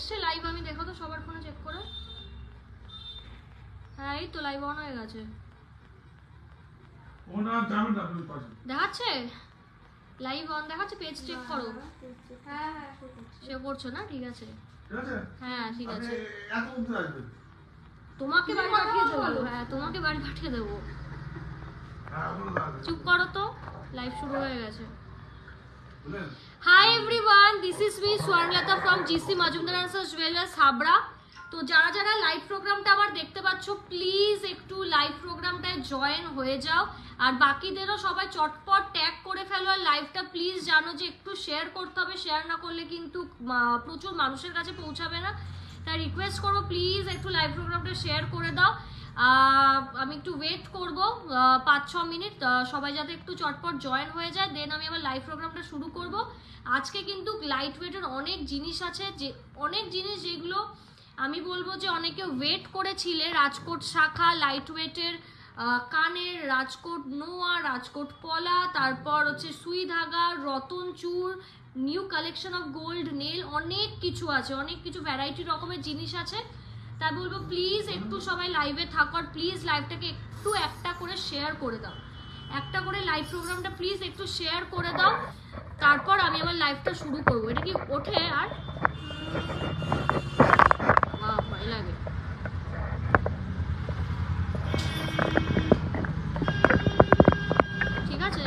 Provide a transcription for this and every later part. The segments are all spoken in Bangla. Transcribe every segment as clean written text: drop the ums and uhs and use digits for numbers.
এসছে লাইভ? আমি দেখো তো সবার ফোনে চেক করে। হ্যাঁ এই তো লাইভ অন হয়ে গেছে। দেখাচ্ছে লাইভ অন দেখাচ্ছে, পেজ চেক করো। হ্যাঁ সে করছো না? ঠিক আছে, হ্যাঁ ঠিক আছে। তোমাকে বাড়ি পাঠিয়ে দেবো। হ্যাঁ তোমাকে বাড়ি পাঠিয়ে দেবো, চুপ করো তো, লাইভ শুরু হয়ে গেছে। Hi everyone, this is me Swarnlata from GC Majumdar and Sons Jewellers Habra. তো যারা যারা লাইভ প্রোগ্রামটা আবার দেখতে পাচ্ছ প্লিজ একটু লাইভ প্রোগ্রামটায় জয়েন হয়ে যাও, আর বাকিদেরও সবাই চটপট ট্যাগ করে ফেলো। আর লাইভটা প্লিজ জানো যে একটু শেয়ার করতে হবে, শেয়ার না করলে কিন্তু প্রচুর মানুষের কাছে পৌঁছাবে না। তাই রিকোয়েস্ট করবো প্লিজ একটু লাইভ প্রোগ্রামটা শেয়ার করে দাও। আমি একটু ওয়েট করব 5-6 মিনিট, সবাই যাতে একটু চটপট জয়েন হয়ে যায়, দেন আমি আবার লাইভ প্রোগ্রামটা শুরু করব। আজকে কিন্তু লাইট ওয়েটের অনেক জিনিস আছে, যে অনেক জিনিস যেগুলো আমি বলবো যে অনেকে ওয়েট করেছিলে। রাজকোট শাখা লাইট ওয়েটের, কানের রাজকোট নোয়া, রাজকোট পলা, তারপর হচ্ছে সুই ধাগা, রতন চূড়, new collection of gold nail, অনেক কিছু আছে, অনেক কিছু ভ্যারাইটি রকমের জিনিস আছে। তাই বলবো প্লিজ একটু সবাই লাইভে থাকো, আর প্লিজ লাইভটাকে একটু একটা করে শেয়ার করে দাও, একটা করে লাইভ প্রোগ্রামটা প্লিজ একটু শেয়ার করে দাও, তারপর আমি আমার লাইভটা শুরু করবো। এটা কি ওঠে? আর ভয় লাগে। ঠিক আছে,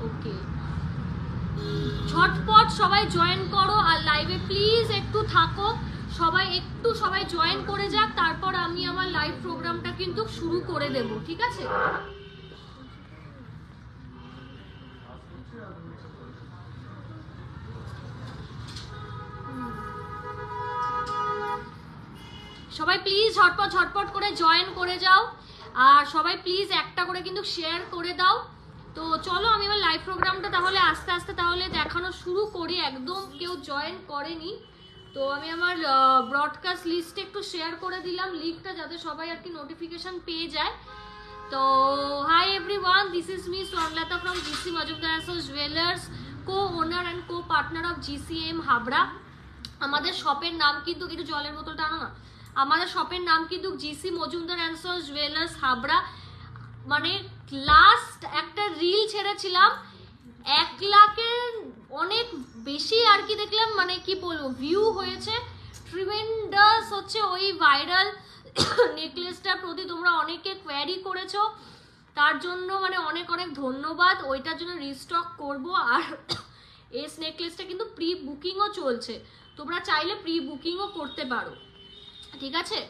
ওকে, ঝটপট সবাই জয়েন করো, আর লাইভে প্লিজ একটু থাকো, সবাই জয়েন করে যাক, তারপর আমি আমার লাইভ প্রোগ্রামটা কিন্তু শুরু করে দেব। ঠিক আছে, সবাই প্লিজ ঝটপট করে জয়েন করে যাও, আর সবাই প্লিজ একটা করে কিন্তু শেয়ার করে দাও। তো চলো আমি আমার লাইভ প্রোগ্রামটা তাহলে আস্তে আস্তে তাহলে দেখানো শুরু করি। একদম কেউ জয়েন করেনি, তো আমি আমার ব্রডকাস্ট লিস্টে একটু শেয়ার করে দিলাম লিঙ্কটা, যাতে সবাই আর কি নোটিফিকেশন পেয়ে যায়। তো hi everyone, this is me Swarnlata from GC Majumdar and Sons Jewellers, co-owner and co-partner of GCM Habra. আমাদের শপের নাম কিন্তু, একটু জলের বোতলটা আনো না, আমাদের শপের নাম কিন্তু GC Majumdar and sons jewellers Habra. মানে লাস্ট একটা রিল ছেড়েছিলাম, 1 লাখের অনেক বেশি আর কি দেখলাম, মানে কি বলবো, ভিউ হয়েছে, ট্রিমেন্ডাস হচ্ছে ওই ভাইরাল নেকলেসটার প্রতি তোমরা অনেকে কোয়ারি করেছো, তার জন্য মানে অনেক অনেক ধন্যবাদ। ওইটার জন্য রিস্টক করব। আর এই নেকলেসটা কিন্তু প্রি বুকিংও চলছে, তোমরা চাইলে প্রি বুকিংও করতে পারো। ঠিক আছে,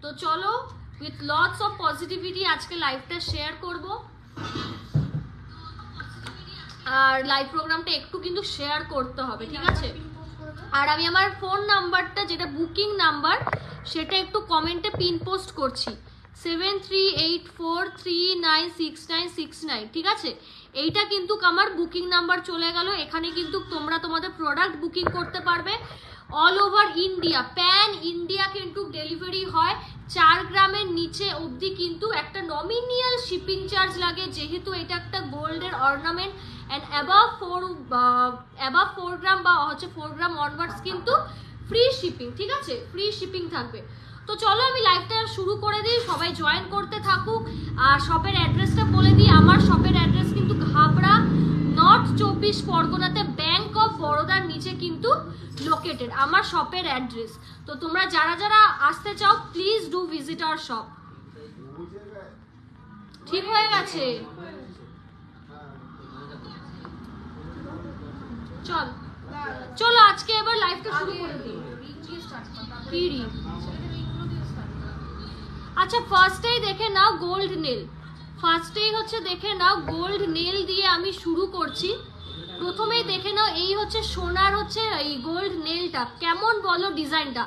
তো চলো উইথ লটস অফ পজিটিভিটি আজকে লাইভটা শেয়ার করব, আর লাইভ প্রোগ্রামটা একটু কিন্তু শেয়ার করতে হবে। ঠিক আছে, আর আমি আমার ফোন নাম্বারটা যেটা বুকিং নাম্বার সেটা একটু কমেন্টে পিন পোস্ট করছি, 7384396969। ঠিক আছে, এইটা কিন্তু আমার বুকিং নাম্বার চলে গেল। এখানে কিন্তু তোমরা তোমাদের প্রোডাক্ট বুকিং করতে পারবে all over India, pan India কিন্তু ডেলিভারি হয়। 4 গ্রামের নিচে অবধি কিন্তু একটা নমিনিয়াল শিপিং চার্জ লাগে, যেহেতু এটা একটা গোল্ডের অর্নামেন্ট, অ্যান্ড অ্যাবাভ 4 গ্রাম বা হচ্ছে 4 গ্রাম অনওয়ার্ডস কিন্তু ফ্রি শিপিং। ঠিক আছে, ফ্রি শিপিং থাকবে। তো চলো আমি লাইভটা শুরু করে দিই, সবাই জয়েন করতে থাকুক। আর শপের অ্যাড্রেসটা বলে দিই, আমার শপের অ্যাড্রেস কিন্তু হাবড়া, নর্থ 24 পরগনাতে ব্যাংক অফ বরোদার নিচে কিন্তু লোকেটেড আমার শপের অ্যাড্রেস। তো তোমরা যারা যারা আসতে চাও please do visit our shop. ঠিক হয়ে গেছে, চলো আজকে এবার লাইভটা শুরু করে দিই। আচ্ছা, ফার্স্টেই দেখে নাও গোল্ড নেল, ফার্স্টেই হচ্ছে দেখে নাও গোল্ড নেল দিয়ে আমি শুরু করছি। প্রথমেই দেখে নাও, এই হচ্ছে সোনার হচ্ছে এই গোল্ড নেলটা, কেমন বলো ডিজাইনটা?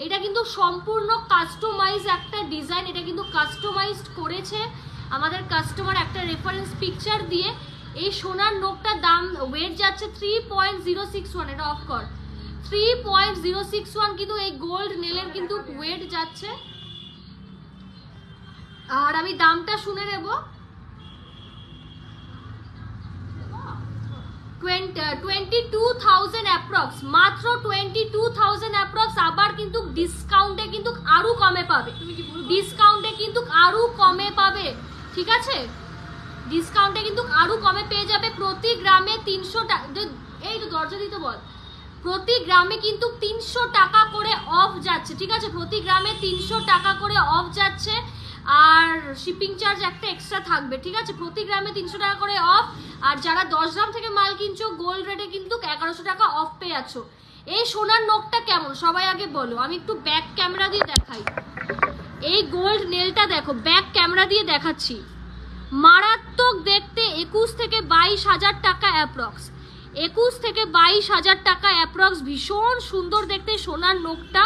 এটা কিন্তু সম্পূর্ণ কাস্টমাইজ একটা ডিজাইন, এটা কিন্তু কাস্টমাইজড করেছে আমাদের কাস্টমার একটা রেফারেন্স পিকচার দিয়ে। এই সোনার নোকটার দাম ওয়েট যাচ্ছে 3.061, এটা অফ কর, 3.061 কিন্তু এই গোল্ড নেলের কিন্তু ওয়েট যাচ্ছে। আর আমি দামটা শুনে নেব। 22,000 অ্যাপ্রক্স, মাত্র 22,000 অ্যাপ্রক্স। আবার কিন্তু ডিসকাউন্টে কিন্তু আরো কমে পাবে, ডিসকাউন্টে কিন্তু আরো কমে পাবে, ঠিক আছে? ডিসকাউন্টে কিন্তু আরো কমে পেয়ে যাবে। প্রতি গ্রামে 300 টাকা, এই তো দরজা দিতে বল, প্রতি গ্রামে কিন্তু 300 টাকা করে অফ যাচ্ছে, ঠিক আছে? প্রতি গ্রামে 300 টাকা করে অফ যাচ্ছে, আর শিপিং চার্জ একটা এক্সট্রা থাকবে, ঠিক আছে? প্রতি গ্রামে 300 টাকা করে অফ। আর যারা 10 গ্রাম থেকে মাল কিনছো গোল্ড রেটে কিন্তু 1100 টাকা অফ পেয়ে যাচ্ছ। এই সোনার নখটা কেমন সবাই আগে বলো, আমি একটু ব্যাক ক্যামেরা দিয়ে দেখাই। এই গোল্ড নেলটা দেখো, ব্যাক ক্যামেরা দিয়ে দেখাচ্ছি, মারাত্মক দেখতে। 21 থেকে 22,000 টাকা অ্যাপ্রক্স, 21 থেকে 22,000 টাকা অ্যাপ্রক্স। ভীষণ সুন্দর দেখতে সোনার নখটা,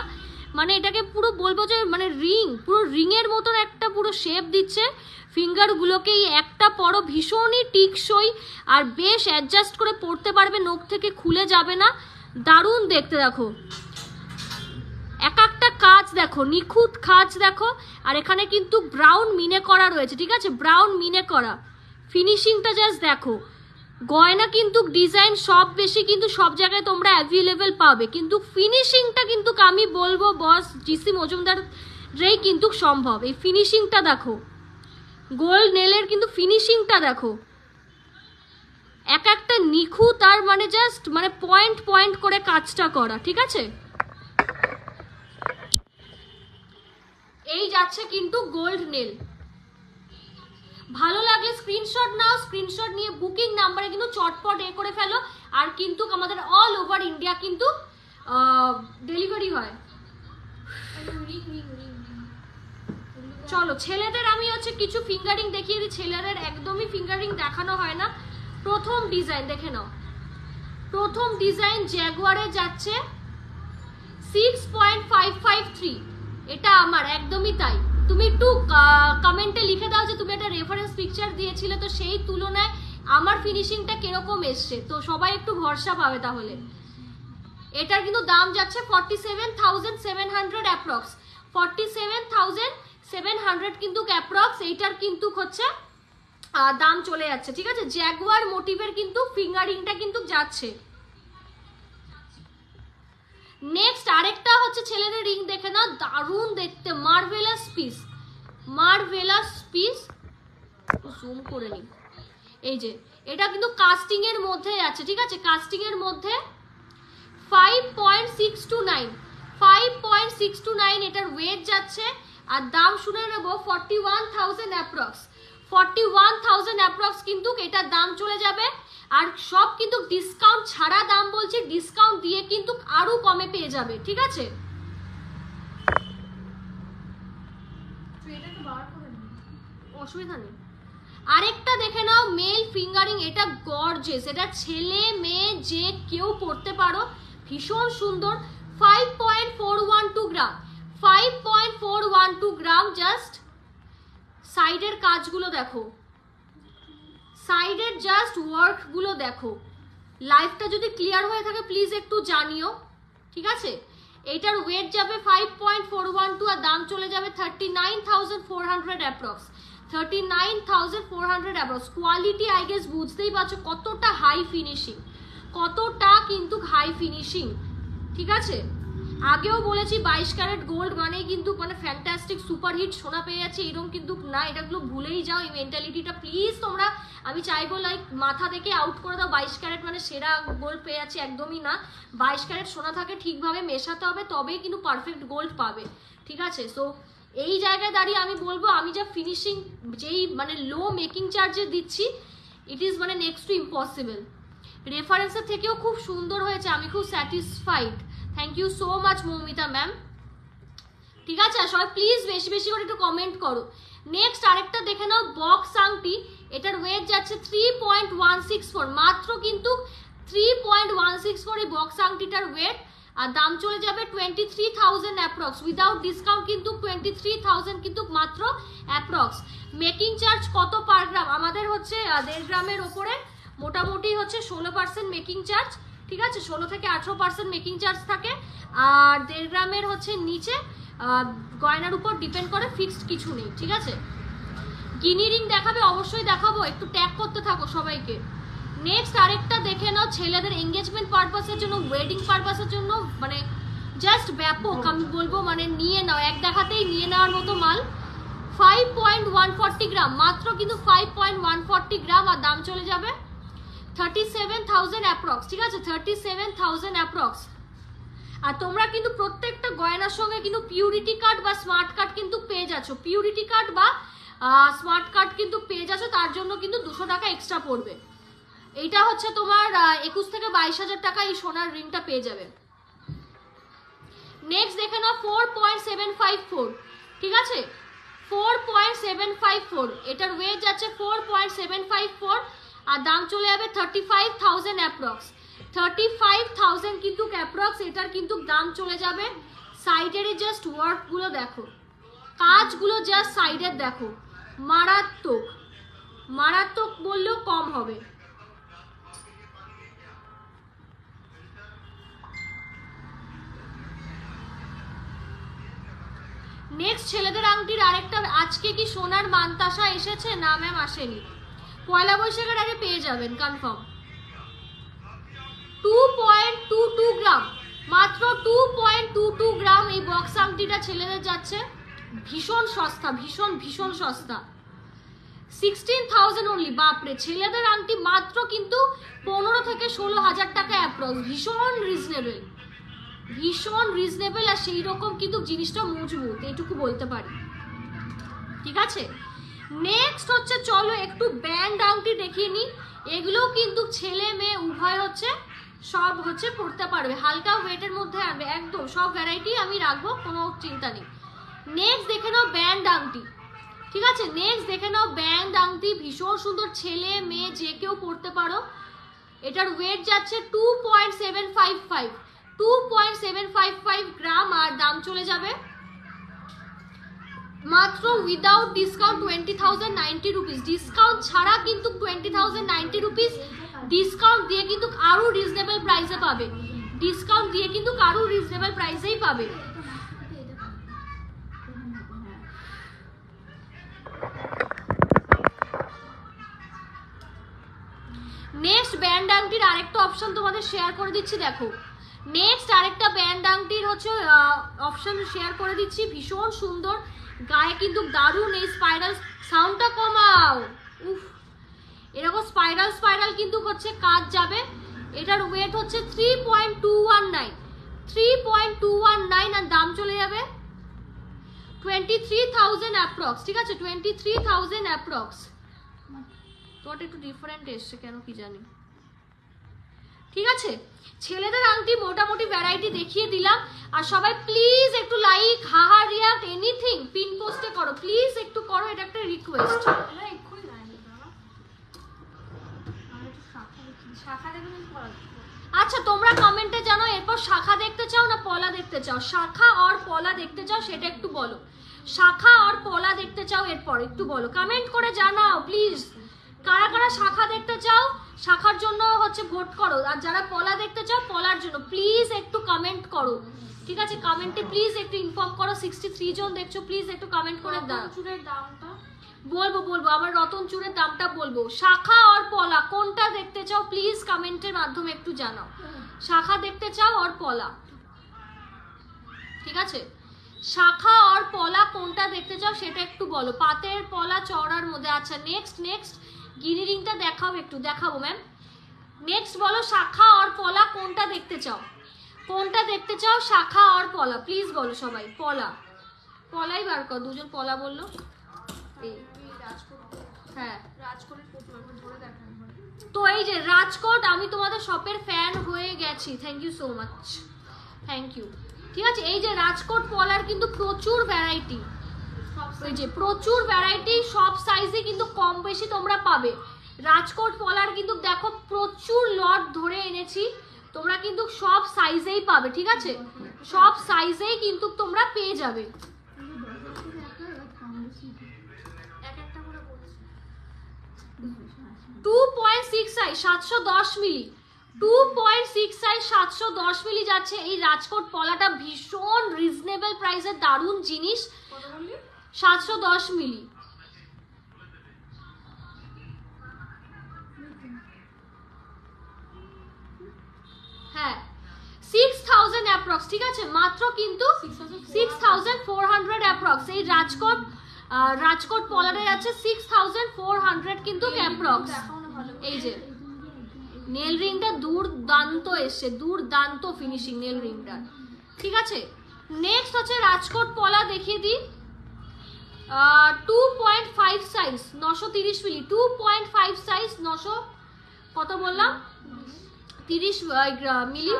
মানে এটাকে পুরো বলবো যে মানে রিং, পুরো রিংয়ের মতন একটা পুরো শেপ দিচ্ছে। ফিঙ্গারগুলোকে একটা পরো, ভীষণই টিকসই আর বেশ অ্যাডজাস্ট করে পড়তে পারবে, নখ থেকে খুলে যাবে না, দারুণ দেখতে। দেখো এক একটা কাজ দেখো, নিখুঁত কাজ দেখো। আর এখানে কিন্তু ব্রাউন মিনে করা রয়েছে, ঠিক আছে? ব্রাউন মিনে করা, ফিনিশিংটা জাস্ট দেখো। গয়না কিন্তু ডিজাইন সব বেশি কিন্তু সব জায়গায় তোমরা অ্যাভেলেবেল পাবে, কিন্তু ফিনিশিংটা কিন্তু আমি বলবো বস জিসি মজুমদার রেই কিন্তু সম্ভব। এই ফিনিশিংটা দেখো, গোল্ড নেলের কিন্তু ফিনিশিংটা দেখো, এক একটা নিখুঁত আর মানে জাস্ট মানে পয়েন্ট পয়েন্ট করে কাজটা করা, ঠিক আছে? এই যাচ্ছে কিন্তু গোল্ড নেল। ভালো লাগলে স্ক্রিনশট নাও, স্ক্রিনশট নিয়ে বুকিং নাম্বারে কিন্তু চটপট করে ফেলো। আর কিন্তু আমাদের অল ওভার ইন্ডিয়া কিন্তু ডেলিভারি হয়। চলো ছেলেদের আমি হচ্ছে কিছু ফিঙ্গারিং দেখিয়ে দিই। ছেলেদের একদমই ফিঙ্গারিং দেখানো হয় না। প্রথম ডিজাইন দেখে নাও, প্রথম ডিজাইন জ্যাগুয়ারে যাচ্ছে 6.553। এটা আমার একদমই তাই। তুমি একটু কমেন্টে লিখে দাও যে তুমি একটা রেফারেন্স পিকচার দিয়েছিলে, তো সেই তুলনায় আমার ফিনিশিংটা কিরকম এসছে, তো সবাই একটু ভরসা পাবে তাহলে। এটার কিন্তু দাম যাচ্ছে 47,700 অ্যাপ্রক্স, 47,700 কিন্তু অ্যাপ্রক্স। এইটার কিন্তু হচ্ছে দাম চলে যাচ্ছে, ঠিক আছে? জ্যাগুয়ার মোটিভের কিন্তু ফিঙ্গারিংটা কিন্তু যাচ্ছে। নেক্সট আরেকটা হচ্ছে ছেলেদের রিং দেখে না, দারুণ দেখতে, marvellous piece, marvellous piece. Zoom করে নি, এই যে এটা কিন্তু কাস্টিং এর মধ্যে আছে, ঠিক আছে? কাস্টিং এর মধ্যে 5.629 এটার ওয়েট যাচ্ছে। আর দাম শুনে নেবো 41,000 অ্যাপ্রক্স, 41,000 অ্যাপ্রক্স কিন্তু এটার দাম চলে যাবে। আর সব কিন্তু ডিসকাউন্ট ছাড়া দাম বলছি, ডিসকাউন্ট দিয়ে কিন্তু আরো কমে পেয়ে যাবে, ঠিক আছে? অসুবিধা নেই। আরেকটা দেখে নাও মেল ফিঙ্গারিং, এটা গর্জিয়াস, এটা ছেলে মেয়ে যে কেউ পড়তে পারো, ভীষণ সুন্দর। 5.412 গ্রাম, 5.412 গ্রাম। জাস্ট সাইডের কাজগুলো দেখো, সাইডের জাস্ট ওয়ার্কগুলো দেখো। লাইফটা যদি ক্লিয়ার হয়ে থাকে প্লিজ একটু জানিও, ঠিক আছে? এটার ওয়েট যাবে 5.412 আর দাম চলে যাবে 39,400 approx, 39,400 approx. Quality I guess বুঝতেই পারছো কতটা হাই ফিনিশিং, কতটা কিন্তু হাই ফিনিশিং, ঠিক আছে? আগেও বলেছি 22 ক্যারেট গোল্ড মানে কিন্তু মানে ফ্যান্টাস্টিক সুপারহিট সোনা পেয়ে যাচ্ছে, এরকম কিন্তু না। এটাগুলো ভুলেই যাও, এই মেন্টালিটিটা প্লিজ তোমরা, আমি চাইবো লাইক মাথা থেকে আউট করে দাও। 22 ক্যারেট মানে সেরা গোল্ড পেয়ে যাচ্ছে, একদমই না। 22 ক্যারেট সোনা থাকে ঠিকভাবে মেশাতে হবে, তবেই কিন্তু পারফেক্ট গোল্ড পাবে, ঠিক আছে? সো এই জায়গায় দাঁড়িয়ে আমি বলবো আমি যা ফিনিশিং যেই মানে লো মেকিং চার্জে দিচ্ছি, ইট ইজ মানে নেক্সট টু ইম্পসিবল। রেফারেন্সের থেকেও খুব সুন্দর হয়েছে, আমি খুব satisfied. Thank you so much Moumita ma'am, ঠিক আছে? আর সবাই প্লিজ বেশি বেশি করে একটু কমেন্ট করো। নেক্সট আরেকটা দেখে নাও বক্স আংটি, এটার ওয়েট যাচ্ছে 3.164, মাত্র কিন্তু 3.164 এই বক্স আংটিটার ওয়েট। আর দাম চলে যাবে 23,000 অ্যাপ্রক্স, উইদাউট ডিসকাউন্ট কিন্তু 23,000 কিন্তু মাত্র অ্যাপ্রক্স। মেকিং চার্জ কত পার গ্রাম? আমাদের হচ্ছে 1.5 গ্রামের ওপরে মোটামুটি হচ্ছে 16% মেকিং চার্জ, ঠিক আছে? 16 থেকে 18% মেকিং চার্জ থাকে। আর 1.5 গ্রামের হচ্ছে নিচে গয়নার উপর ডিপেন্ড করে, ফিক্সড কিছু নেই, ঠিক আছে? গিনি রিং দেখাবে? অবশ্যই দেখাবো, একটু ট্যাগ করতে থাকো সবাইকে। নেক্সট আরেকটা দেখে নাও, ছেলেদের এঙ্গেজমেন্ট পারপাসের জন্য, ওয়েডিং পারপাসের জন্য, মানে জাস্ট ব্যাপক আমি বলবো, মানে নিয়ে নাও, এক দেখাতেই নিয়ে নেওয়ার মতো মাল। 5.140 গ্রাম মাত্র, কিন্তু 5.140 গ্রাম, আর দাম চলে যাবে 37,000 অ্যাপ্রক্স, ঠিক আছে, 37,000 অ্যাপ্রক্স। আর তোমরা কিন্তু প্রত্যেকটা গয়নার সঙ্গে কিন্তু পিউরিটি কার্ড বা স্মার্ট কার্ড কিন্তু পেয়ে যাচ্ছ, পিউরিটি কার্ড বা স্মার্ট কার্ড কিন্তু পেয়ে যাচ্ছ, তার জন্য কিন্তু 200 টাকা এক্সট্রা পড়বে। এইটা হচ্ছে তোমার 21 থেকে 22,000 টাকা এই সোনার রিংটা পেয়ে যাবে। নেক্সট দেখে নাও 4.754, ঠিক আছে, 4.754, এটার ওয়েট যাচ্ছে 4.754, আর দাম চলে যাবে 35,000 অ্যাপ্রক্স, 35,000 কিন্তু অ্যাপ্রক্স, এটার কিন্তু দাম চলে যাবে। সাইডের জাস্ট ওয়ার্কগুলো দেখো, কাজগুলো জাস্ট সাইডের দেখো, মারাত্মক, মারাত্মক বললেও কম হবে। নেক্সট ছেলেদের আংটির আরেকটা, আজকে কি সোনার মানতাসা এসেছে? না ম্যাম আসেনি, পয়লা বৈশাখের আগে পেয়ে যাবেন কনফার্ম। 2.22 গ্রাম, মাত্র 2.22 গ্রাম এই বক্স আংটিটা ছেলেদের যাচ্ছে, ভীষণ সস্তা, ভীষণ ভীষণ সস্তা, 16,000 অনলি। বাপরে, ছেলেদের আংটি মাত্র কিন্তু 15 থেকে 16,000 টাকা অ্যাপ্রক্স, ভীষণ রিজনেবল, ভীষণ রিজনেবল, আর সেই রকম কিন্তু জিনিসটা মজবুত, এইটুকু বলতে পারি, ঠিক আছে। নেক্সট হচ্ছে, চলো একটু ব্যান্ড আংটি দেখিয়ে নিই, এগুলো কিন্তু ছেলে মেয়ে উভয় হচ্ছে, সব হচ্ছে পড়তে পারবে, হালকা ওয়েটের মধ্যে আনবে, একদম সব ভ্যারাইটি আমি রাখবো, কোনো চিন্তা নেই। নেক্সট দেখে নাও ব্যান্ড আংটি, ঠিক আছে, নেক্সট দেখে নাও ব্যান্ড আংটি, ভীষণ সুন্দর, ছেলে মেয়ে যে কেউ পড়তে পারো। এটার ওয়েট যাচ্ছে 2.755 গ্রাম, আর দাম চলে যাবে মাত্র উইদাউট ডিসকাউন্ট 20,090 রুপিস, ডিসকাউন্ট ছাড়া কিন্তু 20,090 রুপিস, ডিসকাউন্ট দিয়ে কিন্তু আরো রিজনেবল প্রাইসে পাবে, ডিসকাউন্ট দিয়ে কিন্তু আরো রিজনেবল প্রাইসেই পাবে। নেক্সট ব্যান্ড আংটির আরেকটা অপশন তোমাদের শেয়ার করে দিচ্ছি, দেখো, নেক্সট আরেকটা ব্যান্ড আংটির হচ্ছে অপশন শেয়ার করে দিচ্ছি, ভীষণ সুন্দর, গায়ে কিন্তু দারুণ, এই স্পাইরাল, সাউন্ডটা কমাও, উফ, এরকম স্পাইরাল স্পাইরাল কিন্তু হচ্ছে কাজ যাবে। এটার ওয়েট হচ্ছে 3.219, আর দাম চলে যাবে 23,000 অ্যাপ্রক্স, ঠিক আছে, 23,000 অ্যাপ্রক্স। তোমারটা একটু ডিফারেন্ট এসছে কেন কি জানি, ঠিক আছে। ছেলেদের আংটি মোটামুটি ভ্যারাইটি দেখিয়ে দিলাম, আর সবাই প্লিজ একটু লাইক, হাহা, রিয়াক্ট, এনিথিং পিন পোস্টে করো, প্লিজ একটু করো, এটা একটা রিকোয়েস্ট। আচ্ছা, তোমরা কমেন্টে জানো এরপর শাখা দেখতে চাও না পলা দেখতে চাও, শাখা আর পলা দেখতে চাও সেটা একটু বলো, শাখা আর পলা দেখতে চাও এরপর একটু বলো, কমেন্ট করে জানাও প্লিজ, কারা কারা শাখা দেখতে চাও শাখার জন্য হচ্ছে ভোট করো, আর যারা পলা দেখতে চাও পলার জন্য প্লিজ একটু কমেন্ট করো, ঠিক আছে, কমেন্টে প্লিজ একটু ইনফর্ম করো। 63 জন দেখছো, প্লিজ একটু কমেন্ট করে দাও। চুরের দামটা বলবো, আমার রতন চুরের দামটা বলবো। শাখা আর পলা কোনটা দেখতে চাও প্লিজ কমেন্টের মাধ্যমে একটু জানাও, শাখা দেখতে চাও আর পলা, ঠিক আছে, শাখা আর পলা কোনটা দেখতে চাও সেটা একটু বলো, পাতের পলা চওড়ার মধ্যে। আচ্ছা, নেক্সট গিনি রিংটা দেখাও, একটু দেখাবো ম্যাম। নেক্সট বলো শাখা আর পলা কোনটা দেখতে চাও, কোনটা দেখতে চাও, শাখা আর পলা, প্লিজ বলো সবাই। পলাই বার কর, দুজন পলা বললো, হ্যাঁ তো এই যে রাজকোট, আমি তোমাদের শপের ফ্যান হয়ে গেছি, thank you so much, thank you, ঠিক আছে। এই যে রাজকোট পলার কিন্তু প্রচুর ভ্যারাইটি, ওই যে প্রচুর ভ্যারাইটি, সব সাইজে কিন্তু কম বেশি তোমরা পাবে। রাজকোট পলার কিন্তু দেখো প্রচুর লট ধরে এনেছি, তোমরা কিন্তু সব সাইজেই পাবে, ঠিক আছে, সব সাইজেই কিন্তু তোমরা পেয়ে যাবে। 2.6 সাইজ 710 মিলি, 2.6 সাইজ 710 মিলি যাচ্ছে এই রাজকোট পলাটা, ভীষণ রিজনেবল প্রাইসের দারুণ জিনিস, 710 মিলি। হ্যাঁ 6000 অ্যাপ্রক্স, ঠিক আছে, মাত্র কিন্তু 6400 অ্যাপ্রক্স। এই রাজকোট পলারে আছে 6400 কিন্তু অ্যাপ্রক্স। এই যে নেল রিংটা দুর্দান্ত এসছে, দুর্দান্ত ফিনিশিং নেল রিংটা, ঠিক আছে। নেক্সট হচ্ছে রাজকোট পলা দেখিয়ে দিই, 2.5 সাইজ 930 মিলি, 2.5 সাইজ 900 কত বললাম 30 মিলি,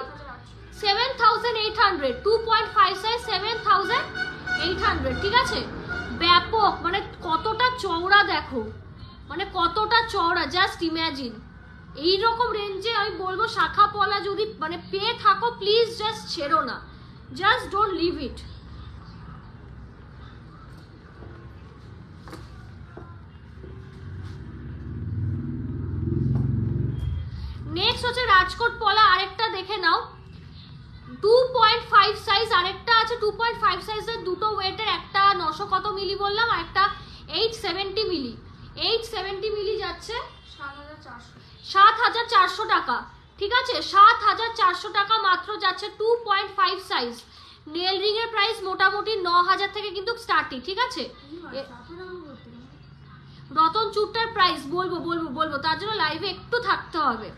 7800, 2.5 সাইজ 7800, ঠিক আছে। ব্যাপক, মানে কতটা চওড়া দেখো, মানে কতটা চওড়া, জাস্ট ইমাজিন। এইরকম রেঞ্জে আমি বলবো শাখা পলা যদি মানে পেয়ে থাকো প্লিজ জাস্ট ছেড়ো না, just don't leave it. Next হচ্ছে রাজকোট পলা, আরেকটা দেখে নাও, 2.5 সাইজ আরেকটা আছে, 2.5 সাইজের দুটো ওয়েটের, একটা 900 কত মিলি বললাম, আর একটা 870 মিলি, 870 মিলি যাচ্ছে 7400 টাকা, ঠিক আছে, 7400 টাকা মাত্র যাচ্ছে 2.5 সাইজ। নেল রিং এর প্রাইস মোটামুটি 9000 থেকে কিন্তু স্টার্টিং, ঠিক আছে। রতন চুটটার প্রাইস বলবো তার জন্য লাইভে একটু থাকতে হবে।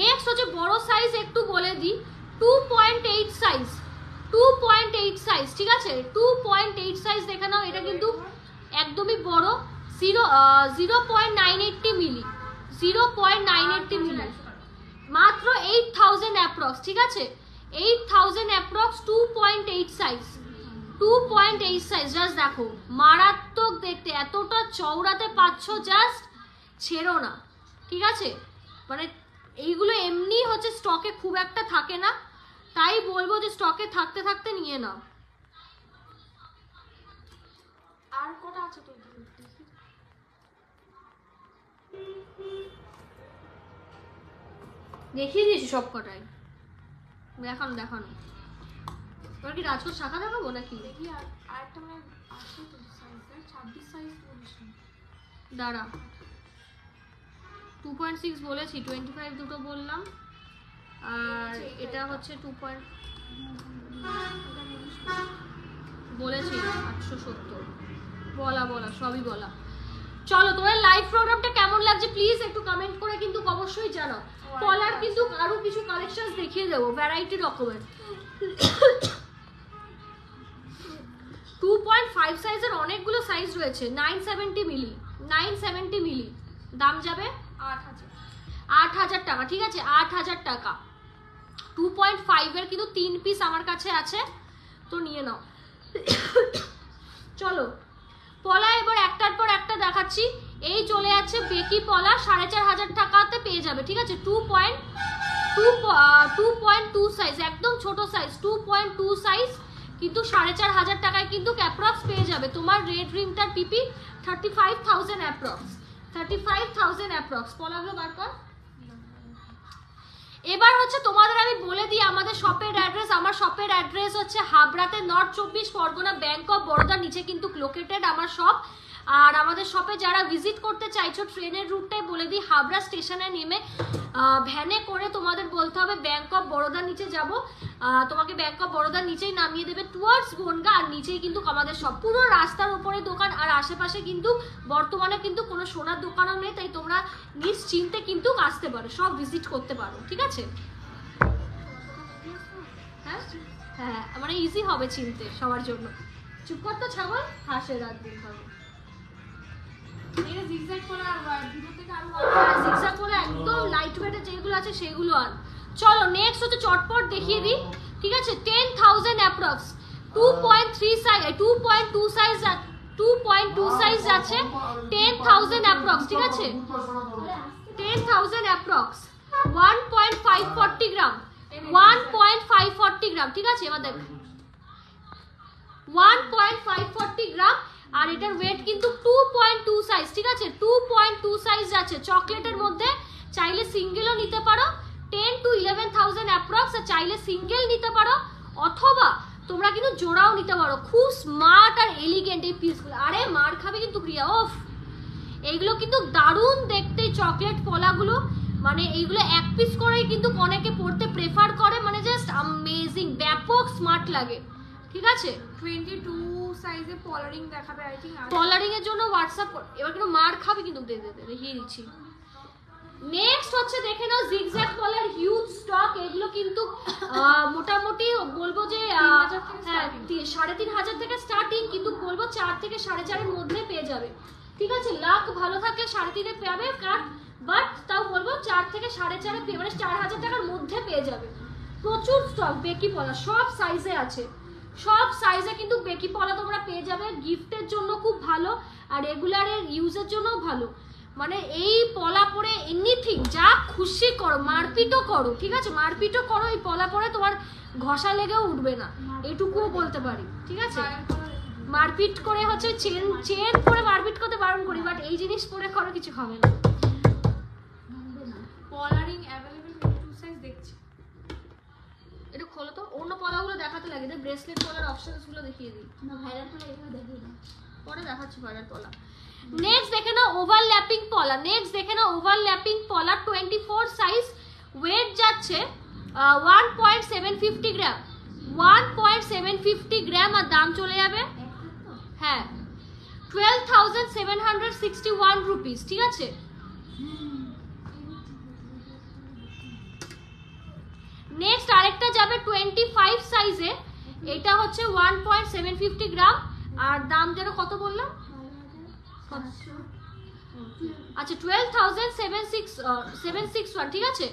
নেক্সট হচ্ছে বড় সাইজ, একটু বলে দিই, 2.8 সাইজ, 2.8 সাইজ, ঠিক আছে, 2.8 সাইজ দেখে নাও, এটা কিন্তু একদমই বড়, 0.980 মিলি, 0.980 মিলি, মাত্র 8000 অ্যাপ্রক্স, ঠিক আছে, 8000 অ্যাপ্রক্স, 2.8 সাইজ, 2.8 সাইজ, জাস্ট দেখো মারাত্মক দেখতে, এতটা চওড়াতে পাচ্ছ, জাস্ট ছেড়ো না, ঠিক আছে। মানে এইগুলো এমনি হচ্ছে স্টকে খুব একটা থাকে না, তাই বলবো যে স্টকে থাকতে থাকতে নিয়ে নাও। আর কটা আছে তো দেখিয়ে দিয়েছি সব কটাই, দেখানো তোর কি রাজকোট শাখা দেখাবো নাকি? দেখি আর একটা মানে আছে তো সাইজ, 26 সাইজ বলছি, দাঁড়া 2.6 বলেছি, 25 দুটো বললাম, আর এটা হচ্ছে 2. বলেছি 870, বলা সবই বলা। চলো তোমার লাইভ প্রোগ্রামটা কেমন লাগছে প্লিজ একটু কমেন্ট করে কিন্তু অবশ্যই জানাও। পলার কিন্তু আরো কিছু কালেকশন দেখিয়ে দেবো, ভ্যারাইটি রকমের। 2.5 সাইজের অনেকগুলো সাইজ রয়েছে, 970 মিলি, 970 মিলি, দাম যাবে 8000 টাকা, ঠিক আছে, 8000 টাকা। 2.5 এর কিন্তু 3 পিস আমার কাছে আছে, তো নিয়ে নাও। চলো পলা এবার একটার পর একটা দেখাচ্ছি। এই চলে যাচ্ছে বেকি পলা, 4500 টাকাতে পেয়ে যাবে, ঠিক আছে, 2.2 সাইজ, একদম ছোট সাইজ, 2.2 সাইজ, কিন্তু 4500 টাকায় কিন্তু অ্যাপ্রক্স পেয়ে যাবে। তোমার রেড রিংটার পিপি 35,000 অ্যাপ্রক্স, 35,000 অ্যাপ্রক্স। পলাগুলো বার কর। এবার হচ্ছে তোমাদের আমি বলে দিই আমাদের শপের অ্যাড্রেস। আমার শপের অ্যাড্রেস হচ্ছে হাবড়াতে, নর্থ 24 পরগনা, ব্যাংক অফ বরোদার নিচে কিন্তু লোকেটেড আমার শপ। আর আমাদের শপে যারা ভিজিট করতে চাইছো ট্রেনের রুটটাই বলে দিই, হাবড়া স্টেশনে নেমে ভ্যানে করে তোমাদের বলতে হবে ব্যাংক অফ বরোদার নিচে যাব, তোমাকে ব্যাংক অফ বরোদার নিচেই নামিয়ে দেবে টুয়ার্ডস বনগা, আর নিচেই কিন্তু আমাদের সব পুরো রাস্তার উপরে দোকান। আর আশেপাশে কিন্তু বর্তমানে কিন্তু কোনো সোনার দোকানও নেই, তাই তোমরা নিশ্চিন্তে কিন্তু আসতে পারো, সব ভিজিট করতে পারো, ঠিক আছে। হ্যাঁ হ্যাঁ, মানে ইজি হবে চিনতে সবার জন্য। চুপ কর তো ছাগল, হাসে রাত দিন হবে। একদম লাইট ওয়েটের যেগুলো আছে সেগুলো আন। চলো নেক্সট হচ্ছে চটপট দেখিয়ে দিই, ঠিক আছে, 10,000 অ্যাপ্রক্স, 2.3 সাইজ, 2.2 সাইজ, 2.2 সাইজ আছে, 10,000 অ্যাপ্রক্স, ঠিক আছে, 10,000 অ্যাপ্রক্স, 1.540 গ্রাম, 1.540 গ্রাম, ঠিক আছে। এবার দেখ 1.540 গ্রাম, আর এটার ওয়েট কিন্তু 2.2 সাইজ, ঠিক আছে, 2.2 সাইজ আছে। চকলেটের মধ্যে চাইলে সিঙ্গেলও নিতে পারো, 10 to 11,000 অ্যাপ্রক্স, আর চাইলে সিঙ্গেল নিতে পারো, অথবা তোমরা কিন্তু জোড়াও নিতে পারো। খুব স্মার্ট আর এলিগেন্ট এই পিসগুলো। আরে মার খাবে কিন্তু প্রিয়া, ওফ এইগুলো কিন্তু দারুণ দেখতে চকলেট পলাগুলো, মানে এইগুলো এক পিস করেই কিন্তু অনেকে পড়তে প্রেফার করে, মানে জাস্ট অ্যামেজিং, ব্যাপক স্মার্ট লাগে। ঠিক আছে 22 সাইজে পলারিং দেখাবে আই থিং। পলারিং এর জন্য হোয়াটসঅ্যাপ এবার কিন্তু মার খাবে কিন্তু, দেখিয়ে দিচ্ছি। নেক্সট হচ্ছে দেখে নাও জিগজ্যাগ পলার হিউজ স্টক। এগুলো কিন্তু মোটামুটি বলবো যে 3,500 থেকে স্টার্টিং, কিন্তু বলবো 4 থেকে 4.5 এর মধ্যে পেয়ে যাবে। ঠিক আছে, লাক ভালো থাকলে 3.5 পাবে কাট, বাট তাও বলবো 4 থেকে 4.5 পেয়ে, মানে 4,000 টাকার মধ্যে পেয়ে যাবে। প্রচুর স্টক বেকি পলা, সব সাইজে আছে, সব সাইজে কিন্তু বেকি পলা তোমরা পেয়ে যাবে। গিফটের জন্য খুব ভালো আর রেগুলারের ইউজের জন্যও ভালো। মানে এই পলা পরে এনিথিং যা খুশি করো, মারপিটও করো, ঠিক আছে, মারপিটও করো, এই পলা পরে তোমার ঘষা লেগেও উঠবে না, এটুকুও বলতে পারি। ঠিক আছে, মারপিট করে হচ্ছে চেন পরে মারপিট করতে বারণ করি, বাট এই জিনিস পরে করো কিছু হবে না। পলারিং अवेलेबल 22 সাইজ দেখছি। এটা খোলো তো, অন্য পলাগুলো দেখাতে লাগে, ব্রেসলেট পলার অপশনস গুলো দেখিয়ে দিই। না ভাইরাল পলা এগুলো দেখিয়ে দাও, পরে দেখাচ্ছি ভাইরাল পলা। নেক্সট দেখে নাও ওভারল্যাপিং পলা। নেক্সট দেখে নাও ওভারল্যাপিং পলা 24 সাইজ, ওয়েট যাচ্ছে 1.750 গ্রাম, 1.750 গ্রাম, আর দাম চলে যাবে হ্যাঁ 12,761 রুপিস। ঠিক আছে, নেক্সট আরেকটা যাবে 25 সাইজে, এটা হচ্ছে 1.750 গ্রাম, আর দাম যেন কত বললাম, আচ্ছা 12,761। ঠিক আছে,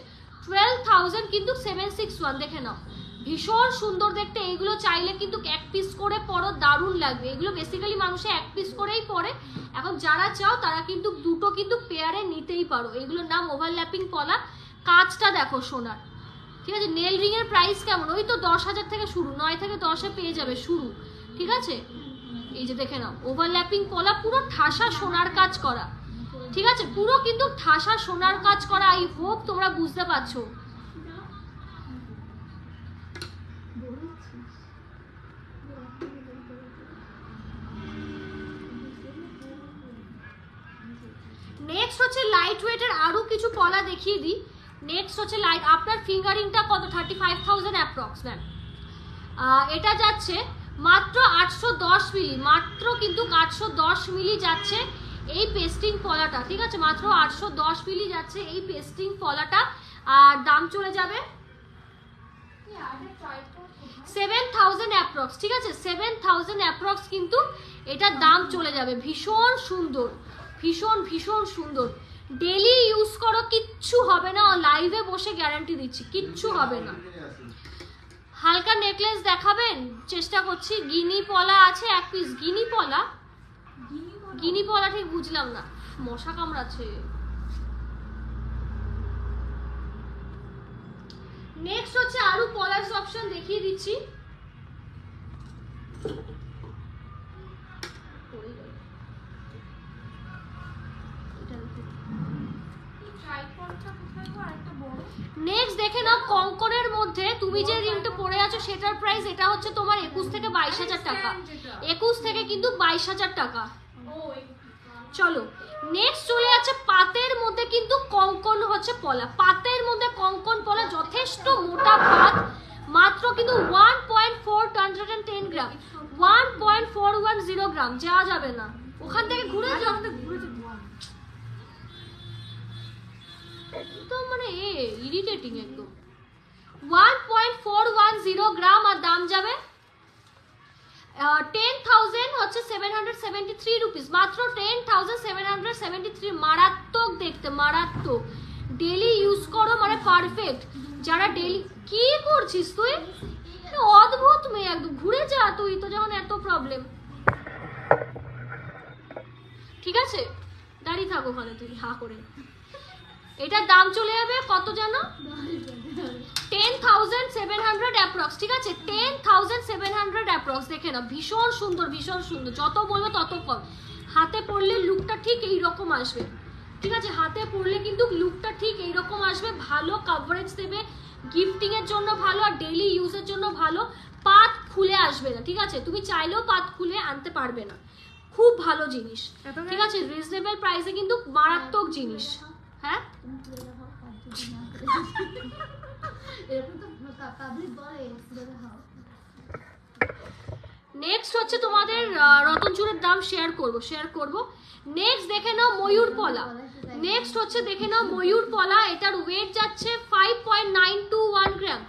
12,000 কিন্তু 761, দেখে নাও ভীষণ সুন্দর দেখতে। এইগুলো চাইলে কিন্তু এক পিস করে পরো, দারুণ লাগবে। এগুলো বেসিক্যালি মানুষে এক পিস করেই পরে, এখন যারা চাও তারা কিন্তু দুটো কিন্তু পেয়ারে নিতেই পারো। এগুলোর নাম ওভারল্যাপিং পলা। কাজটা দেখো সোনার। ঠিক আছে, নেল রিং এর প্রাইস কেমন, ওই তো 10,000 থেকে শুরু, 9 থেকে 10-এ পেয়ে যাবে শুরু। ঠিক আছে, এই যে দেখে নাও ওভারল্যাপিং পলা, পুরো ঠাসা সোনার কাজ করা। ঠিক আছে, পুরো কিন্তু ঠাসা সোনার কাজ করা। আই হোপ তোমরা বুঝতে পারছো। নেক্সট হচ্ছে লাইট ওয়েটের আরো কিছু পলা দেখিয়ে দিই। নেক্সট হচ্ছে লাইট, আপনার ফিঙ্গারিংটা কত, 35,000 অ্যাপ্রক্স ম্যাম। এটা যাচ্ছে মাত্র 810 মিলি, মাত্র কিন্তু 810 মিলি যাচ্ছে এই পেস্টিং পলাটা। ঠিক আছে, মাত্র 810 মিলি যাচ্ছে এই পেস্টিং পলাটা, আর দাম চলে যাবে 7,000 অ্যাপ্রক্স। ঠিক আছে, 7,000 অ্যাপ্রক্স কিন্তু এটার দাম চলে যাবে। ভীষণ সুন্দর, ভীষণ ভীষণ সুন্দর। ডেলি ইউজ করো, কিচ্ছু হবে না, লাইভে বসে গ্যারান্টি দিচ্ছি কিচ্ছু হবে না। হালকা নেকলেস দেখাবেন, চেষ্টা করছি। গিনি পলা আছে এক পিস। গিনি পলা, গিনি পলা ঠিক বুঝলাম না, মশা কামড়াচ্ছে। নেক্সট হচ্ছে আরো পলার্স অপশন দেখিয়ে দিচ্ছি। নেক্সট দেখে নাও কঙ্কনের মধ্যে তুমি যে রিংটা পরে আছো সেটার প্রাইস, এটা হচ্ছে তোমার 21 থেকে 22,000 টাকা, 21 থেকে কিন্তু 22,000 টাকা। চলো নেক্সট চলে যাচ্ছে পাতের মধ্যে কিন্তু কঙ্কন হচ্ছে পলা। পাতের মধ্যে কঙ্কন পলা, যথেষ্ট মোটা পাত, মাত্র কিন্তু 1.410 গ্রাম, 1.410 গ্রাম। যাওয়া যাবে না, ওখান থেকে ঘুরে যাও, তো মানে ইরিটেটিং একদম। 1.410 গ্রাম, আর দাম যাবে 10,773 রুপিস, মাত্র 10,773। মারাত্মক দেখতে, মারাত্মক। ডেলি ইউজ করো মানে পারফেক্ট। যারা ডেলি, কি করছিস তুই, অদ্ভুত মেয়ে একদম, ঘুরে যা তুই তো, যখন এত প্রবলেম। ঠিক আছে, দাঁড়িয়ে থাকো ওখানে তুই হা করে। এটার দাম চলে যাবে কত জানো, 10,700 অ্যাপ্রক্স। ঠিক আছে, 10,700 অ্যাপ্রক্স। দেখে না, ভীষণ সুন্দর, ভীষণ সুন্দর। যত বলবো তত কম। হাতে পরলে লুকটা ঠিক এইরকম আসবে। ঠিক আছে, হাতে পরলে কিন্তু লুকটা ঠিক এইরকম আসবে, ভালো কভারেজ দেবে, গিফটিং এর জন্য ভালো, আর ডেইলি ইউজের জন্য ভালো। পাত খুলে আসবে না। ঠিক আছে, তুমি চাইলেও পাত খুলে আনতে পারবে না, খুব ভালো জিনিস, ঠিক আছে, রিজনেবল প্রাইসে কিন্তু মারাত্মক জিনিস। হ্যাঁ নেক্সট হচ্ছে তোমাদের রতনচুরের দাম শেয়ার করব। নেক্সট দেখে নাও ময়ূর পলা। নেক্সট হচ্ছে দেখে নাও ময়ূর পলা, এটার ওয়েট যাচ্ছে 5.921 গ্রাম।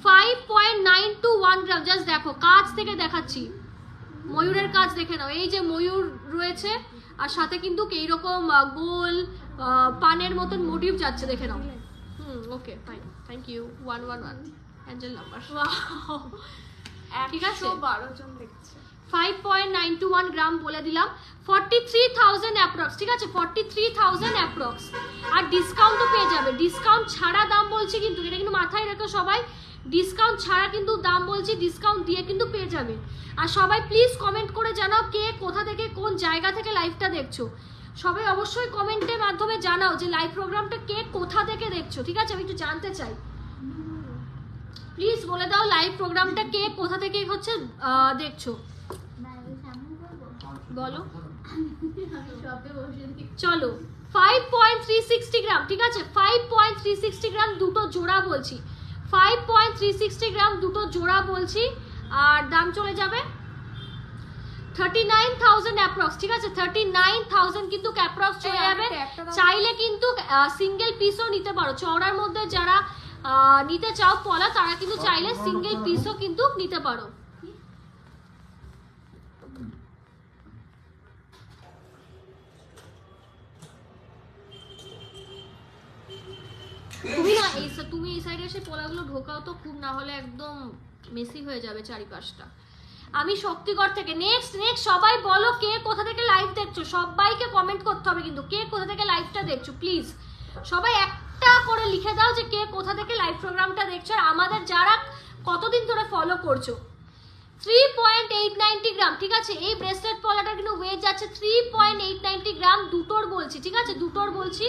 5.921 গ্রাম। জাস্ট দেখো, কাজ থেকে দেখাচ্ছি, ময়ূরের কাজ দেখে নাও। এই যে ময়ূর রয়েছে আর সাথে কিন্তু এইরকম গোল পানের মতন মোটিভ যাচ্ছে, দেখে নাও। Okay fine, thank you. 111 angel number, ঠিক আছে, 12 জন দেখছে। 5.921 গ্রাম বলে দিলাম, 43,000 অ্যাপ্রক্স, ঠিক আছে, 43,000 অ্যাপ্রক্স। আর ডিসকাউন্টও পেয়ে যাবে, ডিসকাউন্ট ছাড়া দাম বলছি কিন্তু, এটা কিন্তু মাথায় রেখো সবাই, ডিসকাউন্ট ছাড়া কিন্তু দাম বলছি, ডিসকাউন্ট দিয়ে কিন্তু পেয়ে যাবে। আর সবাই প্লিজ কমেন্ট করে জানাও কে কোথা থেকে কোন জায়গা থেকে লাইভটা দেখছো। সবাই অবশ্যই কমেন্টের মাধ্যমে জানাও যে লাইভ প্রোগ্রামটা কে কোথা থেকে দেখছো, ঠিক আছে, আমি একটু জানতে চাই। প্লিজ বলে দাও লাইভ প্রোগ্রামটা কে কোথা থেকে হচ্ছে দেখছো, বলো। চলো 5.360 গ্রাম, ঠিক আছে, 5.360 গ্রাম দুটো জোড়া বলছি, 5.360 গ্রাম দুটো জোড়া বলছি। আর দাম চলে যাবে 39,000 অ্যাপ্রক্স, ঠিক আছে, 39,000 কিন্তু অ্যাপ্রক্স চলে যাবে। চাইলে কিন্তু সিঙ্গেল পিসও নিতে পারো, চওড়ার মধ্যে যারা নিতে চাও পলা তারা কিন্তু চাইলে সিঙ্গেল পিসও কিন্তু নিতে পারো। তুমি এই সাইডে এসে পলাগুলো ঢোকাও তো, খুব না হলে একদম মেসি হয়ে যাবে চারিপাশটা। আমি শক্তিগড় থেকে। নেক্সট সবাই বলো কে কোথা থেকে লাইভ দেখছো, সবাইকে কমেন্ট করতে হবে কিন্তু, কে কোথা থেকে লাইভটা দেখছো প্লিজ সবাই একটা করে লিখে দাও যে কে কোথা থেকে লাইভ প্রোগ্রামটা দেখছো। আর আমাদের যারা কতদিন ধরে ফলো করছো, 3.890 গ্রাম, ঠিক আছে, এই ব্রেসলেট পলাটা কিন্তু ওয়েট যাচ্ছে 3.890 গ্রাম, দুটোর বলছি, ঠিক আছে, দুটোর বলছি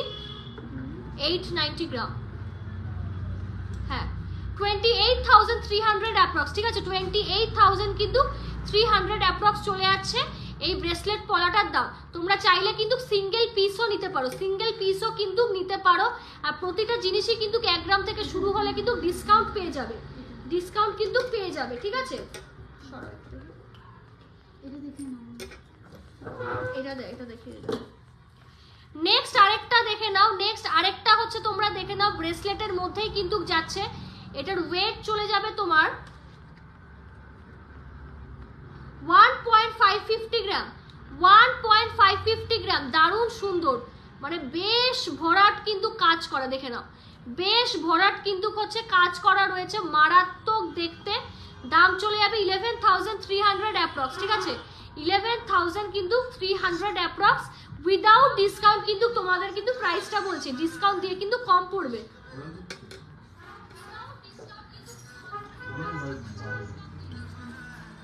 890 গ্রাম। হ্যাঁ 28,300 অ্যাপ্রক্স, ঠিক আছে, 28,000 কিন্তু 300 অ্যাপ্রক্স চলে যাচ্ছে এই ব্রেসলেট পলাটার দাম। তোমরা চাইলে কিন্তু সিঙ্গেল পিসও নিতে পারো, সিঙ্গেল পিসও কিন্তু নিতে পারো। আর প্রতিটা জিনিসই কিন্তু 1 গ্রাম থেকে শুরু হলে কিন্তু ডিসকাউন্ট পেয়ে যাবে, ডিসকাউন্ট কিন্তু পেয়ে যাবে, ঠিক আছে। এটা দেখিয়ে দাও। নেক্সট আরেকটা দেখে নাও, নেক্সট আরেকটা হচ্ছে তোমরা দেখে নাও, ব্রেসলেটের মধ্যেই কিন্তু যাচ্ছে, এটার ওয়েট চলে যাবে তোমার 1.550 গ্রাম, 1.550 গ্রাম। দারুণ সুন্দর, মানে বেশ ভরাট কিন্তু কাজ করা, দেখে নাও, বেশ ভরাট কিন্তু হচ্ছে কাজ করা রয়েছে, মারাত্মক দেখতে। দাম চলে যাবে 11,300 অ্যাপ্রক্স, ঠিক আছে, 11,000 কিন্তু 300 অ্যাপ্রক্স উইদাউট ডিসকাউন্ট। কিন্তু তোমাদের কিন্তু প্রাইসটা বলছি, ডিসকাউন্ট দিয়ে কিন্তু কম পড়বে।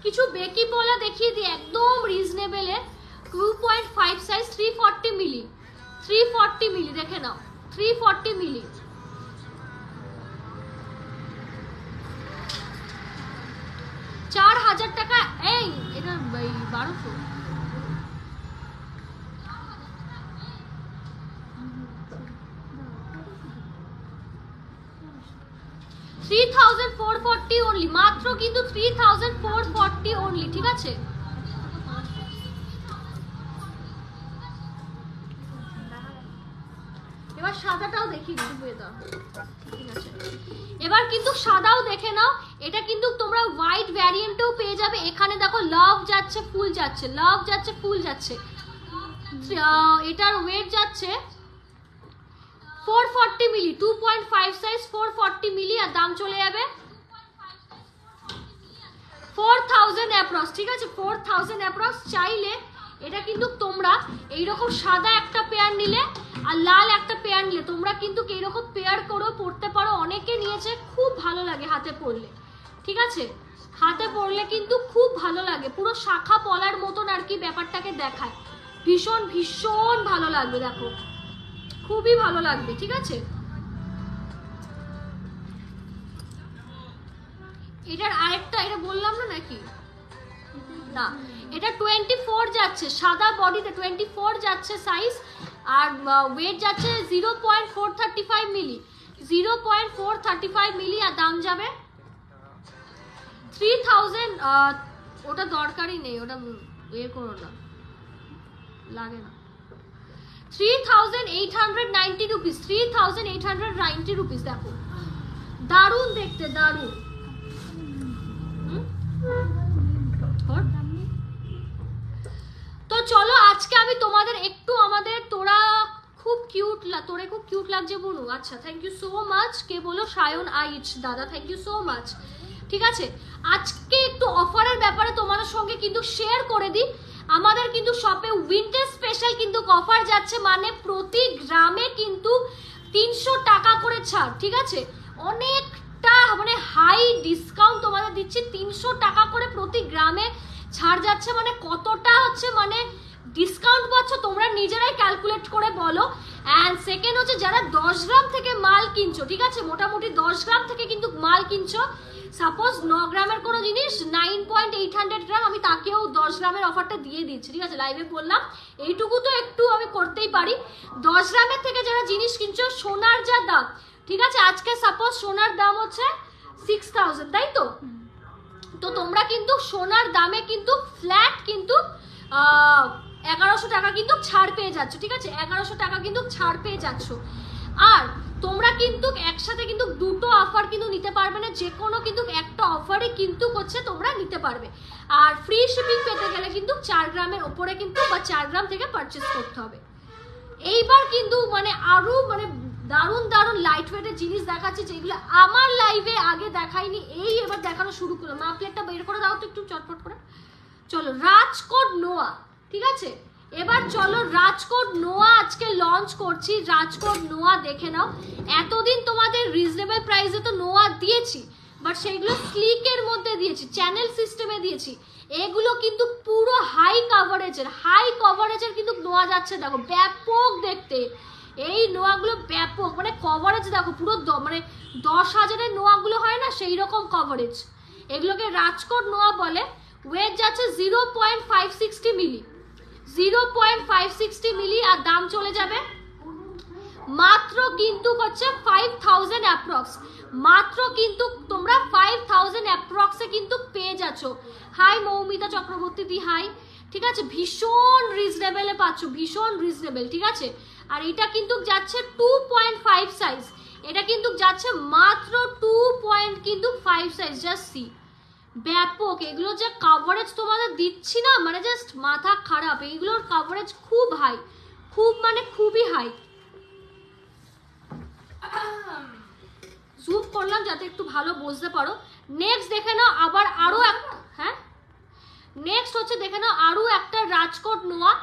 কিছু বেকি পলা দেখিয়ে দিই একদম রিজনেবলে, 2.5 সাইজ, 340 মিলি, 340 মিলি, দেখে নাও 340 মিলি। $4,000 টাকা, এই এটা 1200। 3,440 অনলি, মাত্র কিন্তু 3,440 অনলি, ঠিক আছে। এবার সাদাটাও দেখিয়ে দিতে দাও, ঠিক আছে। এবার কিন্তু সাদাও দেখে নাও, এটা কিন্তু তোমরা হোয়াইট ভ্যারিয়েন্টেও পেয়ে যাবে। এখানে দেখো লাভ যাচ্ছে ফুল যাচ্ছে, লাভ যাচ্ছে ফুল যাচ্ছে। এটার ওয়েট যাচ্ছে 440 মিলি, 2.5 সাইজ, 440 মিলি। আর দাম চলে যাবে 4,000 অ্যাপ্রক্স, ঠিক আছে, 4,000 অ্যাপ্রক্স। চাইলে এটা কিন্তু তোমরা এইরকম সাদা একটা পেয়ার নিলে আর লাল একটা পেয়ার নিলে তোমরা কিন্তু এইরকম পেয়ার করেও পরতে পারো। অনেকে নিয়েছে, খুব ভালো লাগে হাতে পরলে, ঠিক আছে, হাতে পরলে কিন্তু খুব ভালো লাগে, পুরো শাখা পলার মতন আর কি ব্যাপারটাকে দেখায়, ভীষণ ভীষণ ভালো লাগবে, দেখো খুবই ভালো লাগবে, ঠিক আছে। এটার আরেকটা, এটা বললাম না নাকি, না, এটা 24 যাচ্ছে, সাদা বডিতে 24 যাচ্ছে সাইজ, আর ওয়েট যাচ্ছে 0.435 মিলি, 0.435 মিলি, আর দাম যাবে 3000। ওটা দরকারই নেই, ওটা এ করো না, লাগে না। 3890 রুপিস, 3890 রুপিস। দেখো দারুণ দেখতে, দারুণ। তো চলো আজকে আমি তোমাদের একটু আমাদের তোরে খুব কিউট লাগছে বলু। আচ্ছা, থ্যাংক ইউ সো মাচ। কে বলো? সায়ন আইচ দাদা, থ্যাংক ইউ সো মাচ। ঠিক আছে, আজকে একটু অফারের ব্যাপারে তোমাদের সঙ্গে কিন্তু শেয়ার করে দিই। আমাদের কিন্তু শপে উইন্টার স্পেশাল কিন্তু অফার যাচ্ছে, মানে প্রতি গ্রামে কিন্তু 300 টাকা করে ছাড়। ঠিক আছে, অনেকটা মানে হাই ডিসকাউন্ট তোমাদের দিচ্ছি, 300 টাকা করে প্রতি গ্রামে ছাড় যাচ্ছে। মানে কতটা হচ্ছে মানে ডিসকাউন্ট পাচ্ছ তোমরা নিজেরাই ক্যালকুলেট করে বলো। অ্যান্ড সেকেন্ড হচ্ছে যারা 10 গ্রাম থেকে মাল কিনছো, ঠিক আছে, মোটামুটি 10 গ্রাম থেকে কিন্তু মাল কিনছো, সাপোজ 9 গ্রামের কোনো জিনিস 9.800 গ্রাম, আমি তাকেও 10 গ্রামের অফারটা দিয়ে দিচ্ছি। ঠিক আছে, লাইভে বললাম এইটুকু তো একটু আমি করতেই পারি। 10 গ্রামের থেকে যারা জিনিস কিনছো, সোনার যা দাম, ঠিক আছে, আজকে সাপোজ সোনার দাম হচ্ছে 6000, তাই তো? তো তোমরা কিন্তু সোনার দামে কিন্তু ফ্ল্যাট কিন্তু 1100 টাকা কিন্তু ছাড় পেয়ে যাচ্ছ। ঠিক আছে, 1100 টাকা কিন্তু ছাড় পেয়ে যাচ্ছ। আর তোমরা কিন্তু একসাথে কিন্তু দুটো অফার কিন্তু নিতে পারবে না, যে কোনো কিন্তু একটা অফারে কিন্তু হচ্ছে তোমরা নিতে পারবে। আর ফ্রি শিপিং পেতে গেলে কিন্তু 4 গ্রামের ওপরে কিন্তু বা 4 গ্রাম থেকে পারচেস করতে হবে। এইবার কিন্তু মানে আরো মানে দারুণ দারুণ লাইট ওয়েটের জিনিস দেখাচ্ছি, যেগুলো আমার লাইভে আগে দেখাইনি, এই এবার দেখানো শুরু করলাম। মা প্লেটটা বের করে দাও তো একটু চটপট করে। চলো রাজকোট নোয়া, ঠিক আছে, এবার চলো রাজকোট নোয়া আজকে লঞ্চ করছি। রাজকোট নোয়া দেখে নাও। এতদিন তোমাদের রিজনেবল প্রাইসে তো নোয়া দিয়েছি, বাট সেইগুলো স্লিকের মধ্যে দিয়েছি, চ্যানেল সিস্টেমে দিয়েছি। এগুলো কিন্তু পুরো হাই কভারেজের কিন্তু নোয়া যাচ্ছে। দেখো ব্যাপক দেখতে এই নোয়াগুলো, ব্যাপক মানে কভারেজ দেখো পুরো মানে 10,000-এর নোয়াগুলো হয় না, সেই রকম কভারেজ। এগুলোকে রাজকোট নোয়া বলে। ওয়েট যাচ্ছে 0.560 মিলি, 0.560 মিলি, আর দাম চলে যাবে মাত্র কিন্তু হচ্ছে 5000 অ্যাপ্রক্স। মাত্র কিন্তু তোমরা 5000 অ্যাপ্রক্সে কিন্তু পেয়ে যাচ্ছ। হাই মৌমিতা চক্রবর্তী দি, হাই। ঠিক আছে, ভীষণ রিজনেবলে পাচ্ছ, ভীষণ রিজনেবল। ঠিক আছে, আর এটা কিন্তু যাচ্ছে 2.5 সাইজ, এটা কিন্তু যাচ্ছে মাত্র 2.5 সাইজ। জাস্ট সি, ব্যাপক। এগুলো যে কভারেজ তোমাদের দিচ্ছি না, মানে জাস্ট মাথা খারাপ। এইগুলোর কভারেজ খুব হাই, খুব মানে খুবই হাই। জুম করলাম যাতে একটু ভালো বুঝতে পারো। নেক্সট দেখে নাও আবার আরো একটা, হ্যাঁ নেক্সট হচ্ছে দেখে নাও আরো একটা রাজকোট নোয়া।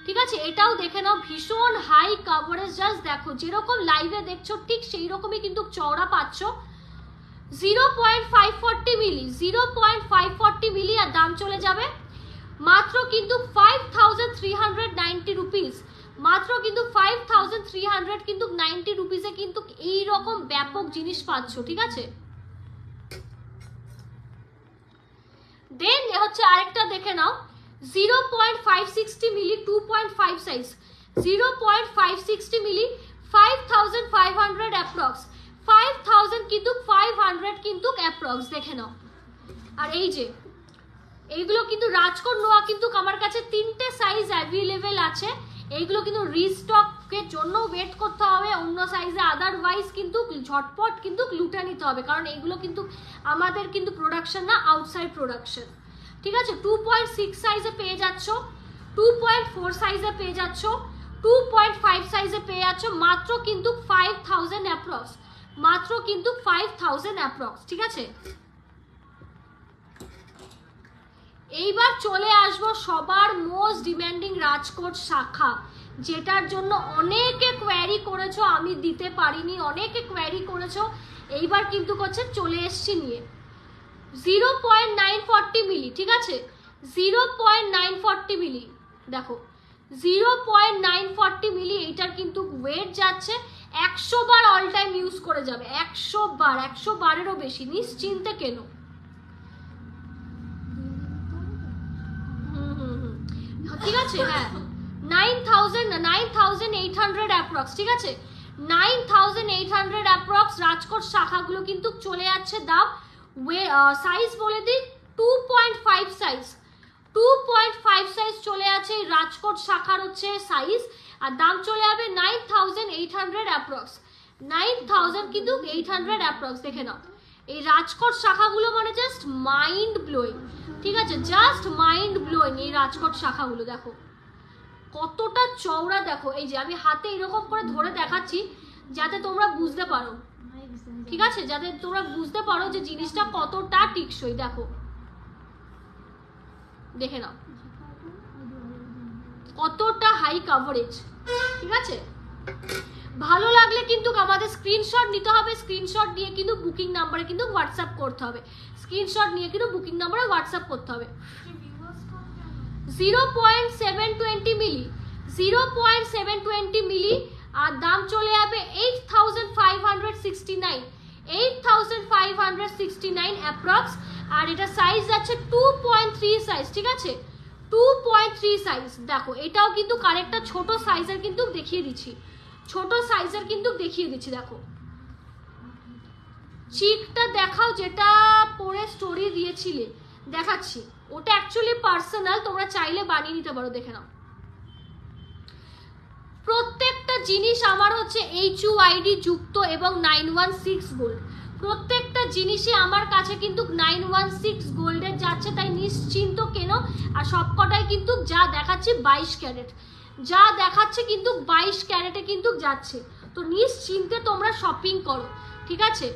ঠিক আছে, এটাও দেখে নাও, ভীষণ হাই কভারেজ। জাস্ট দেখো যেরকম লাইভে দেখছো ঠিক সেই রকমই কিন্তু চওড়া পাচ্ছ। 0.540 মিলি, 0.540 মিলি, আর দাম চলে যাবে মাত্র কিন্তু 5390 রুপিস। মাত্র কিন্তু 5300 কিন্তু 90 রুপিসে কিন্তু এইরকম ব্যাপক জিনিস পাচ্ছ। ঠিক আছে, দেন হচ্ছে আরেকটা দেখে নাও, 0.560 মিলি, 2.5 সাইজ, 0.560 মিলি, 5500 অ্যাপ্রক্স, 5000 কিন্তু 500 কিন্তু অ্যাপ্রক্স। দেখে নাও। আর এই যে এইগুলো কিন্তু রাজকোট নোয়া কিন্তু আমার কাছে 3টে সাইজ অ্যাভেলেবেল আছে। এইগুলো কিন্তু রিস্টকের জন্য ওয়েট করতে হবে অন্য সাইজে, আদারওয়াইজ কিন্তু ঝটপট কিন্তু লুটে নিতে হবে, কারণ এইগুলো কিন্তু আমাদের কিন্তু প্রোডাকশন না, আউটসাইড প্রোডাকশন। ঠিক আছে, 2.6 সাইজে পেয়ে যাচ্ছ, 2.4 সাইজে পেয়ে যাচ্ছ, 2.5 সাইজে পেয়ে যাচ্ছ, মাত্র কিন্তু 5000 অ্যাপ্রক্স, মাত্র কিন্তু 5000 অ্যাপ্রক্স। ঠিক আছে, এইবার চলে আসবো সবার মোস্ট ডিমান্ডিং রাজকোট শাখা, যেটার জন্য অনেকে কোয়ারি করেছো, আমি দিতে পারিনি, অনেকে কোয়ারি করেছো। এইবার কিন্তু করছে চলে এসছি নিয়ে 0.940 মিলি। ঠিক আছে, 0.940 মিলি, দেখো 0.940 মিলি। এইটার কিন্তু ওয়েট যাচ্ছে 100 বার অল টাইম ইউজ করে যাবে, 100 বার, 100 বারেরও বেশি, নিশ্চিন্তে কেন। ঠিক আছে, হ্যাঁ 9,800 অ্যাপ্রক্স, ঠিক আছে 9,800 অ্যাপ্রক্স রাজকোট শাখাগুলো কিন্তু চলে যাচ্ছে দাম। সাইজ বলে দিই 2.5 সাইজ, 2.5 সাইজ চলে আছে এই রাজকোট শাখার হচ্ছে সাইজ, আর দাম চলে যাবে 9,800 অ্যাপ্রক্স, 9,000 কিন্তু 800 অ্যাপ্রক্স। দেখে নাও এই রাজকোট শাখাগুলো মানে জাস্ট মাইন্ড ব্লোয়িং, ঠিক আছে জাস্ট মাইন্ড ব্লোয়িং। এই রাজকোট শাখাগুলো দেখো কতটা চওড়া, দেখো এই যে আমি হাতে এরকম করে ধরে দেখাচ্ছি যাতে তোমরা বুঝতে পারো, ঠিক আছে যাতে তোমরা বুঝতে পারো যে জিনিসটা কতটা টিকসই। দেখো দেখে নাও কতটা হাই কভারেজ, ঠিক আছে। ভালো লাগলে কিন্তু আমাদের স্ক্রিনশট নিতে হবে, স্ক্রিনশট নিয়ে কিন্তু বুকিং নাম্বারে কিন্তু হোয়াটসঅ্যাপ করতে হবে, স্ক্রিনশট নিয়ে কিন্তু বুকিং নাম্বারে হোয়াটসঅ্যাপ করতে হবে। 0.720 মিলি, 0.720 মিলি, আর দাম চলে যাবে 8,569, 8,569 অ্যাপ্রক্স। আর এটা সাইজ যাচ্ছে 2.3 সাইজ, ঠিক আছে 2.3 সাইজ। দেখো এটাও কিন্তু কারেক্টটা ছোট সাইজের কিন্তু দেখিয়ে দিচ্ছি, ছোট সাইজের কিন্তু দেখিয়ে দিচ্ছি। দেখো চিকটা দেখাও, যেটা পরে স্টোরি দিয়েছিলে দেখাচ্ছি, ওটা অ্যাকচুয়ালি পার্সোনাল, তোমরা চাইলে বানিয়ে নিতে পারো। দেখে নাও প্রত্যেকটা জিনিস আমার হচ্ছে HUID যুক্ত এবং 916 গোল্ড, প্রত্যেকটা জিনিসই আমার কাছে কিন্তু 916 গোল্ডের যাচ্ছে, তাই নিশ্চিন্ত কেন। আর সবকটাই কিন্তু যা দেখাচ্ছি 22 ক্যারেট, যা দেখাচ্ছে কিন্তু 22 ক্যারেটে কিন্তু যাচ্ছে, তো নিশ্চিন্তে তোমরা শপিং করো, ঠিক আছে।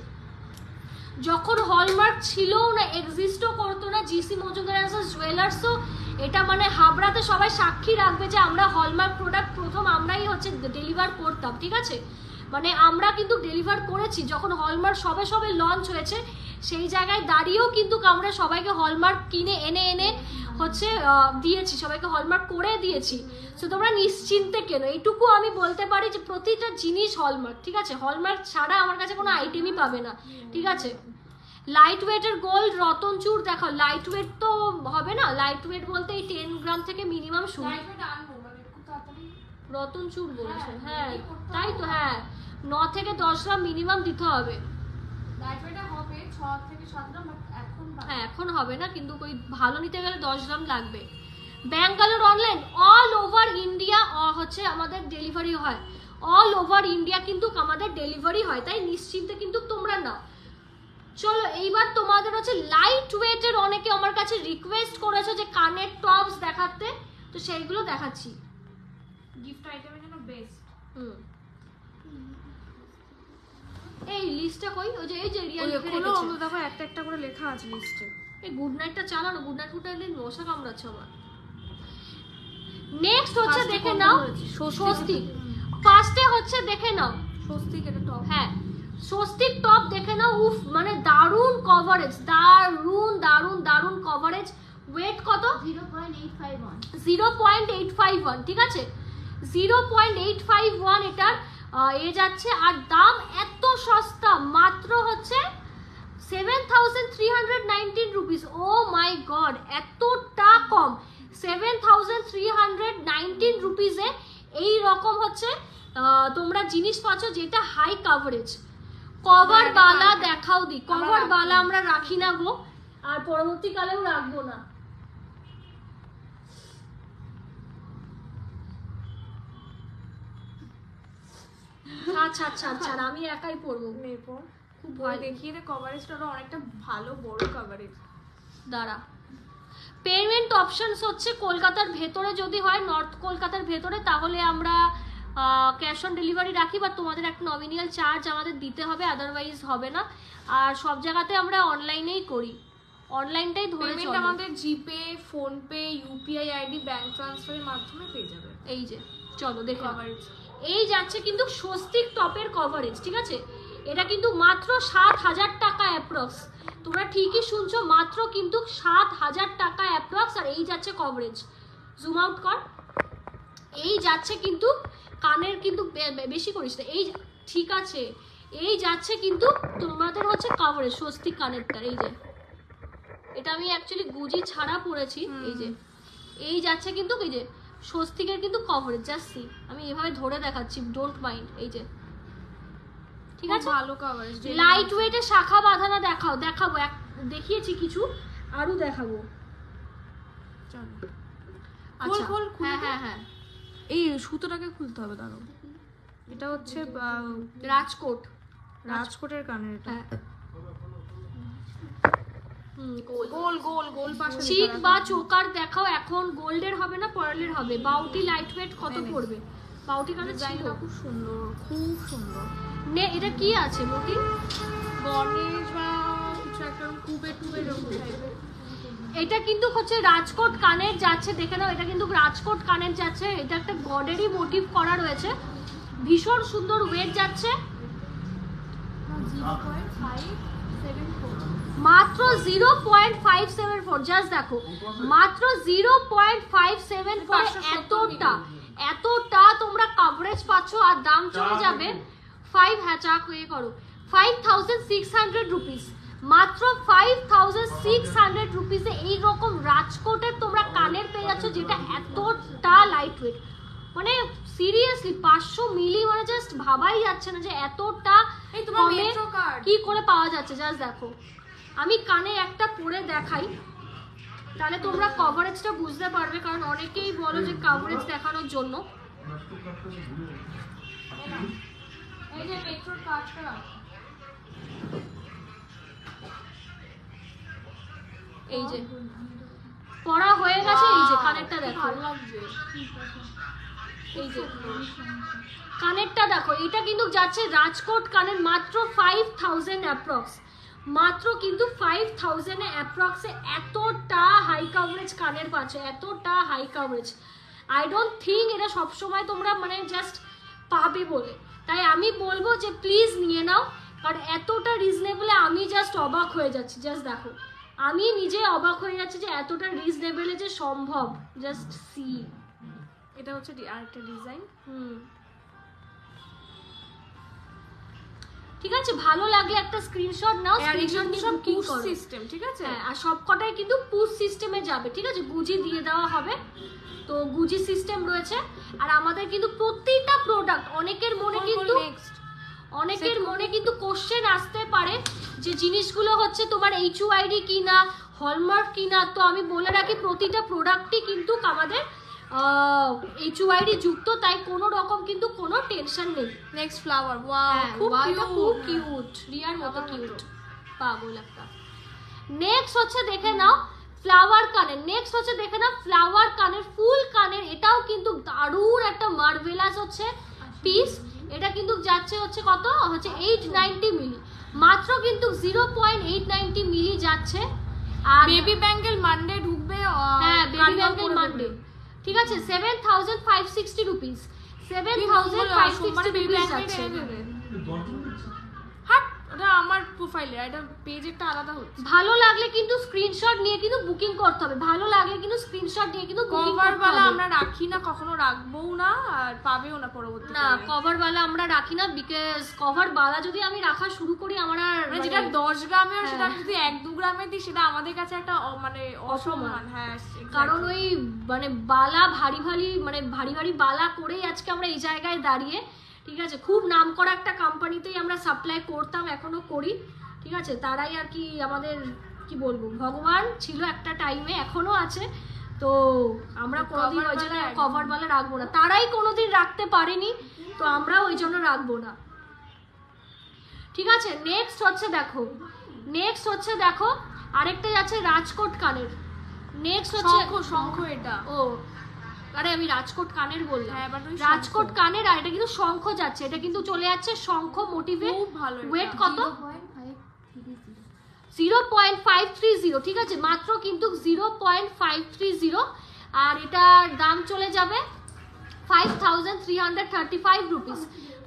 যখন হলমার্ক ছিল না, এক্সিস্টও করতো না, জিসি মজুমদার অ্যান্ড সন্স জুয়েলার্সও, এটা মানে হাবড়াতে সবাই সাক্ষী রাখবে যে আমরা হলমার্ক প্রোডাক্ট প্রথম আমরাই হচ্ছে ডেলিভার করতাম, ঠিক আছে মানে আমরা কিন্তু ডেলিভার করেছি যখন হলমার্ক সবে সবে লঞ্চ হয়েছে, সেই জায়গায় দাঁড়িয়েও কিন্তু আমরা সবাইকে হলমার্ক কিনে এনে এনে হচ্ছে দিয়েছি, সবাইকে হলমার্ক করে দিয়েছি। সো তোমরা নিশ্চিন্তে কেন, এইটুকু আমি বলতে পারি যে প্রতিটা জিনিস হলমার্ক, ঠিক আছে হলমার্ক ছাড়া আমার কাছে কোনো আইটেমই পাবে না, ঠিক আছে। লাইট ওয়েটের গোল্ড রতনচুর দেখাও, লাইট ওয়েট তো হবে না, লাইট ওয়েট বলতে এই 10 গ্রাম থেকে মিনিমাম শুরু। রতনচুর বলছে, হ্যাঁ তাই তো, হ্যাঁ 9 থেকে 10 গ্রাম মিনিমাম দিতে হবে। হ্যাঁ এখন হবে না, কিন্তু ওই ভালো নিতে গেলে 10 গ্রাম লাগবে। Bangalore online all over India হচ্ছে আমাদের ডেলিভারি হয়, অল ওভার ইন্ডিয়া কিন্তু আমাদের ডেলিভারি হয়, তাই নিশ্চিন্তে কিন্তু তোমরা নাও। চলো এইবার তোমাদের হচ্ছে লাইট ওয়েটের, অনেকে আমার কাছে রিকোয়েস্ট করেছো যে কানের টপস দেখাতে, তো সেইগুলো দেখাচ্ছি। গিফট আইটেমের জন্য বেস্ট। এই লিস্টটা কই, ওই যে এই যে রিয়েল লিখে দেখো রেখেছে, দেখো একটা একটা করে লেখা আছে লিস্টে। এই গুড নাইটটা চালানো, গুড নাইট ফুটাইলে মশা কামড়াচ্ছে আমার। নেক্সট হচ্ছে দেখে নাও স্বস্তিক, ফার্স্টে হচ্ছে দেখে নাও স্বস্তিক, এটা টপ, হ্যাঁ স্বস্তিক টপ দেখে নাও, উফ মানে দারুণ কভারেজ, দারুণ দারুণ দারুণ কভারেজ। ওয়েট কত? 0.851, ঠিক আছে 0.851 এটার এ যাচ্ছে, আর দাম এত সস্তা, মাত্র হচ্ছে 7,319 রুপিস। ও মাই গড, এতটা কম, 7,319 রুপিসে এই রকম হচ্ছে তোমরা জিনিস পাচ্ছ, যেটা হাই কভারেজ। কভার বালা দেখাও দি, কভার বালা আমরা রাখি না গো, আর পরবর্তীকালেও রাখবো না। আচ্ছা আচ্ছা আচ্ছা, আমি একাই পরবো, খুব ভয় দেখিয়ে দে, কভারেজটা অনেকটা ভালো বড় কভারেজ। দাঁড়া, পেমেন্ট অপশনস হচ্ছে কলকাতার ভেতরে যদি হয়, নর্থ কলকাতার ভেতরে, তাহলে আমরা ক্যাশ অন ডেলিভারি রাখি, বা তোমাদের একটা নমিনিয়াল চার্জ আমাদের দিতে হবে, আদারওয়াইজ হবে না। আর সব জায়গাতে আমরা অনলাইনেই করি, অনলাইনটাই ধরে চলো। আমাদের জিপে, ফোনপে, ইউপিআই আইডি, ব্যাংক ট্রান্সফারের মাধ্যমে পেয়ে যাবে। এই যে চলো দেখো, কভারেজ এই যাচ্ছে কিন্তু স্বস্তিক টপের কভারেজ, ঠিক আছে এটা কিন্তু মাত্র 7,000 টাকা অ্যাপ্রক্স, তোমরা ঠিকই শুনছো, মাত্র কিন্তু 7,000 টাকা অ্যাপ্রক্স। আর এই যাচ্ছে কভারেজ, জুম আউট কর, এই যাচ্ছে কিন্তু কানের কিন্তু বেশি করিস না, এই ঠিক আছে, এই যাচ্ছে কিন্তু তোমাদের হচ্ছে কভারেজ স্বস্তিক কানেরটার। এই যে এটা আমি অ্যাকচুয়ালি গুজি ছাড়া পরেছি, এই যে এই যাচ্ছে কিন্তু এই যে স্বস্তিকের কিন্তু কভারেজ, জাস্ট সি, আমি এভাবে ধরে দেখাচ্ছি, ডোন্ট মাইন্ড। এই যে ঠিক আছে, ভালো কভারেজ, লাইট ওয়েটে শাখা বাঁধানো দেখাবো দেখিয়েছি কিছু, আরো দেখাবো। আচ্ছা হ্যাঁ এই সুতোটাকে খুলতে হবে, দাঁড়াও। এটা হচ্ছে রাজকোটের কানের, এটা গোল পাশে চিক বা চোকার দেখাও। এখন গোল্ডের হবে না পার্লের হবে। বাউটি লাইট ওয়েট কত পড়বে? বাউটি কানের ছিল, খুব সুন্দর, খুব সুন্দর। এটা কি আছে মোটি? গণেশ বা কিছু একটা কুবে টুবে এরকম টাইপের। এটা কিন্তু হচ্ছে রাজকোট কানের যাচ্ছে, দেখে নাও, এটা কিন্তু রাজকোট কানের যাচ্ছে। এটা একটা গডেরই মোটিভ করা রয়েছে, ভীষণ সুন্দর ওয়েট যাচ্ছে। মাত্র 0.574, জাস্ট দেখো, মাত্র 0.574। এতটা তোমরা কভারেজ পাচ্ছ, আর দাম চলে যাবে 5600 রুপিস। মাত্র 5600 রুপিসে এইরকম রাজকোটের তোমরা কানের পেয়ে যাচ্ছ, যেটা এতটা লাইট ওয়েট। মানে সিরিয়াসলি 500 মিলি, মানে জাস্ট ভাবাই যাচ্ছে না যে এতটা কমে কি করে পাওয়া যাচ্ছে। জাস্ট দেখো, আমি কানে একটা পরে দেখাই, তাহলে তোমরা কভারেজটা বুঝতে পারবে, কারণ অনেকেই বলো যে কভারেজ দেখানোর জন্য। এই যে মেট্রোর কাজটা, এই যে পড়া হয়ে গেছে। এই যে কানেরটা দেখো, এই যে কানেরটা দেখো, এটা কিন্তু যাচ্ছে রাজকোট কানের, মাত্র 5000 অ্যাপ্রক্স, মাত্র কিন্তু 5000 এ অ্যাপ্রক্সে এতটা হাই কভারেজ কানের পাচ্ছ, এতটা high coverage. I don't think এটা সবসময় তোমরা মানে জাস্ট পাবে বলে, তাই আমি বলবো যে প্লিজ নিয়ে নাও, কারণ এতটা রিজনেবলে আমি জাস্ট অবাক হয়ে যাচ্ছি। জাস্ট দেখো, আমি নিজে অবাক হয়ে যাচ্ছি যে এতটা রিজনেবলে যে সম্ভব। জাস্ট সি, এটা হচ্ছে আরেকটা ডিজাইন। ঠিক আছে, ভালো লাগলে একটা স্ক্রিনশট নাও, স্ক্রিনশট নিয়ে বুকিং করো। সিস্টেম ঠিক আছে, হ্যাঁ, আর সবকটাই কিন্তু পুশ সিস্টেমে যাবে, ঠিক আছে, গুজি দিয়ে দেওয়া হবে, তো গুজি সিস্টেম রয়েছে। আর আমাদের কিন্তু প্রত্যেকটা প্রোডাক্ট, অনেকের মনে কিন্তু কোশ্চেন আসতে পারে যে জিনিসগুলো হচ্ছে তোমার HUID কিনা, হলমার্ক কিনা। তো আমি বলে রাখি, প্রতিটা প্রোডাক্টই কিন্তু আমাদের HUID যুক্ত, তাই কোনো রকম কিন্তু কোনো টেনশন নেই। নেক্সট ফ্লাওয়ার, ওয়াও খুব কিউট, রিয়ার মতো কিউট, পাগল একটা। নেক্সট হচ্ছে দেখে নাও ফ্লাওয়ার কানের, ফুল কানের। এটাও কিন্তু দারুণ একটা মার্ভেলাস হচ্ছে পিস। এটা কিন্তু যাচ্ছে হচ্ছে কত, হচ্ছে 890 মিলি, মাত্র কিন্তু 0.890 মিলি যাচ্ছে। আর বেবি ব্যাঙ্গেল মানডে ঢুকবে, হ্যাঁ বেবি ব্যাঙ্গেল মানডে, ঠিক আছে, 7560 রুপিস, 7560 রুপিস যাচ্ছে। ওটা আমার প্রোফাইলে, এটা পেজেরটা আলাদা হচ্ছে। ভালো লাগলে কিন্তু স্ক্রিনশট নিয়ে কিন্তু বুকিং করতে হবে, কভার বালা আমরা রাখি না, কখনো রাখবোও না, আর পাবেও না পরবর্তীতে। না, কভার বালা আমরা রাখি না, বিকজ কভার বালা যদি আমি রাখা শুরু করি, আমার আর যেটা 10 গ্রামের, সেটা যদি 1-2 গ্রামে দিই, সেটা আমাদের কাছে একটা মানে অসম্মান। হ্যাঁ, কারণ ওই মানে বালা ভারী ভারী বালা করেই আজকে আমরা এই জায়গায় দাঁড়িয়ে, ঠিক আছে। খুব নাম করা একটা কোম্পানিতেই আমরা সাপ্লাই করতাম, এখনো করি, ঠিক আছে। তারাই আর কি আমাদের কি বলবো, ভগবান ছিল একটা টাইমে, এখনো আছে। তো আমরা কোনোদিন ওই জন্য কভার বালা রাখবো না, তারাই কোনোদিন রাখতে পারেনি, তো আমরাও ওই জন্য রাখবো না, ঠিক আছে। নেক্সট হচ্ছে দেখো আরেকটা যাচ্ছে রাজকোট কানের। নেক্সট হচ্ছে শঙ্খ, এটা আরে আমি রাজকোট কানের বললাম, হ্যাঁ, রাজকোট কানের। আর এটা কিন্তু শঙ্খ যাচ্ছে, এটা কিন্তু চলে যাচ্ছে শঙ্খ মোটিভে। খুব ভালো। ওয়েট কত? 0.530, ঠিক আছে, মাত্র কিন্তু 0.530। আর এটার দাম চলে যাবে 5335 রুপিস,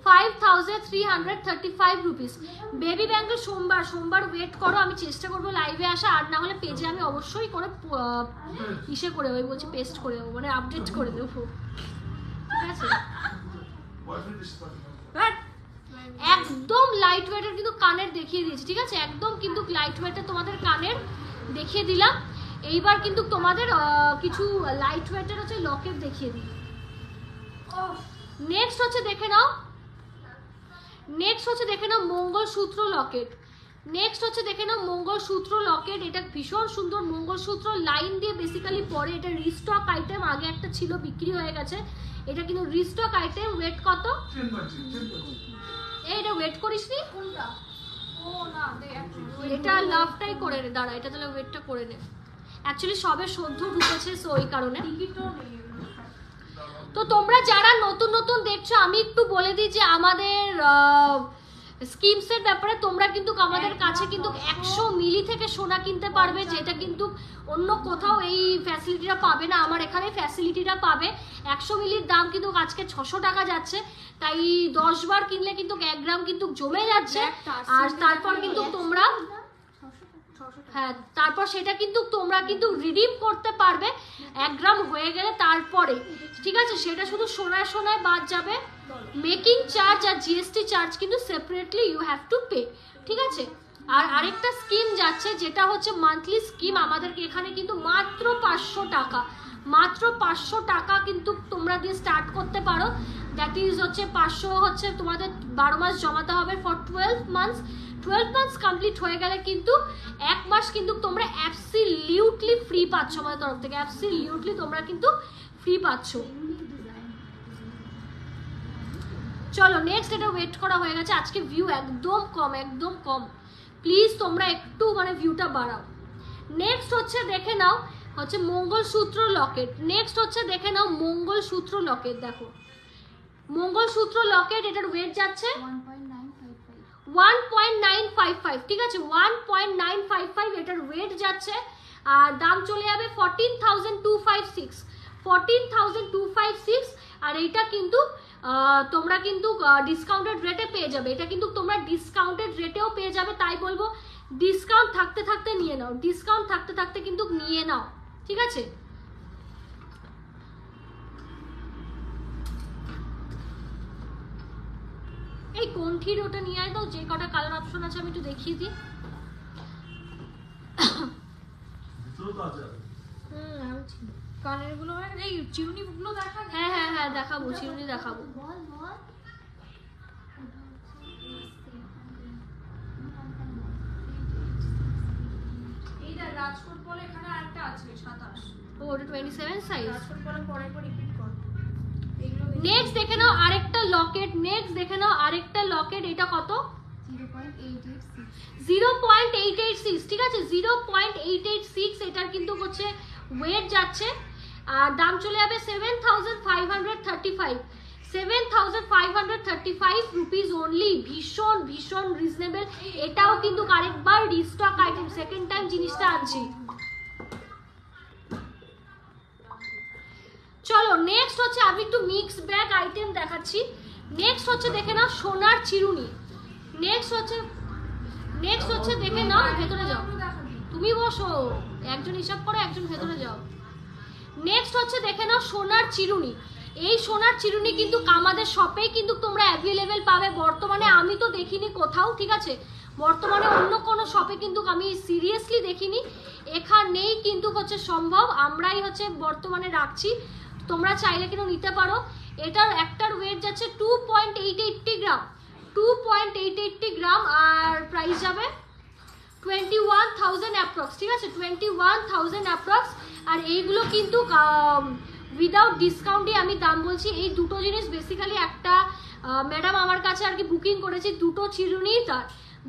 5335 রুপিস। বেবি ব্যাঙ্গেল সোমবার ওয়েট করো, আমি চেষ্টা করবো লাইভে আসা, আর না হলে পেজে আমি অবশ্যই করে ইসে করে ওই বলছি পেস্ট করে দেবো, মানে আপডেট করে দেবো, ঠিক আছে। একদম লাইট ওয়েটের কিন্তু কানের দেখিয়ে দিয়েছি, ঠিক আছে, একদম কিন্তু লাইট ওয়েটের তোমাদের কানের দেখিয়ে দিলাম। এইবার কিন্তু তোমাদের কিছু লাইট ওয়েটের হচ্ছে লকেট দেখিয়ে দিই। নেক্সট হচ্ছে দেখে নাও, মঙ্গলসূত্র লকেট। নেক্সট হচ্ছে দেখে নাও মঙ্গলসূত্র লকেট। এটা ভীষণ সুন্দর মঙ্গলসূত্র লাইন দিয়ে বেসিক্যালি পরে। এটা রিস্টক আইটেম, আগে একটা ছিল বিক্রি হয়ে গেছে, এটা কিন্তু রিস্টক আইটেম। ওয়েট কত? এটা ওয়েট করিস নি? এটা লাভটাই করে নে, দাঁড়া এটা তাহলে ওয়েটটা করে নে। অ্যাকচুয়ালি সবে সদ্য ঢুকেছে, সো ওই কারণে। তো তোমরা যারা নতুন নতুন দেখছো, আমি একটু বলে দিই যে আমাদের স্কিমসের ব্যাপারে তোমরা কিন্তু আমাদের কাছে কিন্তু 100 মিলি থেকে সোনা কিনতে পারবে, যেটা কিন্তু অন্য কোথাও এই ফ্যাসিলিটিটা পাবে না, আমার এখানে ফ্যাসিলিটিটা পাবে। 100 মিলির দাম কিন্তু আজকে 600 টাকা যাচ্ছে, তাই 10 বার কিনলে কিন্তু 1 গ্রাম কিন্তু জমে যাচ্ছে। আর তারপর কিন্তু তোমরা হ্যাঁ, তারপর সেটা কিন্তু তোমরা কিন্তু রিডিম করতে পারবে 1 গ্রাম হয়ে গেলে তারপরে, ঠিক আছে? সেটা শুধু সোনায় সোনায় বাদ যাবে। মেকিং চার্জ আর জিএসটি চার্জ কিন্তু separately you have to pay, ঠিক আছে? আর আরেকটা স্কিম যাচ্ছে যেটা হচ্ছে মান্থলি স্কিম। আমাদেরকে এখানে কিন্তু মাত্র 500 টাকা, মাত্র 500 টাকা কিন্তু তোমরা দিয়ে স্টার্ট করতে পারো। দ্যাট ইজ হচ্ছে 500 হচ্ছে তোমাদের 12 মাস জমাতে হবে ফর 12 মান্থস। 12 মান্থস কমপ্লিট হয়ে গেলে কিন্তু 1 মাস কিন্তু তোমরা অ্যাবসলিউটলি ফ্রি পাচ্ছ আমাদের তরফ থেকে, অ্যাবসলিউটলি তোমরা কিন্তু ফ্রি পাচ্ছ। চলো নেক্সট, এটা ওয়েট করা হয়ে গেছে। আজকে ভিউ একদম কম, একদম কম, প্লিজ তোমরা একটু মানে ভিউটা বাড়াও। নেক্সট হচ্ছে দেখে নাও হচ্ছে মঙ্গলসূত্র লকেট। নেক্সট হচ্ছে দেখে নাও মঙ্গলসূত্র লকেট। দেখো মঙ্গলসূত্র লকেট, এটার ওয়েট যাচ্ছে 1.955, ঠিক আছে? 1.955 এটার ওয়েট যাচ্ছে। আর দাম চলে যাবে 14,256, 14,256। আর এইটা কিন্তু তোমরা কিন্তু ডিসকাউন্টেড রেটে পেয়ে যাবে। এটা কিন্তু তোমরা ডিসকাউন্টেড রেটেও পেয়ে যাবে, তাই বলবো ডিসকাউন্ট থাকতে থাকতে নিয়ে নাও, ডিসকাউন্ট থাকতে থাকতে কিন্তু নিয়ে নাও, ঠিক আছে? এই কোনঠির ওটা নিয়ে আয় দাও, যে কটা কালার অপশন আছে আমি একটু দেখিয়ে দিই। কানের গুলো এই চিরুনি গুলো দেখা। হ্যাঁ হ্যাঁ হ্যাঁ দেখাবো, চিরুনি দেখাবো। এইটা রাজকোট বলে এখানে আরেকটা আছে 27। ও ওটা 27 সাইজ। রাজকোট বলে পরে পরে রিপিট কর। নেক্সট দেখে নাও আরেকটা লকেট। নেক্সট দেখে নাও আরেকটা লকেট। এটা কত? 0.886, ঠিক আছে? 0.886 এটার কিন্তু হচ্ছে ওয়েট যাচ্ছে। আর দাম চলে যাবে 7,535, 7,535 রুপিস অনলি। ভীষণ ভীষণ রিজনেবল। এটাও কিন্তু আরেকবার রিস্টক আইটেম, সেকেন্ড টাইম জিনিসটা আনছি। চলো নেক্সট হচ্ছে আমি একটু মিক্স ব্যাগ আইটেম দেখাচ্ছি। নেক্সট হচ্ছে দেখে নাও সোনার চিরুনি। নেক্সট হচ্ছে দেখে নাও, ভেতরে যাও, তুমি বসো, একজন হিসাব করো, একজন ভেতরে যাও। নেক্সট হচ্ছে দেখে নাও সোনার চিরুনি। এই সোনার চিরুনি কিন্তু আমাদের শপেই কিন্তু তোমরা অ্যাভেলেবেল পাবে বর্তমানে। আমি তো দেখিনি কোথাও, ঠিক আছে? বর্তমানে অন্য কোনো শপে কিন্তু আমি সিরিয়াসলি দেখিনি, এখানেই কিন্তু হচ্ছে সম্ভব, আমরাই হচ্ছে বর্তমানে রাখছি। তোমরা চাইলে কিন্তু নিতে পারো। এটার একটার ওয়েট যাচ্ছে 2.880 গ্রাম, 2.880 গ্রাম। আর প্রাইস যাবে 21,000 অ্যাপ্রক্স, ঠিক আছে? 21,000 অ্যাপ্রক্স। আর এইগুলো কিন্তু উইদাউট ডিসকাউন্টে আমি দাম বলছি। এই দুটো জিনিস বেসিক্যালি একটা ম্যাডাম আমার কাছে আর কি বুকিং করেছি, দুটো চিরুনি তার,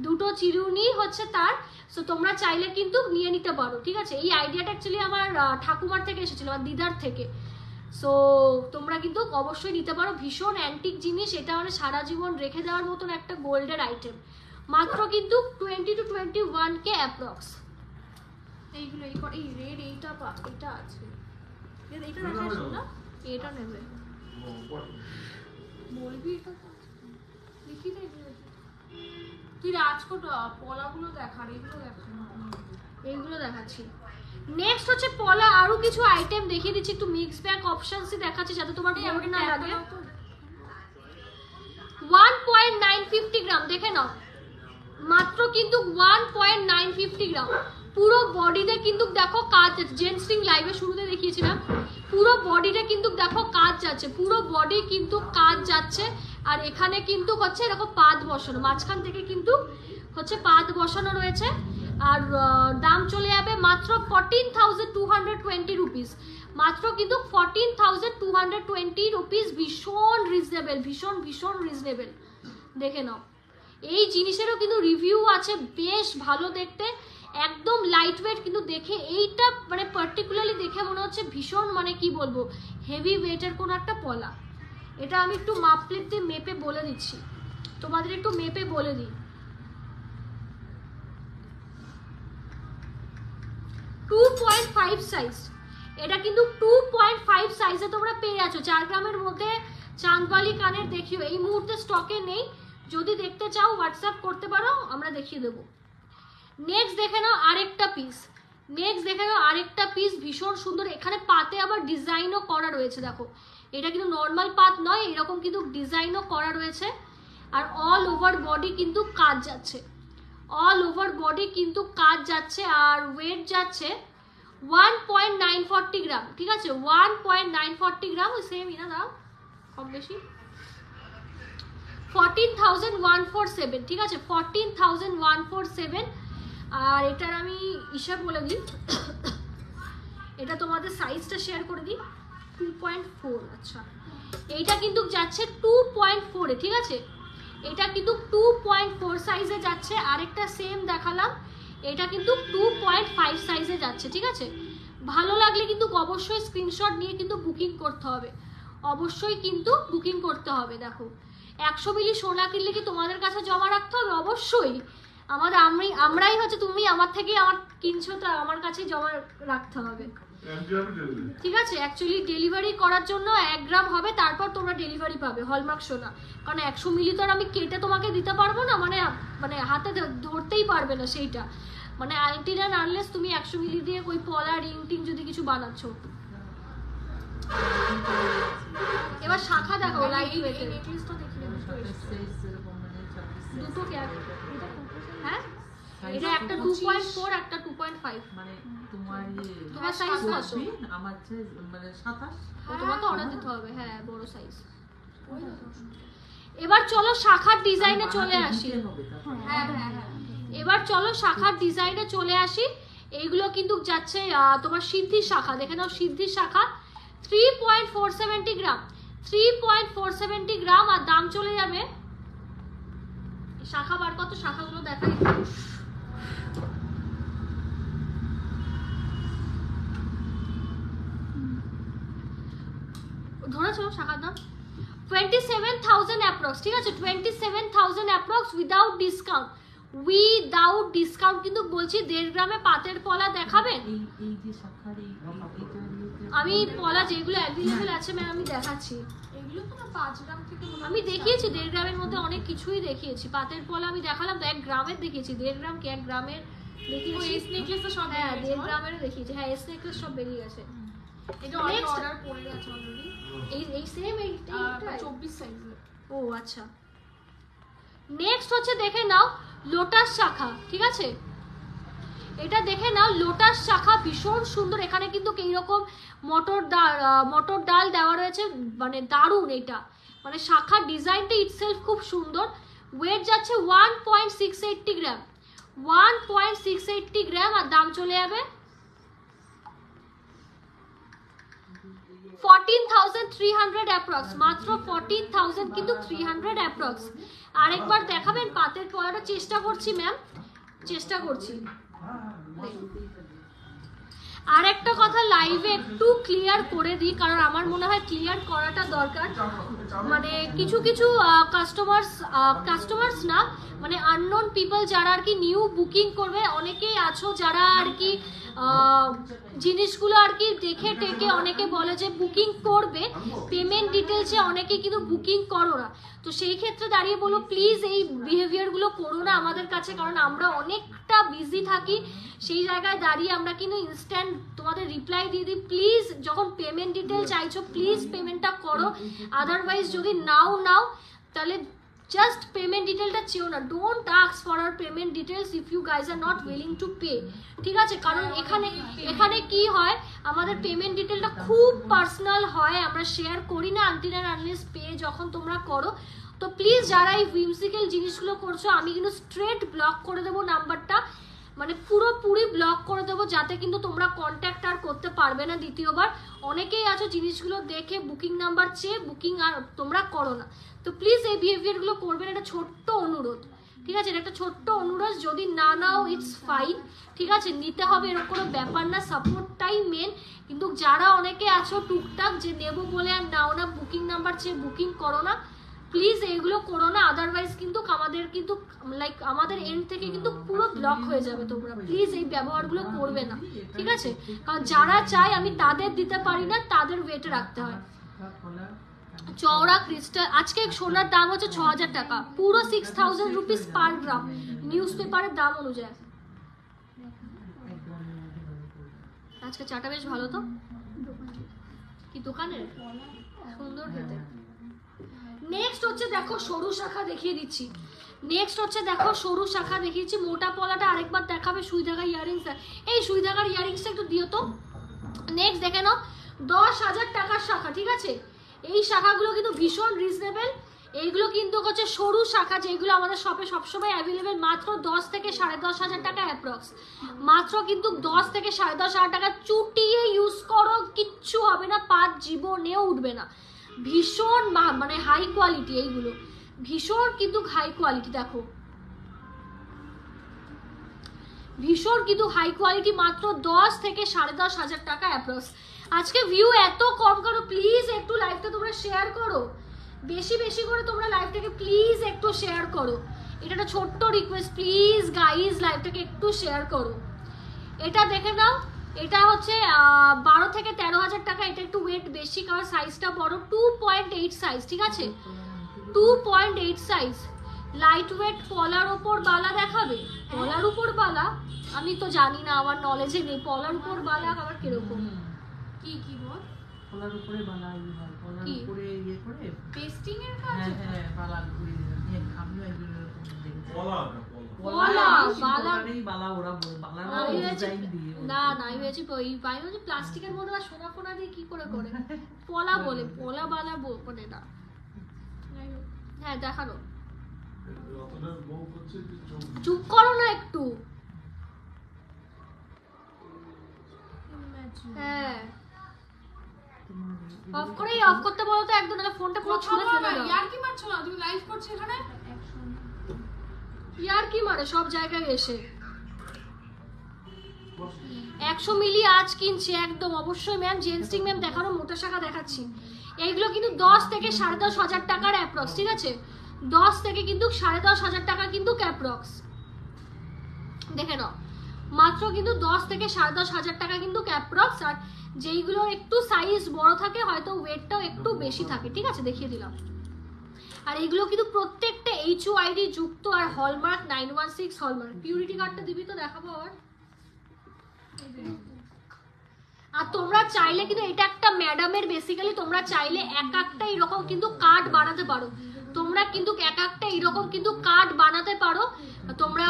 দুটো চিরুনি হচ্ছে তার। সো তোমরা চাইলে কিন্তু নিয়ে নিতে পারো, ঠিক আছে? এই আইডিয়াটা অ্যাকচুয়ালি আমার ঠাকুমার থেকে এসেছিল, আমার দিদার থেকে। সো তোমরা কিন্তু অবশ্যই নিতে পারো। ভীষণ অ্যান্টিক জিনিস, এটা মানে সারা জীবন রেখে দেওয়ার মতন একটা গোল্ডের আইটেম। মাত্র কিন্তু 20 to 21K অ্যাপ্রক্স। এইগুলো এই রেড এইটা এটা আছে, এইটা দেখাস না, এটা নেবে বলবি। এটা দেখি রে, তুই রাজকোট পলাগুলো দেখা, এইগুলো দেখা, এইগুলো দেখাচ্ছি। নেক্সট হচ্ছে পলা আরো কিছু আইটেম দেখিয়ে দিচ্ছি, একটু মিক্স ব্যাগ অপশনসই দেখাচ্ছি যাতে তোমার বোর না লাগে। 1.950 গ্রাম দেখে নাও, মাত্র কিন্তু 1.950 গ্রাম, পুরো বডিতে কিন্তু দেখো কাজ, জেন্টস রিং লাইভে শুরুতে দেখিয়েছিলাম, পুরো বডিটা কিন্তু দেখো কাজ যাচ্ছে, পুরো বডি কিন্তু কাজ যাচ্ছে। আর এখানে কিন্তু হচ্ছে এরকম পাত বসানো, মাঝখান থেকে কিন্তু হচ্ছে পাত বসানো রয়েছে। আর দাম চলে যাবে মাত্র 14,220 রুপিস, মাত্র কিন্তু 14,220 রুপিস। ভীষণ রিজনেবল, ভীষণ ভীষণ রিজনেবল, দেখে নাও। এই জিনিসেরও কিন্তু রিভিউ আছে, বেশ ভালো দেখতে, একদম লাইট ওয়েট। কিন্তু দেখে এইটা মানে পার্টিকুলারলি দেখে মনে হচ্ছে ভীষণ মানে কি বলবো হেভি ওয়েটের কোনো একটা পলা। এটা আমি একটু মাপ প্লেট দিয়ে মেপে বলে দিচ্ছি তোমাদের, একটু মেপে বলে দিই। 2.5 সাইজ, এটা কিন্তু 2.5 সাইজে তোমরা পেয়ে যাচ্ছ। 4 গ্রামের মধ্যে চাঁদবালি কানের দেখিও এই মুহূর্তে স্টকে নেই, যদি দেখতে চাও হোয়াটসঅ্যাপ করতে পারো, আমরা দেখিয়ে দেবো। নেক্সট দেখে নাও আরেকটা পিস, নেক্সট দেখে নাও আরেকটা পিস, ভীষণ সুন্দর। এখানে পাতে আবার ডিজাইনও করা রয়েছে, দেখো এটা কিন্তু নর্মাল পাত নয়, এরকম কিন্তু ডিজাইনও করা রয়েছে। আর অল ওভার বডি কিন্তু কাজ যাচ্ছে, অল ওভার বডি কিন্তু কাজ যাচ্ছে। আর ওয়েট যাচ্ছে 1.940 গ্রাম, ঠিক আছে 1.940 গ্রাম, ওই সেমই না, দাও কম বেশি 14,147, ঠিক আছে 14,147। আর এটার আমি হিসাব বলে দিই, এটা তোমাদের সাইজটা শেয়ার করে দিই, 2.4। আচ্ছা এইটা কিন্তু যাচ্ছে 2.4 এ, ঠিক আছে এটা কিন্তু 2.4 সাইজে যাচ্ছে। আরেকটা সেম দেখালাম, এটা কিন্তু 2.5 সাইজে যাচ্ছে, ঠিক আছে। ভালো লাগলে কিন্তু অবশ্যই স্ক্রিনশট নিয়ে কিন্তু বুকিং করতে হবে, অবশ্যই কিন্তু বুকিং করতে হবে। দেখো 100 মিলি সোনা কিনলে কি তোমাদের কাছে জমা রাখতে হবে? অবশ্যই আমরাই হচ্ছে, তুমি আমার থেকে আমার কিনছো তো আমার কাছেই জমা রাখতে হবে, ঠিক আছে। অ্যাকচুয়ালি ডেলিভারি করার জন্য 1 গ্রাম হবে, তারপর তোমরা ডেলিভারি পাবে হলমার্ক সোনা। কারণ 100 মিলি তো আর আমি কেটে তোমাকে দিতে পারবো না, মানে হাতে ধরতেই পারবে না সেইটা, মানে আনটিল অ্যান্ড আনলেস তুমি 100 মিলি দিয়ে ওই পলা রিং টিং যদি কিছু বানাচ্ছো। এবার শাখা দেখো লাইট ওয়েটের, নেকলেসটা দেখিয়ে দুটো কে, হ্যাঁ এটা একটা 2.4 একটা 2.5, মানে তোমার সাইজ কত? আমার যে মানে 27, তোমাকে অর্ডার দিতে হবে, হ্যাঁ বড় সাইজ। এবার চলো শাখার ডিজাইনে চলে আসি, হ্যাঁ হ্যাঁ এবার চলো শাখার ডিজাইনে চলে আসি। এইগুলো কিন্তু যাচ্ছে তোমার সিদ্ধির শাখা, দেখে নাও সিদ্ধির শাখা 3.470 গ্রাম, 3.470 গ্রাম। আর দাম চলে যাবে, শাখা বার কত, শাখাগুলো দেখাই ধরেছো। শাখার দাম 27,000 অ্যাপ্রক্স, ঠিক আছে 27,000 approx without discount, without discount. কিন্তু বলছি 1.5 গ্রামে পাতের পলা দেখাবেন? আমি পলা যেগুলো অ্যাভেলেবেল আছে ম্যাম আমি দেখাচ্ছি, এগুলো তো 5 গ্রাম থেকে আমি দেখিয়েছি, 1.5 গ্রামের মধ্যে অনেক কিছুই দেখিয়েছি। পাতের পলা আমি দেখালাম তো 1 গ্রামের দেখিয়েছি, 1.5 গ্রাম কি 1 গ্রামের দেখিয়েছি। এস নেকলেস তো সব, হ্যাঁ 1.5 গ্রামেরও দেখিয়েছি, হ্যাঁ এস নেকলেস সব বেরিয়ে গেছে। এটা অর্ডার করে গেছে অলরেডি, এই সেম এইটা 24 সাইজের। ও আচ্ছা নেক্সট হচ্ছে দেখে নাও লোটাস শাখা, ঠিক আছে এটা দেখে নাও লোটাস শাখা, ভীষণ সুন্দর। এখানে কিন্তু এইরকম মটর ডাল দেওয়া রয়েছে, মানে দারুণ এটা, মানে শাখা ডিজাইনটা ইটসেলফ খুব সুন্দর। ওয়েট যাচ্ছে 1.680 গ্রাম, 1.680 গ্রাম। আর দাম চলে যাবে 14,300 অ্যাপ্রক্স, মাত্র 14,000 কিন্তু 300 অ্যাপ্রক্স। আরেকবার দেখাবেন পাতের পলাটা? চেষ্টা করছি ম্যাম, চেষ্টা করছি। আর একটা কথা লাইভে একটু ক্লিয়ার করে দিই, কারণ আমার মনে হয় ক্লিয়ার করাটা দরকার। মানে কিছু কিছু কাস্টমার্স না, মানে আননোন পিপল যারা আর কি নিউ বুকিং করবে, অনেকেই আছো যারা আর কি জিনিসগুলো আর কি দেখে টেকে অনেকে বলে যে বুকিং করবে, পেমেন্ট ডিটেলসে অনেকে কিন্তু বুকিং করো না। তো সেই ক্ষেত্রে দাঁড়িয়ে বলো প্লিজ এই বিহেভিয়ারগুলো করো না আমাদের কাছে, কারণ আমরা অনেকটা বিজি থাকি, সেই জায়গায় দাঁড়িয়ে আমরা কিন্তু ইনস্ট্যান্ট তোমাদের রিপ্লাই দিয়ে দিই। প্লিজ যখন পেমেন্ট ডিটেল চাইছো প্লিজ পেমেন্টটা করো, আদারওয়াইজ যদি নাও তাহলে জাস্ট পেমেন্ট ডিটেলটা চেও না, don't ask for our payment details if you guys are not willing to pay, ঠিক আছে? কারণ এখানে কি হয়, আমাদের পেমেন্ট ডিটেলটা খুব পার্সোনাল হয়, আমরা শেয়ার করি না আনটিল অ্যান্ড আনলেস পে যখন তোমরা করো। তো প্লিজ যারা এই whimsical জিনিসগুলো করছো, আমি কিন্তু স্ট্রেট ব্লক করে দেবো নাম্বারটা, মানে পুরোপুরি ব্লক করে দেবো, যাতে কিন্তু তোমরা কন্ট্যাক্ট আর করতে পারবে না দ্বিতীয়বার। অনেকেই আছো জিনিসগুলো দেখে বুকিং নাম্বার চেয়ে বুকিং আর তোমরা করো না, তো প্লিজ এই বিহেভিয়ারগুলো করবেন, এটা ছোট্ট অনুরোধ, ঠিক আছে? এটা একটা ছোট্ট অনুরোধ, যদি না নাও ইটস ফাইন, ঠিক আছে? নিতে হবে এরকম কোনো ব্যাপার না, সাপোর্টটাই মেন। কিন্তু যারা অনেকে আছো টুকটাক যে নেবো বলে আর নাও না, বুকিং নাম্বার চেয়ে বুকিং করো না, প্লিজ এইগুলো করো না, আদারওয়াইজ কিন্তু আমাদের কিন্তু লাইক আমাদের এন্ড থেকে কিন্তু পুরো ব্লক হয়ে যাবে। তোমরা প্লিজ এই ব্যবহারগুলো করবে না, ঠিক আছে? কারণ যারা চায় আমি তাদের দিতে পারি না, তাদের ওয়েটে রাখতে হয়। চওড়া ক্রিস্টাল আজকে সোনার দাম হচ্ছে 6000 টাকা, পুরো 6000 রুপিস পার গ্রাম, নিউজ পেপারের দাম অনুযায়ী। আজকে চাটা বেশ ভালো, তো কি দোকানের সুন্দর খেতে। নেক্সট হচ্ছে দেখো সরু শাখা দেখিয়ে দিচ্ছি, নেক্সট হচ্ছে দেখো সরু শাখা দেখিয়েছি, মোটা পলাটা আরেকবার দেখাবে। সুই ধাগা ইয়ারিংস, এই সুই ধাগার ইয়ারিংসটা একটু দিও তো। নেক্সট দেখে নাও 10,000 টাকার শাখা, ঠিক আছে? এই শাখাগুলো কিন্তু ভীষণ রিজনেবল, এইগুলো কিন্তু হচ্ছে সরু শাখা, যেগুলো আমাদের শপে সবসময় অ্যাভেলেবেল, মাত্র 10 থেকে 10,500 টাকা অ্যাপ্রক্স, মাত্র কিন্তু 10 থেকে 10,500 টাকা। চুটিয়ে ইউজ করো, কিচ্ছু হবে না, পাত জীবনেও উঠবে না, ভীষণ মানে হাই কোয়ালিটি, এইগুলো ভীষণ কিন্তু হাই কোয়ালিটি, দেখো ভীষণ কিন্তু হাই কোয়ালিটি, মাত্র 10 থেকে 10,500 টাকা অ্যাপ্রক্স। আজকে ভিউ এত কম করো, প্লিজ একটু লাইভটা তোমরা শেয়ার করো, বেশি বেশি করে তোমরা লাইভটাকে প্লিজ একটু শেয়ার করো, এটা একটা ছোট্ট রিকোয়েস্ট, প্লিজ গাইজ লাইভটাকে একটু শেয়ার করো। এটা দেখে নাও, এটা হচ্ছে 12 থেকে 13,000 টাকা, এটা একটু ওয়েট বেশি কারণ সাইজটা বড়, 2.8 সাইজ, ঠিক আছে? 2.8 সাইজ, লাইট ওয়েট। পলার ওপর বালা দেখাবে, পলার উপর বালা আমি তো জানি না, আমার নলেজে নেই পলার উপর বালা আবার কিরকম, কি কি বল? পলার উপরে বালা ইয়ে হয়, পলার উপরে ইয়ে করে পেস্টিং এর কাজ। হ্যাঁ হ্যাঁ, বালা ঘুরিয়ে দিলাম, আমিও একদিন এরকম দেখেছি। বালা ওরা বালার ডিজাইন দিয়ে, না না আমি ভেবেছি ওই প্লাস্টিকের মধ্যে আর সোনা ফোনা দিয়ে কি করে করে পলা বলে, পলা বালা বলে না। হ্যাঁ দেখানো, চুপ করো না একটু। হ্যাঁ অফ করে, অফ করতে বলো তো একদম, নাহলে ফোনটা পুরো ছুঁড়ে ফেলে দাও। ইয়ার কি মারছো না তুমি? লাইভ করছো এখানে, ইয়ার কি মারে সব জায়গায় এসে। 100 মিলি আজ কিনছে একদম অবশ্যই ম্যাম, জেন্সটিং ম্যাম দেখানো, মোটা শাখা দেখাচ্ছি। এইগুলো কিন্তু 10 থেকে 10,500 টাকার অ্যাপ্রক্স, ঠিক আছে? 10 থেকে কিন্তু 10,500 টাকা কিন্তু অ্যাপ্রক্স, দেখে নাও, মাত্র কিন্তু 10 থেকে 10,500 টাকা কিন্তু অ্যাপ্রক্স। আর যেইগুলোর একটু সাইজ বড় থাকে হয়তো ওয়েটটাও একটু বেশি থাকে, ঠিক আছে? দেখিয়ে দিলাম। আর এগুলো কিন্তু প্রত্যেকটা HUID যুক্ত, আর হলমার্ক 916 হলমার্ক। পিউরিটি কার্ডটা দিবি তো, দেখাবো আবার। আর তোমরা চাইলে কিন্তু এটা একটা ম্যাডামের, বেসিক্যালি তোমরা চাইলে এক একটা এরকম কিন্তু কার্ড বানাতে পারো, তোমরা কিন্তু এক একটা এরকম কিন্তু কার্ড বানাতে পারো তোমরা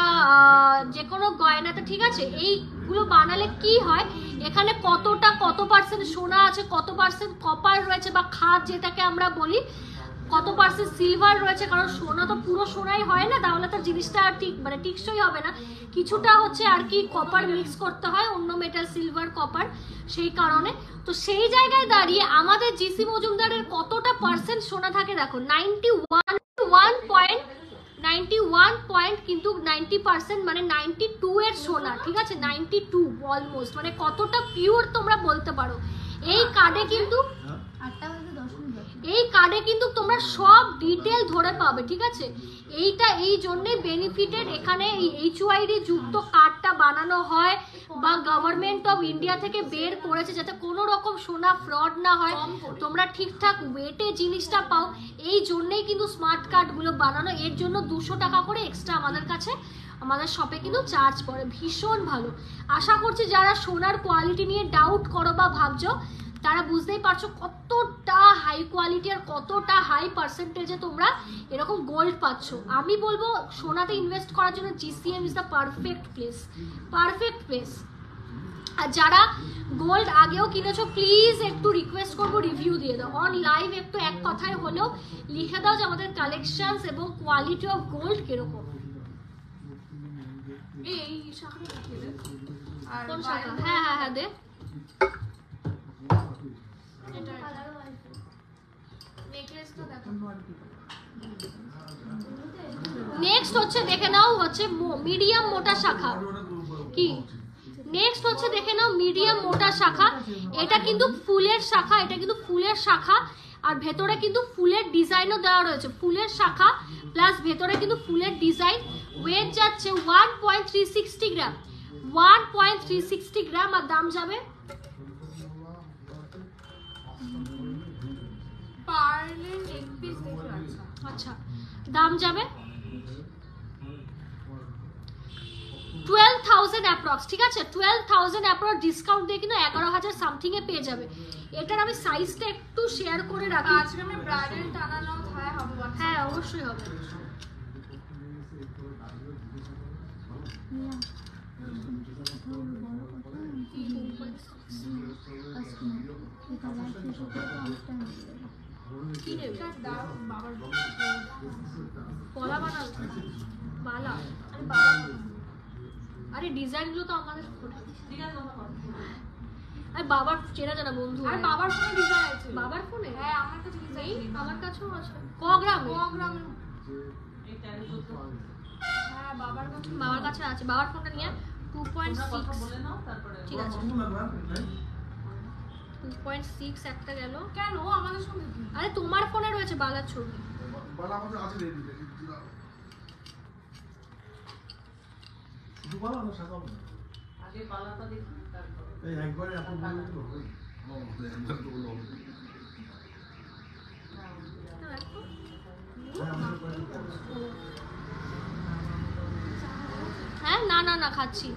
যে কোনো গয়নাতে, ঠিক আছে? এইগুলো বানালে কি হয়, এখানে কত পার্সেন্ট সোনা আছে, কত পার্সেন্ট কপার রয়েছে বা খাদ যেটাকে আমরা বলি, কত পার্সেন্ট সিলভার রয়েছে, কারণ সোনা তো পুরো সোনাই হয় না, তাহলে তো জিনিসটা ঠিক মানে টিকসই হবে না, কিছুটা হচ্ছে আর কি কপার মিক্স করতে হয়, অন্য মেটাল, সিলভার, কপার, সেই কারণে। তো সেই জায়গায় দাঁড়িয়ে আমাদের জিসি মজুমদারের কতটা পার্সেন্ট সোনা থাকে দেখো, 91 কিন্তু 90% মানে 92 এর সোনা, ঠিক আছে? 92 অলমোস্ট, মানে কতটা পিওর তোমরা বলতে পারো। এই কার্ডে কিন্তু তোমরা সব ডিটেল ধরে পাবে, ঠিক আছে? এইটা এই জন্যই বেনিফিটেড, এখানে এই HUID যুক্ত কার্ডটা বানানো হয় বা গভর্নমেন্ট অফ ইন্ডিয়া থেকে বের করেছে, যাতে কোনো রকম সোনা ফ্রড না হয়, তোমরা ঠিকঠাক ওয়েটে জিনিসটা পাও, এই জন্যই কিন্তু স্মার্ট কার্ডগুলো বানানো। এর জন্য 200 টাকা করে এক্সট্রা আমাদের কাছে, আমাদের শপে কিন্তু চার্জ পড়ে, ভীষণ ভালো। আশা করছি যারা সোনার কোয়ালিটি নিয়ে ডাউট করো বা ভাবছো, তারা বুঝতেই পারছো কতটা হাই কোয়ালিটি আর কতটা হাই পার্সেন্টেজে তোমরা এরকম গোল্ড পাচ্ছ। আমি বলবো সোনাতে ইনভেস্ট করার জন্য GCM is the perfect place, perfect place. আর যারা গোল্ড আগেও কিনেছো প্লিজ একটু রিকোয়েস্ট করবো রিভিউ দিয়ে দাও অন লাইভ, একটু এক কথায় হলেও লিখে দাও যে আমাদের কালেকশনস এবং কোয়ালিটি অফ গোল্ড কিরকম। এই শাখাটা দেখিয়ে দে। আর কোন শাখা? হ্যাঁ হ্যাঁ হ্যাঁ দে। এটা নেকলেসটা দেখো। নেক্সট হচ্ছে দেখে নাও হচ্ছে মিডিয়াম মোটা শাখা। কি নেক্সট হচ্ছে দেখে নাও মিডিয়াম মোটা শাখা। এটা কিন্তু ফুলের শাখা, এটা কিন্তু ফুলের শাখা আর ভেতরে কিন্তু ফুলের ডিজাইনও দেওয়া রয়েছে। ফুলের শাখা প্লাস ভেতরে কিন্তু ফুলের ডিজাইন। ওয়েট যাচ্ছে 1.360 গ্রাম, 1.360 গ্রাম। আর দাম যাবে পার্লের নেক পিস দেখো। আচ্ছা দাম যাবে 12,000 অ্যাপ্রক্স, ঠিক আছে 12,000 অ্যাপ্রক্স ডিসকাউন্ট দিয়ে কিন্তু 11,000 সামথিং এ পেয়ে যাবে। এটার আমি সাইজটা একটু শেয়ার করে রাখি। আজকে আমি ব্রাইডাল টানানো হ্যাঁ হবে। হ্যাঁ অবশ্যই হবে। কি নেবে? বাবার কলা বানাল বালা। আরে বাবা, আরে ডিজাইনগুলো তো আমাদের আরে বাবার চেনা জানা বন্ধু। আর বাবার ফোনে ডিজাইন আছে। বাবার ফোনে? হ্যাঁ আমার কাছে ডিজাইন নেই। আমার কাছেও আছে। ক গ্রামে? হ্যাঁ বাবার কাছে। বাবার কাছে আছে। বাবার ফোনটা নিয়ে 2.6 ঠিক আছে 2.6 একটা গেল। কেন আমাদের সঙ্গে কি? আরে তোমার ফোনে রয়েছে বালার ছবি। বালা আমাদের আছে রে দিতে শুধু বালা না সাজাবো না। আগে পালাটা দেখি তারপর এই একবারে এখন বলে দিল হবে। হ্যাঁ না না না খাচ্ছি।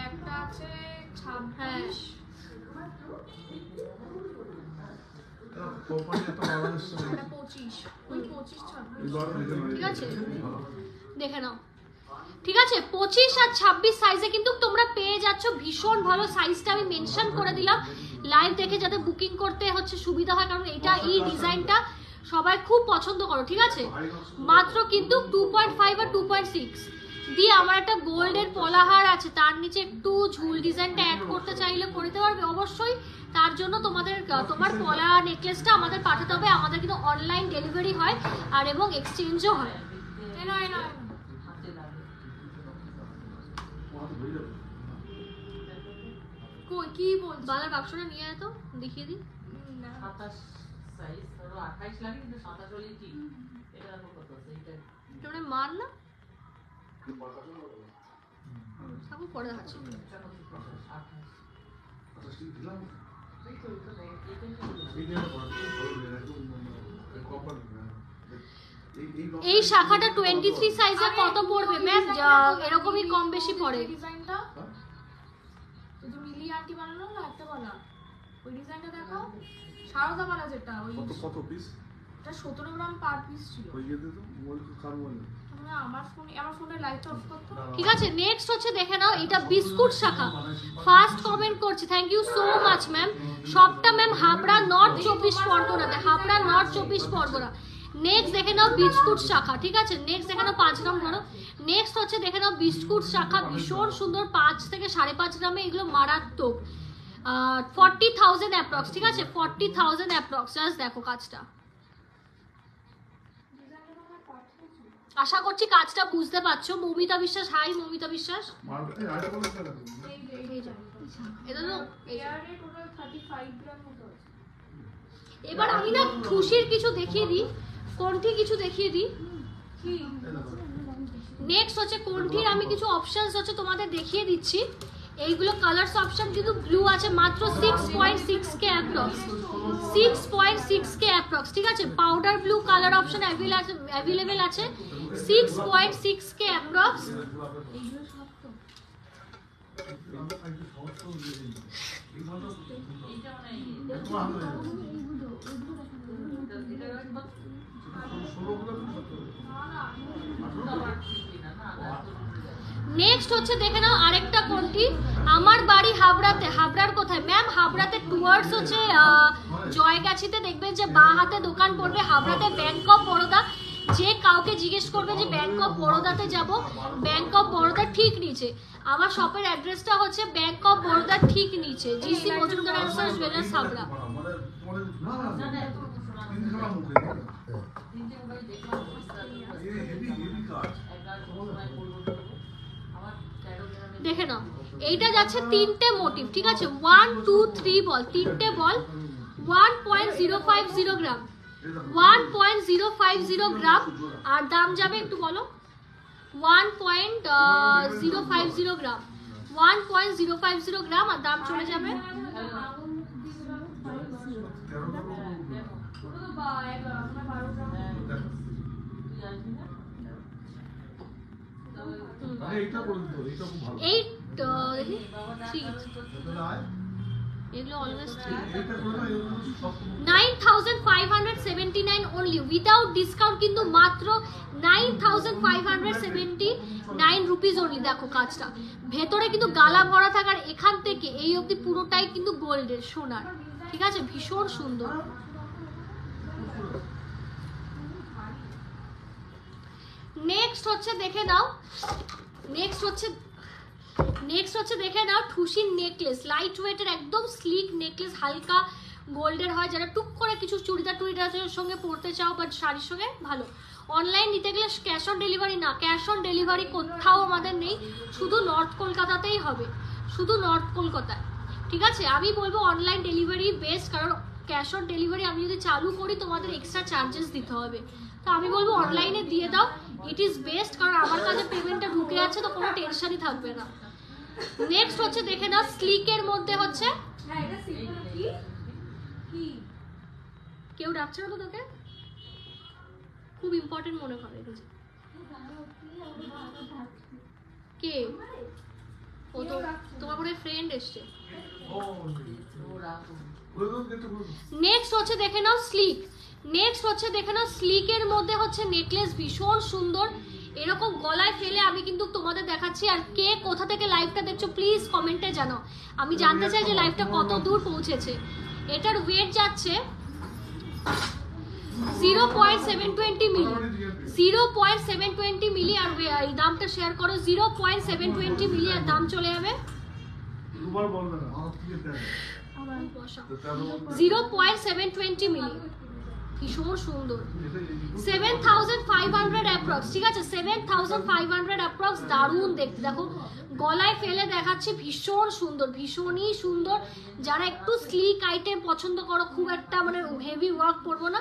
একটা আছে 26। হ্যাঁ কোম্পানি একটা বাংলাদেশ এটা 25। ওই 25 26। ঠিক আছে দেখে নাও। ঠিক আছে 25 আর 26 সাইজে কিন্তু তোমরা পেয়ে যাচ্ছ। ভীষণ ভালো সাইজটা আমি মেনশন করে দিলাম লাইভ দেখে যাতে বুকিং করতে হচ্ছে সুবিধা হয়, কারণ এটা এই ডিজাইনটা সবাই খুব পছন্দ করো। ঠিক আছে মাত্র কিন্তু 2.5 আর 2.6 দিয়ে আমার একটা গোল্ডের পলাহার আছে, তার নিচে একটু ঝুল ডিজাইনটা অ্যাড করতে চাইলে করে দিতে পারবে অবশ্যই। তার জন্য তোমার পলা নেকলেসটা আমাদের পাঠাতে হবে। আমাদের কিন্তু অনলাইন ডেলিভারি হয় আর এবং এক্সচেঞ্জও হয়। এনো এনো কই কি বলছিস? বালার বাক্সটা নিয়ে আয় তো দেখিয়ে দিই। 27 সাইজ ধরো 28 লাগে কিন্তু 27 হলে ঠিক। এটা দেখো কত আছে এটা। তোমরা মার না থাকো পরে দেখাচ্ছি। এই শাখাটা 23 সাইজে কত পড়বে ম্যাম? এরকমই কম বেশি পড়ে। ডিজাইনটা ওই যে মিলি আন্টি বানালো না একটা বালা, ওই ডিজাইনটা দেখো। সারদা বালা যেটা ওই কত পিস এটা 17 গ্রাম পার পিস ছিল। হয়ে গেছে তো মোবাইল কার মোবাইল তোমরা আমার ফোনে লাইট অফ করতে। ঠিক আছে নেক্সট হচ্ছে দেখে নাও এটা বিস্কুট শাখা। ফার্স্ট কমেন্ট করছি thank you so much ma'am. সবটা ম্যাম হাবড়া নর্থ 24 পরগনাতে, হাবড়া নর্থ 24 পরগনা। নেক্সট দেখে নাও বিস্কুট শাখা। ঠিক আছে নেক্সট দেখে নাও 5 গ্রাম ধরো। নেক্সট হচ্ছে দেখে নাও বিস্কুট শাখা, ভীষণ সুন্দর 5 থেকে 5.5 গ্রামে, এগুলো মারাত্মক। 40,000 অ্যাপ্রক্স। ঠিক আছে 40,000 অ্যাপ্রক্স। জাস্ট দেখো কাজটা, আশা করছি কাজটা বুঝতে পারছো। মৌমিতা বিশ্বাস, হাই মৌমিতা বিশ্বাস। মার্কেটে আইটা বলে স্যার এটা তো এয়ারে টোটাল 35 গ্রাম মতো আছে। এবার আমি না খুশির কিছু দেখিয়ে দিই, কোনটি কিছু দেখিয়ে দিই। কি নেক্সট হচ্ছে কোনটির আমি কিছু অপশনস হচ্ছে তোমাদের দেখিয়ে দিচ্ছি। এইগুলো কালারস অপশন কিন্তু ব্লু আছে মাত্র 6.6 কে অ্যাপ্রক্স, 6.6 কে অ্যাপ্রক্স। ঠিক আছে powder blue colour option available আছে 6.6 কে অ্যাপ্রক্স। একটু সহজ করে দিয়ে দিন। এই ভালো এইটা মানে একটু ভালো হয়ে যাবে। এটা একবার 16 গুলো তুমি সত্য করে। আবার ঠিক না না নেক্সট হচ্ছে দেখে নাও আরেকটা কোনটি, আমার বাড়ি হাবড়াতে। হাবড়ার কোথায় ম্যাম? হাবড়াতে টুয়ার্ডস হচ্ছে জয়গাছিতে দেখবেন যে বাঁ হাতে দোকান পড়বে। হাবড়াতে ব্যাংক অফ বরোদা। যে কাউকে জিজ্ঞেস করবে যে ব্যাংক অফ বরোদাতে যাব, ব্যাংক অফ বরোদার ঠিক নিচে। আমার শপের অ্যাড্রেসটা হচ্ছে ব্যাংক অফ বরোদার ঠিক নিচে, GC Majumdar and sons jewellers Habra. মানে তোমাদের না না তিনখানা মুখে তিনটে মোবাইল দেখলাম এই হেভি কাজ। একবার সময় করবো আমার 13 গ্রামে দেখে নাও এইটা যাচ্ছে তিনটে মোটিভ, ঠিক আছে? 1 2 3 বল, তিনটে বল 1.050 গ্রাম, 1.050 গ্রাম। আর দাম যাবে একটু বলো, 1.050 গ্রাম, 1.050 গ্রাম। আর দাম চলে যাবে আরে এইটা করে দিও, এইটা খুব ভালো। 8 দেখি 3, তাহলে আয় এগুলো অলওয়েজ 3, এইটা করে না এগুলো সব 9579 অনলি উইদাউট ডিসকাউন্ট, কিন্তু মাত্র 9579 রুপিস অনলি। দেখো কাজটা ভেতরে কিন্তু গালা ভরা থাকার, এখান থেকে এই অবধি পুরোটাই কিন্তু গোল্ডের, সোনার, ঠিক আছে? ভীষণ সুন্দর। নেক্সট হচ্ছে দেখে নাও, নেক্সট হচ্ছে দেখে নাও ঠুসির নেকলেস, লাইট ওয়েটের একদম স্লিক নেকলেস, হালকা গোল্ডের হয়। যারা টুক করে কিছু চুড়িদার টুড়িদারের সঙ্গে পরতে চাও বা শাড়ির সঙ্গে ভালো। অনলাইন নিতে গেলে ক্যাশ অন ডেলিভারি না, ক্যাশ অন ডেলিভারি কোথাও আমাদের নেই, শুধু নর্থ কলকাতাতেই হবে, শুধু নর্থ কলকাতায়, ঠিক আছে? আমি বলবো অনলাইন ডেলিভারি বেস্ট, কারণ ক্যাশ অন ডেলিভারি আমি যদি চালু করি তোমাদের এক্সট্রা চার্জেস দিতে হবে। তো আমি বলবো অনলাইনে দিয়ে দাও, ইট ইজ বেস্ট, কারণ আমার কাছে পেমেন্টটা ঢুকে আছে তো কোনো টেনশনই থাকবে না। নেক্সট হচ্ছে দেখে নাও স্লিকের মধ্যে হচ্ছে, কেউ ডাকছে না তো তোকে? খুব ইম্পর্টেন্ট মনে করে বুঝি কে? ও তো তোমার কোনো ফ্রেন্ড এসছে। ও করে দাও, একটু করে দাও। নেক্সট হচ্ছে দেখে নাও স্লিক, নেক্সট হচ্ছে দেখে নাও স্লিকের মধ্যে হচ্ছে নেকলেস, ভীষণ সুন্দর। এরকম গলায় ফেলে আমি কিন্তু তোমাদের দেখাচ্ছি। আর কে কোথা থেকে লাইভটা দেখছো প্লিজ কমেন্টে জানাও, আমি জানতে চাই যে লাইভটা কত দূর পৌঁছেছে। এটার ওয়েট যাচ্ছে 0.720 মিলি, 0.720 মিলি। আর এই দামটা শেয়ার করো, 0.720 মিলি। আর দাম চলে যাবে দুবার বলবে না আমার থেকে দেন। 0.720 মিলি, ভীষণ সুন্দর। 7500 অ্যাপ্রক্স, ঠিক আছে? 7500 অ্যাপ্রক্স, দারুণ দেখতে। দেখো গলায় ফেলে দেখাচ্ছে, ভীষণ সুন্দর, ভীষণই সুন্দর। যারা একটু স্লিক আইটেম পছন্দ করো, খুব একটা মানে হেভি ওয়ার্ক করবো না,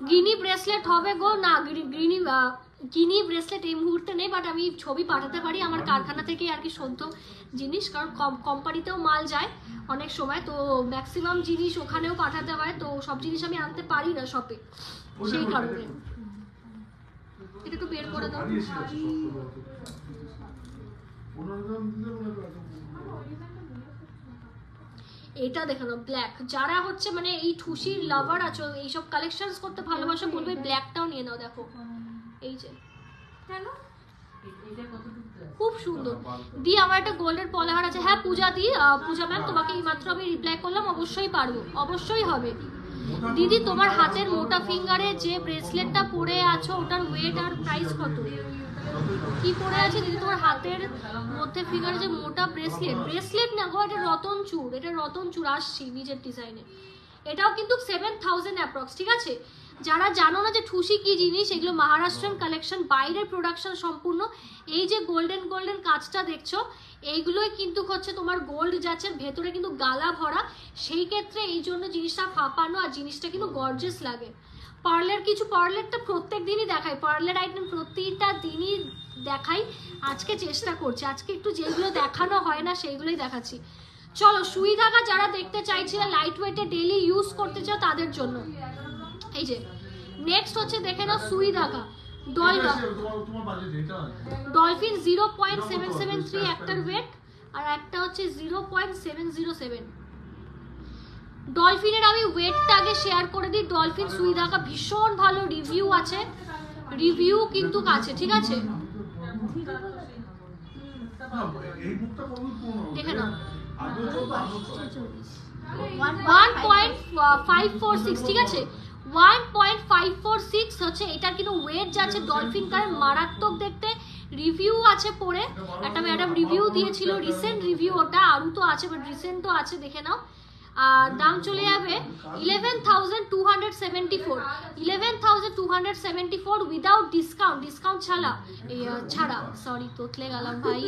গিনি ব্রেসলেট হবে গো। না গিনি ব্রেসলেট এই মুহূর্তে নেই, বাট আমি ছবি পাঠাতে পারি আমার কারখানা থেকে আর কি, সদ্য জিনিস, কারণ কোম্পানিতেও মাল যায় অনেক সময়, তো ম্যাক্সিমাম জিনিস ওখানেও পাঠাতে হয়, তো সব জিনিস আমি আনতে পারি না শপে, সেই কারণে। এটা একটু বের করে দাও। হারিয়েছিল সব সময়। 15 গ্রাম দিলে মনে হয় এটা দেখে নাও ব্ল্যাক, যারা হচ্ছে মানে এই ঠুসির লাভার আছো, এইসব কালেকশনস করতে ভালোবাসো, বলবে ব্ল্যাকটাও নিয়ে নাও। দেখো এই যে কেন? এটা কতটুকু খুব সুন্দর। দি আমার একটা গোল্ডের পলাহার আছে। হ্যাঁ পূজা দি, পূজা ম্যাম তোমাকে এইমাত্র আমি রিপ্লাই করলাম, অবশ্যই পারবো, অবশ্যই হবে। দিদি তোমার হাতের মোটা ফিঙ্গারে যে ব্রেসলেটটা পরে আছো ওটার ওয়েট আর প্রাইস কত? কি পরে আছে দিদি তোমার হাতের মধ্যে ফিঙ্গারে যে মোটা ব্রেসলেট? ব্রেসলেট না গো, এটা রতন চূড়, এটা রতন চূড় আসছি নিজের ডিজাইনে। এটাও কিন্তু 7000 অ্যাপ্রক্স, ঠিক আছে? যারা জানো না যে ঠুসি কি জিনিস, এগুলো মহারাষ্ট্রান কালেকশন, বাইরের প্রোডাকশন সম্পূর্ণ। এই যে গোল্ডেন গোল্ডেন কাজটা দেখছো, এইগুলোই কিন্তু হচ্ছে তোমার গোল্ড যাচ্ছে, ভেতরে কিন্তু গালা ভরা, সেই ক্ষেত্রে এই জন্য জিনিসটা ফাঁপানো, আর জিনিসটা কিন্তু গর্জিয়াস লাগে। পার্লের কিছু, পার্লেরটা প্রত্যেক দিনই দেখাই, পার্লের আইটেম প্রতিটা দিনই দেখাই। আজকে চেষ্টা করছি, আজকে একটু যেগুলো দেখানো হয় না সেইগুলোই দেখাচ্ছি। চলো সুই ধাগা যারা দেখতে চাইছিলে, লাইট ওয়েটে ডেলি ইউজ করতে চাও তাদের জন্য এই যে নেক্সট হচ্ছে দেখে নাও সুই ধাগা তোমার বাজেট এটা ডলফিন 0.773 একটার ওয়েট, আর একটা হচ্ছে 0.707। ডলফিনের আমি ওয়েটটা আগে শেয়ার করে দিই। ডলফিন সুই ধাগা ভীষণ ভালো রিভিউ আছে, রিভিউ কিন্তু আছে, ঠিক আছে দেখে নাও। 1.546, ঠিক আছে 1.546 হচ্ছে। এটা কিন্তু ওয়েট যাচ্ছে ডলফিন কার মারাত্মক দেখতে। রিভিউ আছে পরে, একটা ম্যাডাম রিভিউ দিয়েছিল, রিসেন্ট রিভিউ ওটা, আরও তো আছে বাট রিসেন্ট তো আছে, দেখে নাও। আর দাম চলে যাবে 11,274, 11,274 উইদাউট ডিসকাউন্ট, ডিসকাউন্ট ছাড়া সরি তোতলে গেলাম ভাই।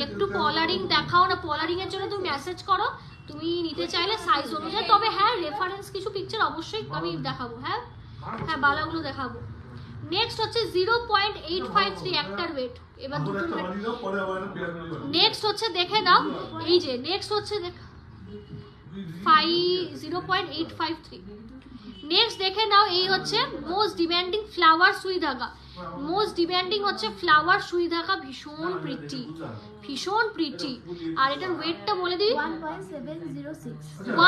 একটু পলারিং দেখাও না, পলারিং এর জন্য তুমি মেসেজ করো তুমি নিতে চাইলে সাইজ অনুযায়ী। তবে হ্যাঁ রেফারেন্স কিছু পিকচার অবশ্যই আমি দেখাবো, হ্যাঁ হ্যাঁ বালাগুলো দেখাবো। নেক্সট হচ্ছে 0.853 একটার ওয়েট। এবার দুটো নেক্সট হচ্ছে দেখে নাও, এই যে নেক্সট হচ্ছে 0.853। নেক্সট দেখে নাও, এই হচ্ছে মোস্ট ডিমান্ডিং ফ্লাওয়ার সুই ধাগা। মোস্ট ডিমান্ডিং হচ্ছে ফ্লাওয়ার সুই ধাগা, ভীষণ প্রিটি, ভীষণ প্রিটি। আর এটার ওয়েটটা বলে দিই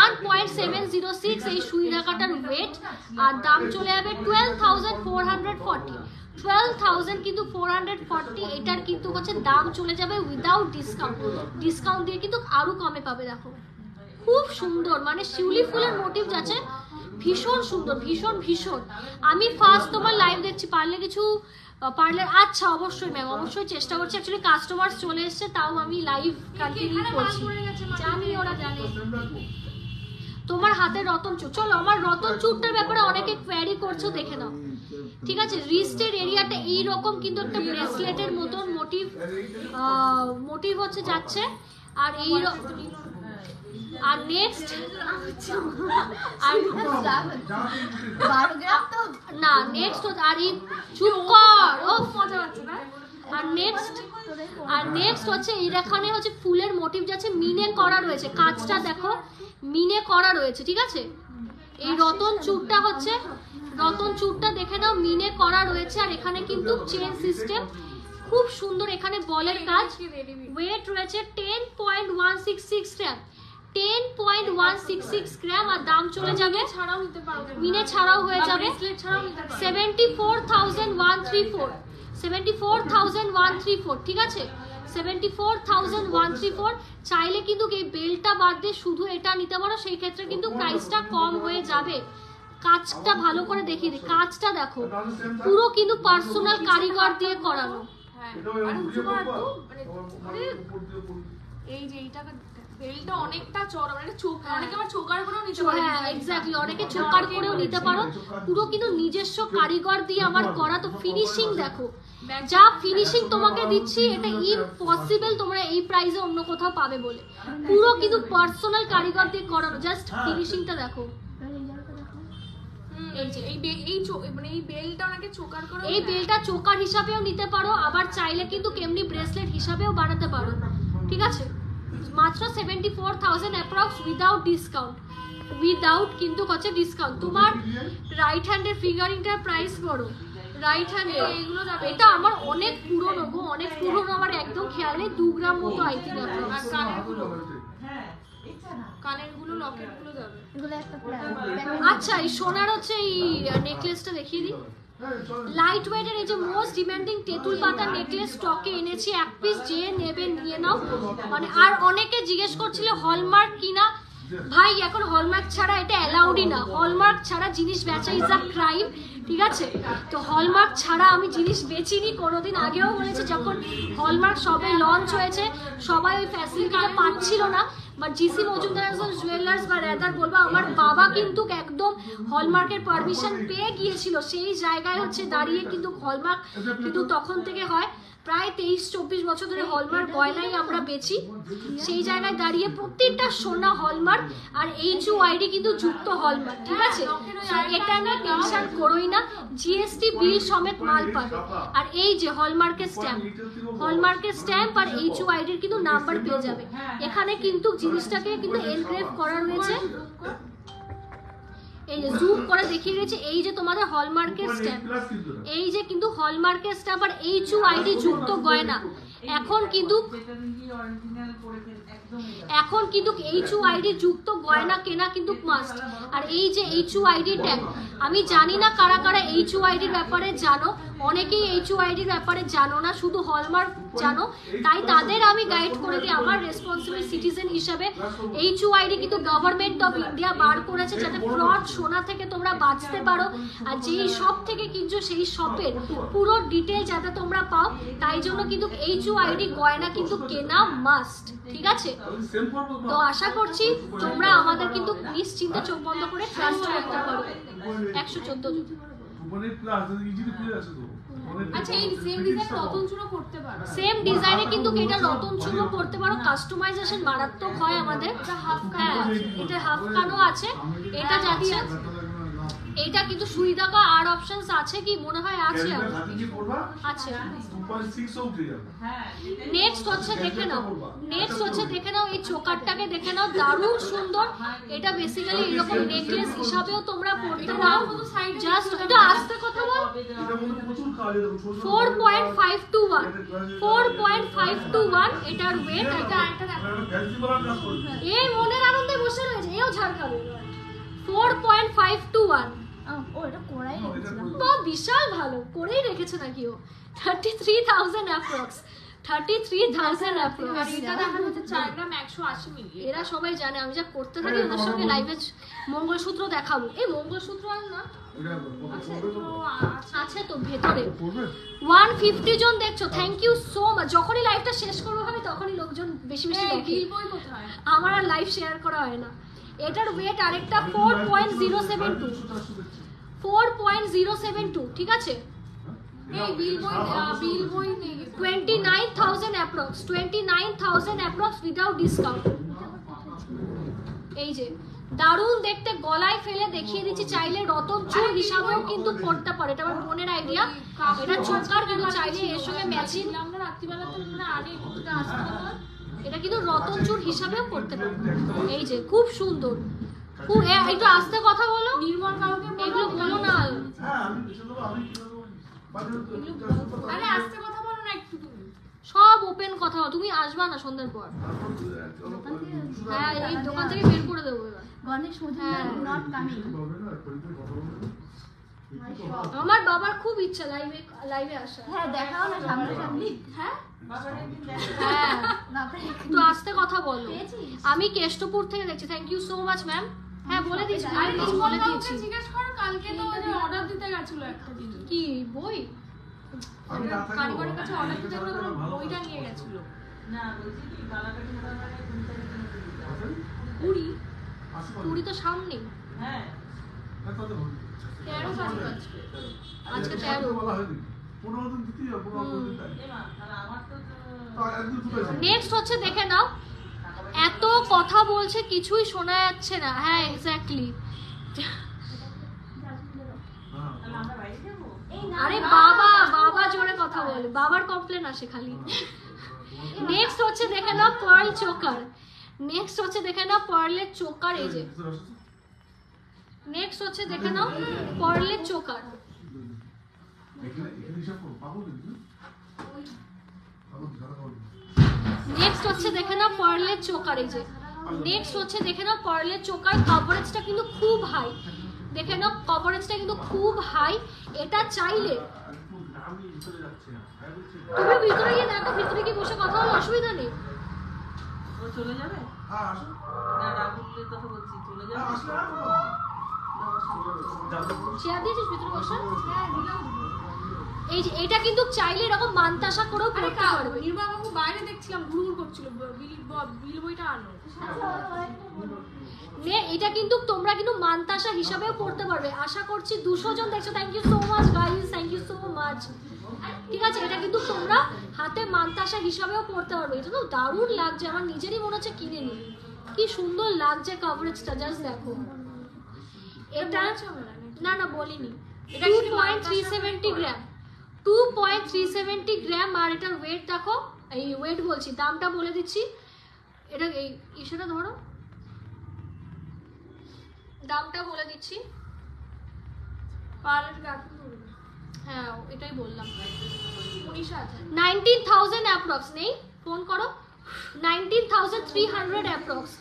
1.706 এই সুই ধাগাটার ওয়েট। আর দাম চলে যাবে 12,440, 12,000 কিন্তু 440। এটার কিন্তু হচ্ছে দাম চলে যাবে উইদাউট ডিসকাউন্ট, ডিসকাউন্ট দিয়ে কিন্তু আরো কমে পাবে। দেখো খুব সুন্দর, মানে শিউলি ফুলের মোটিভ যাচ্ছে, ভীষণ সুন্দর, ভীষণ ভীষণ। আমি ফার্স্ট তোমার লাইভ দেখছি, পারলে কিছু পারলে আচ্ছা অবশ্যই ম্যাম, অবশ্যই চেষ্টা করছি। অ্যাকচুয়ালি কাস্টমার চলে এসছে, তাও আমি লাইভ কন্টিনিউ করছি, জানি ওরা জানে। তোমার হাতে রতন চূড়, চলো আমার রতন চূড়টার ব্যাপারে অনেকে কোয়ারি করছো, দেখে নাও, ঠিক আছে। রিস্টের এরিয়াটা এইরকম কিন্তু একটা ব্রেসলেটের মতন মোটিভ হচ্ছে যাচ্ছে। আর এই আর নেক্সট না নেক্সট আর এই চুপ কর, ও মজা হচ্ছে না। আর নেক্সট হচ্ছে এখানে হচ্ছে ফুলের মোটিভ যাচ্ছে, মিনে করা রয়েছে, কাজটা দেখো মিনে করা রয়েছে, ঠিক আছে। এই রতন চূড়টা হচ্ছে, রতন চূড়টা দেখে নাও মিনে করা রয়েছে। আর এখানে কিন্তু চেন সিস্টেম খুব সুন্দর, এখানে বলের কাজ। ওয়েট রয়েছে 10.166 গ্রাম, 10.166 গ্রাম। আর দাম চলে যাবে ছাড়াও নিতে পারো, মিনে ছাড়াও হয়ে যাবে ছাড়াও নিতে পারো 74,134, 74,134, ঠিক আছে 74,134। চাইলে কিন্তু এই বেলটা বাদ দিয়ে শুধু এটা নিতে পারো, সেই ক্ষেত্রে কিন্তু প্রাইসটা কম হয়ে যাবে। কাজটা ভালো করে দেখিয়ে দিই, কাজটা দেখো পুরো কিন্তু পার্সোনাল কারিগর দিয়ে করানো। হ্যাঁ আর উঁচু করা তো মানে এই যে এইটা বেলটা অনেকটা চড়া, মানে অনেকে আবার চোকার করেও নিতে পারে। হ্যাঁ এক্স্যাক্টলি, অনেকে চোকার করেও নিতে পারো। পুরো কিন্তু নিজস্ব কারিগর দিয়ে আমার করা। তো ফিনিশিং দেখো, যা ফিনিশিং তোমাকে দিচ্ছি এটা ইম্পসিবল তোমরা এই প্রাইসে অন্য কোথাও পাবে বলে। পুরো কিন্তু পার্সোনাল কারিগর দিয়ে করানো, জাস্ট ফিনিশিংটা দেখো। এই যে মানে এই বেলটা অনেকে চোকার করে, এই বেলটা চোকার হিসাবেও নিতে পারো, আবার চাইলে কিন্তু কেমনি ব্রেসলেট হিসাবেও বানাতে পারো, ঠিক আছে। মাত্র 74,000 অ্যাপ্রক্স উইদাউট ডিসকাউন্ট, উইদাউট কিন্তু হচ্ছে ডিসকাউন্ট। তোমার রাইট হ্যান্ডের ফিঙ্গারিংটার প্রাইস বড়, রাইট হ্যান্ডে এইগুলো যাবে। এটা আমার অনেক পুরনো গো, অনেক পুরনো, আমার একদম খেয়াল নেই, 2 গ্রাম মতো আই থিঙ্ক। আর কানের গুলো লকেট গুলো যাবে, এগুলো একটা আচ্ছা এই সোনার হচ্ছে এই নেকলেসটা দেখিয়ে দিই। লাইট ওয়েটের এই যে মোস্ট ডিমান্ডিং তেঁতুল পাতা নেকলেস স্টকে এনেছি, এক পিস যে নেবে নিয়ে নাও। মানে আর অনেকে জিজ্ঞেস করছিল হলমার্ক কিনা, ভাই এখন হলমার্ক ছাড়া এটা অ্যালাউডই না, হলমার্ক ছাড়া জিনিস বেচা ইজ আ ক্রাইম, ঠিক আছে। তো হলমার্ক ছাড়া আমি জিনিস বেচিনি কোনোদিন। আগেও বলেছি যখন হলমার্ক সবে লঞ্চ হয়েছে সবাই ওই ফ্যাসিলিটিটা পাচ্ছিল না, বাট জিসি মজুমদার জুয়েলার্স বা রেদার বলবো আমার বাবা কিন্তু একদম হলমার্কের পারমিশন পেয়ে গিয়েছিল, সেই জায়গায় হচ্ছে দাঁড়িয়ে কিন্তু হলমার্ক কিন্তু তখন থেকে হয়, প্রায় 23-24 বছর ধরে হলমার্ক গয়নাই আমরা বেচি। সেই জায়গায় দাঁড়িয়ে প্রত্যেকটা সোনা হলমার্ক আর HUID কিন্তু যুক্ত হলমার্ক, ঠিক আছে। এটা নিয়ে টেনশন করোই না, জিএসটি বিল সমেত মাল পাবে। আর এই যে হলমার্কের স্ট্যাম্প, হলমার্কের স্ট্যাম্প আর HUID এর কিন্তু নাম্বার পেয়ে যাবে। এখানে কিন্তু জিনিসটাকে কিন্তু এনগ্রেভ করা রয়েছে, এই যে জুম করে দেখিয়ে দিয়েছে। এই যে তোমাদের হলমার্কের স্ট্যাম্প, এই যে কিন্তু হলমার্কের স্ট্যাম্প আর HUID যুক্ত গয়না, এখন কিন্তু HUID যুক্ত গয়না কেনা কিন্তু মাস্ট। আর এই যে HUID ট্যাগ, আমি জানি না কারা কারা HUID এর ব্যাপারে জানো, অনেকেই HUID এর ব্যাপারে জানো না, শুধু হলমার্ক জানো, তাই তাদের আমি গাইড করে দিই আমার রেসপন্সিবল সিটিজেন হিসাবে। HUID কিন্তু গভর্নমেন্ট অফ ইন্ডিয়া বার করেছে যাতে ফ্রড সোনা থেকে তোমরা বাঁচতে পারো, আর যেই শপ থেকে কিনছো সেই শপের পুরো ডিটেল যাতে তোমরা পাও, তাই জন্য কিন্তু HUID গয়না কিন্তু কেনা মাস্ট, ঠিক আছে? তো আশা করছি তোমরা আমাদের কিন্তু নিশ্চিন্তে চোখ বন্ধ করে ট্রাস্ট করতে পারো। 114 আচ্ছা, এই সেম ডিজাইন রতন চূড়ো করতে পারো, সেম ডিজাইনে কিন্তু এটা রতন চূড়ো করতে পারো, কাস্টমাইজেশন মারাত্মক হয় আমাদের। হ্যাঁ, এটা হাফ কানও আছে, এটা যাচ্ছে, এটা কিন্তু সুই দাগা আর অপশনস আছে কি মনে হয়? আছে, আছে। নেক্সট হচ্ছে দেখে নাও, নেক্সট হচ্ছে দেখে নাও এই চোকারটাকে দেখে নাও, দারুণ সুন্দর। এটা বেসিক্যালি এরকম নেকলেস হিসাবেও তোমরা পড়তে পারো। জাস্ট এটা আস্তে কথা বল। 4.521 4.521 এটার ওয়েট। এটা এই মনের আনন্দে বসে রয়েছে, এও ঝাড় খাবে। 4.521 ও এটা কোড়াই রেখেছিলাম, বা বিশাল ভালো করেই রেখেছে নাকি ও। 33,000 অ্যাপ্রক্স, 33,000 অ্যাপ্রক্স। আর এটা দেখা যাচ্ছে 4 গ্রাম 180 মিলি। এরা সবাই জানে আমি যা করতে থাকি ওদের সঙ্গে লাইভে মঙ্গলসূত্র দেখাবো। এই মঙ্গলসূত্র আর না আছে তো ভেতরে। 150 জন দেখছো, থ্যাংক ইউ সো মাচ। যখনই লাইভটা শেষ করবো হবে তখনই লোকজন বেশি বেশি দেখে, আমার আর লাইভ শেয়ার করা হয় না। এটার ওয়েট আরেকটা 4.072 4.072, ঠিক আছে? এই বিল বই নেই, 29,000 অ্যাপ্রক্স, 29,000 অ্যাপ্রক্স উইদাউট ডিসকাউন্ট। এই যে দারুণ দেখতে, গলায় ফেলে দেখিয়ে দিচ্ছি, চাইলে রতন চূড় হিসাবেও কিন্তু পড়তে পারে। এটা আমার বোনের আইডিয়া। এটা চোকার কিন্তু চাইলে এর সঙ্গে ম্যাচিং, আমরা রাত্রিবেলাতে মানে আরে এটা আসতে পারে, এটা কিন্তু রতন চূড় হিসাবেও পড়তে পারে। এই যে খুব সুন্দর, খুব একটু আস্তে কথা বলো, নির্মল কাউকে এগুলো বলো না। আরে আস্তে কথা বলো না একটু তুমি। সব ওপেন কথা, তুমি আসবা না সন্ধ্যার পর? হ্যাঁ, এই দোকান থেকে বের করে দেবো এবার। Ganesh Majumdar not coming. আমার বাবার খুব ইচ্ছা লাইভে আসা। হ্যাঁ দেখাও না সামনাসামনি। হ্যাঁ হ্যাঁ, তো আস্তে কথা বলো। আমি কেষ্টপুর থেকে দেখছি, thank you so much ma'am. হ্যাঁ বলে দিয়েছি, আরে বলে দিয়েছি। জিজ্ঞেস করো, কালকে তো অর্ডার দিতে গেছিল একটা দিন। কি বই? কারিগরের কাছে অর্ডার দিতে গেলে বইটা নিয়ে গেছিল। না বলছি কি কালাকাটি মোটামুটি 20 20 তো সামনে। হ্যাঁ 13 তারিখ আজকে 13। নেক্সট হচ্ছে দেখে নাও, এত কথা বলছে কিছুই শোনা যাচ্ছে না। হ্যাঁ এক্স্যাক্টলি। আরে বাবা বাবা জোরে কথা বলে, বাবার কমপ্লেন আসে খালি। নেক্সট হচ্ছে দেখে নাও পার্ল চোকার, নেক্সট হচ্ছে দেখে নাও পার্লের চোকার। এই যে নেক্সট হচ্ছে দেখে নাও পার্লের চোকার। নেক্সট হচ্ছে দেখে নাও পার্লের চোকার। এই যে নেক্সট হচ্ছে দেখে নাও পার্লের চোকার। কভারেজটা কিন্তু খুব হাই, দেখে নাও কভারেজটা কিন্তু খুব হাই। এটা চাইলে তুমি ভিতরে গিয়ে দেখো, ভিতরে গিয়ে বসে কথা বলো, অসুবিধা নেই। ও চলে যাবে? না রাহুলের কথা বলছি, চলে যাবে? চেয়ার দিয়েছিস ভিতরে বসে? এই যে এটা কিন্তু চাইলে এরকম মানতাসা করেও পড়তে পারবে। নির্মল বাবু বাইরে দেখছিলাম ঘুরঘুর করছিল, বিল বইটা আনো। এটা কিন্তু তোমরা কিন্তু মানতাসা হিসাবেও পড়তে পারবে। আশা করছি 200 জন দেখছো, thank you so much guys, thank you so much. ঠিক আছে, এটা কিন্তু তোমরা হাতে মানতাসা হিসাবেও পড়তে পারবে। এটা তো দারুণ লাগছে, আমার নিজেরই মনে হচ্ছে কিনে নিই। কি সুন্দর লাগছে কভারেজটা, জাস্ট দেখো। এটা না না বলিনি, এটা 2.370 গ্রাম, 2.370 গ্রাম। আর এটার ওয়েট দেখো, এই ওয়েট বলছি, দামটা বলে দিচ্ছি। এটা এই ইস্যুটা ধরো, দামটা বলে দিচ্ছি। হ্যাঁ এটাই বললাম 19,000 19,000 অ্যাপ্রক্স নেই ফোন করো 19,300 অ্যাপ্রক্স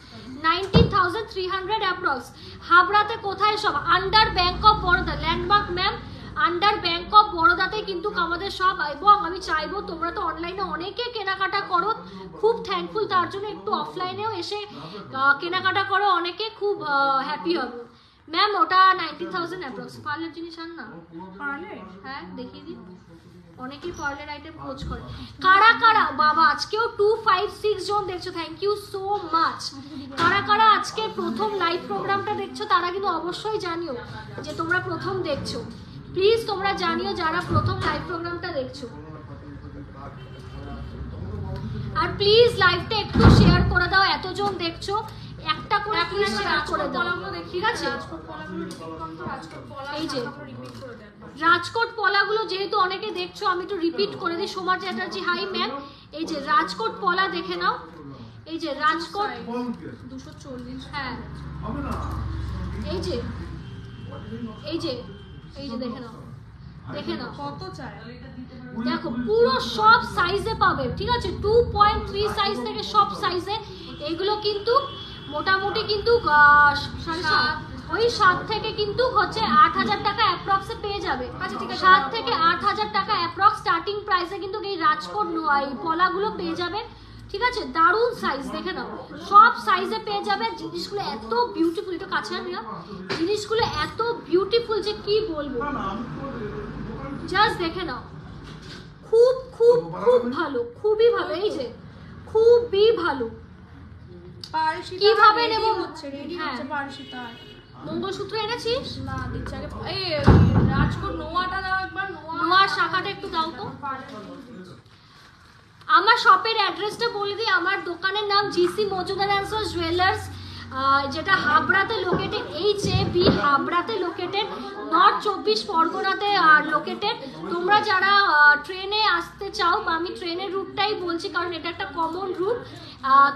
19,300 অ্যাপ্রক্স হাবড়াতে কোথায় সব under bank of Baroda landmark ma'am under bank of বরোদাতে কিন্তু আমাদের সব এবং আমি চাইবো তোমরা তো অনলাইনে অনেকে কেনাকাটা করো খুব থ্যাঙ্কফুল তার জন্য একটু অফলাইনেও এসে কেনাকাটা করো অনেকে খুব হ্যাপি হবে ম্যাম ওটা 19,000 অ্যাপ্রক্স পার্লার জিনিস আন না পার্লার হ্যাঁ দেখিয়ে দিন অনেকেই পার্লার আইটেম খোঁজ করে কারা কারা বাবা আজকেও 256 জন দেখছো থ্যাংক ইউ সো মাচ কারা কারা আজকে প্রথম লাইভ প্রোগ্রামটা দেখছো তারা কিন্তু অবশ্যই জানিও যে তোমরা প্রথম দেখছো প্লিজ তোমরা জানিও যারা প্রথম লাইভ প্রোগ্রামটা দেখছো আর প্লিজ লাইভটা একটু শেয়ার করে দাও এতজন দেখছো একটা করে প্লিজ শেয়ার করে দাও ঠিক আছে এই যে রাজকোট পলাগুলো যেহেতু অনেকে দেখছো আমি একটু রিপিট করে দিই সোমা চ্যাটার্জি হাই ম্যাম এই যে রাজকোট পলা দেখে নাও এই যে রাজকোট 240 হ্যাঁ এই যে এই যে এই যে দেখে নাও কত চাই দেখো পুরো সব সাইজে পাবে ঠিক আছে 2.3 সাইজ থেকে সব সাইজে এগুলো কিন্তু মোটামুটি কিন্তু ওই 7 থেকে কিন্তু হচ্ছে 8,000 টাকা অ্যাপ্রক্সে পেয়ে যাবে আচ্ছা ঠিক আছে 7 থেকে 8,000 টাকা অ্যাপ্রক্স স্টার্টিং প্রাইসে কিন্তু এই রাজকোট এই পলাগুলো পেয়ে যাবে ঠিক আছে দারুণ সাইজ দেখে নাও সব সাইজে পেয়ে যাবে জিনিসগুলো এত বিউটিফুল এটা কাছে আনিয়া জিনিসগুলো এত বিউটিফুল যে কি বলবো জাস্ট দেখে নাও খুব খুব খুব ভালো খুবই ভালো এই যে খুবই ভালো কিভাবে নেব হচ্ছে রেডি হচ্ছে পারসিতা মঙ্গলসূত্র এনেছিস না দিচ্ছি আগে এই রাজকোট নোয়াটা দাও একবার নোয়ার শাখাটা একটু দাও তো আমার শপের অ্যাড্রেসটা বলে দিই আমার দোকানের নাম GC Majumdar and sons jewellers যেটা হাবড়াতে লোকেটেড HAB হাবড়াতে লোকেটেড নর্থ 24 পরগনাতে লোকেটেড তোমরা যারা ট্রেনে আসতে চাও বা আমি ট্রেনের রুটটাই বলছি কারণ এটা একটা কমন রুট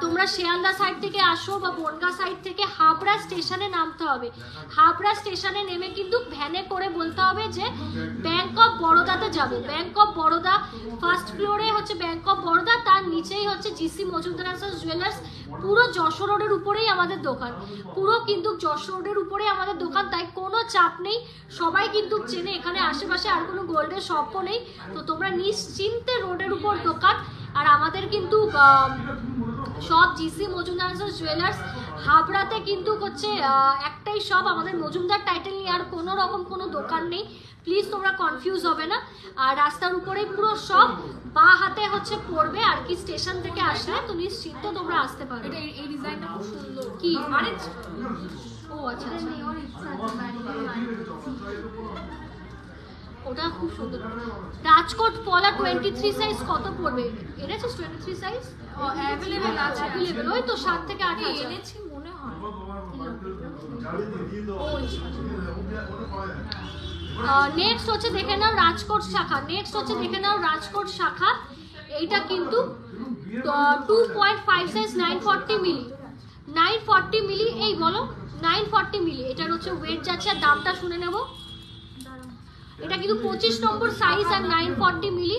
তোমরা শিয়ালদা সাইড থেকে আসো বা বনগা সাইড থেকে হাবড়া স্টেশনে নামতে হবে হাবড়া স্টেশনে নেমে কিন্তু ভ্যানে করে বলতে হবে যে ব্যাংক অফ বরোদাতে যাবো ব্যাংক অফ বরোদা ফার্স্ট ফ্লোরে হচ্ছে ব্যাংক অফ বরোদা তার নিচেই হচ্ছে GC Majumdar and sons jewellers পুরো যশোর রোডের উপরেই আমাদের দোকান পুরো কিন্তু যশোর রোডের উপরেই আমাদের দোকান তাই কোনো চাপ নেই সবাই কিন্তু চেনে এখানে আশেপাশে আর কোনো গোল্ডের শপও নেই তো তোমরা নিশ্চিন্তে রোডের উপর দোকান আর আমাদের কিন্তু সব GC Majumdar and sons jewellers হাবড়াতে কিন্তু হচ্ছে একটাই শপ আমাদের মজুমদার টাইটেল নিয়ে আর কোনো রকম কোনো দোকান নেই প্লিজ তোমরা কনফিউজ হবে না আর রাস্তার উপরেই পুরো সব বা হাতে হচ্ছে পড়বে আর কি স্টেশন থেকে আসলে তো নিশ্চিন্ত তোমরা আসতে পারো এটা এই ডিজাইনটা খুব সুন্দর কি আরে ও আচ্ছা আচ্ছা ওটা খুব সুন্দর রাজকোট পলা 23 সাইজ কত পড়বে এনেছিস 23 সাইজ অ্যাভেলেবল আছে অ্যাভেলেবল ওই তো 7 থেকে 8 আছে এনেছি মনে হয় নেক্সট হচ্ছে দেখে নাও রাজকোট শাখা নেক্সট হচ্ছে দেখে নাও রাজকোট শাখা এইটা কিন্তু 2.5 সাইজ 940 মিলি 940 মিলি এই বলো 940 মিলি এটার হচ্ছে ওয়েট যাচ্ছে আর দামটা শুনে নেব এটা কিন্তু 25 নম্বর সাইজ আর 940 মিলি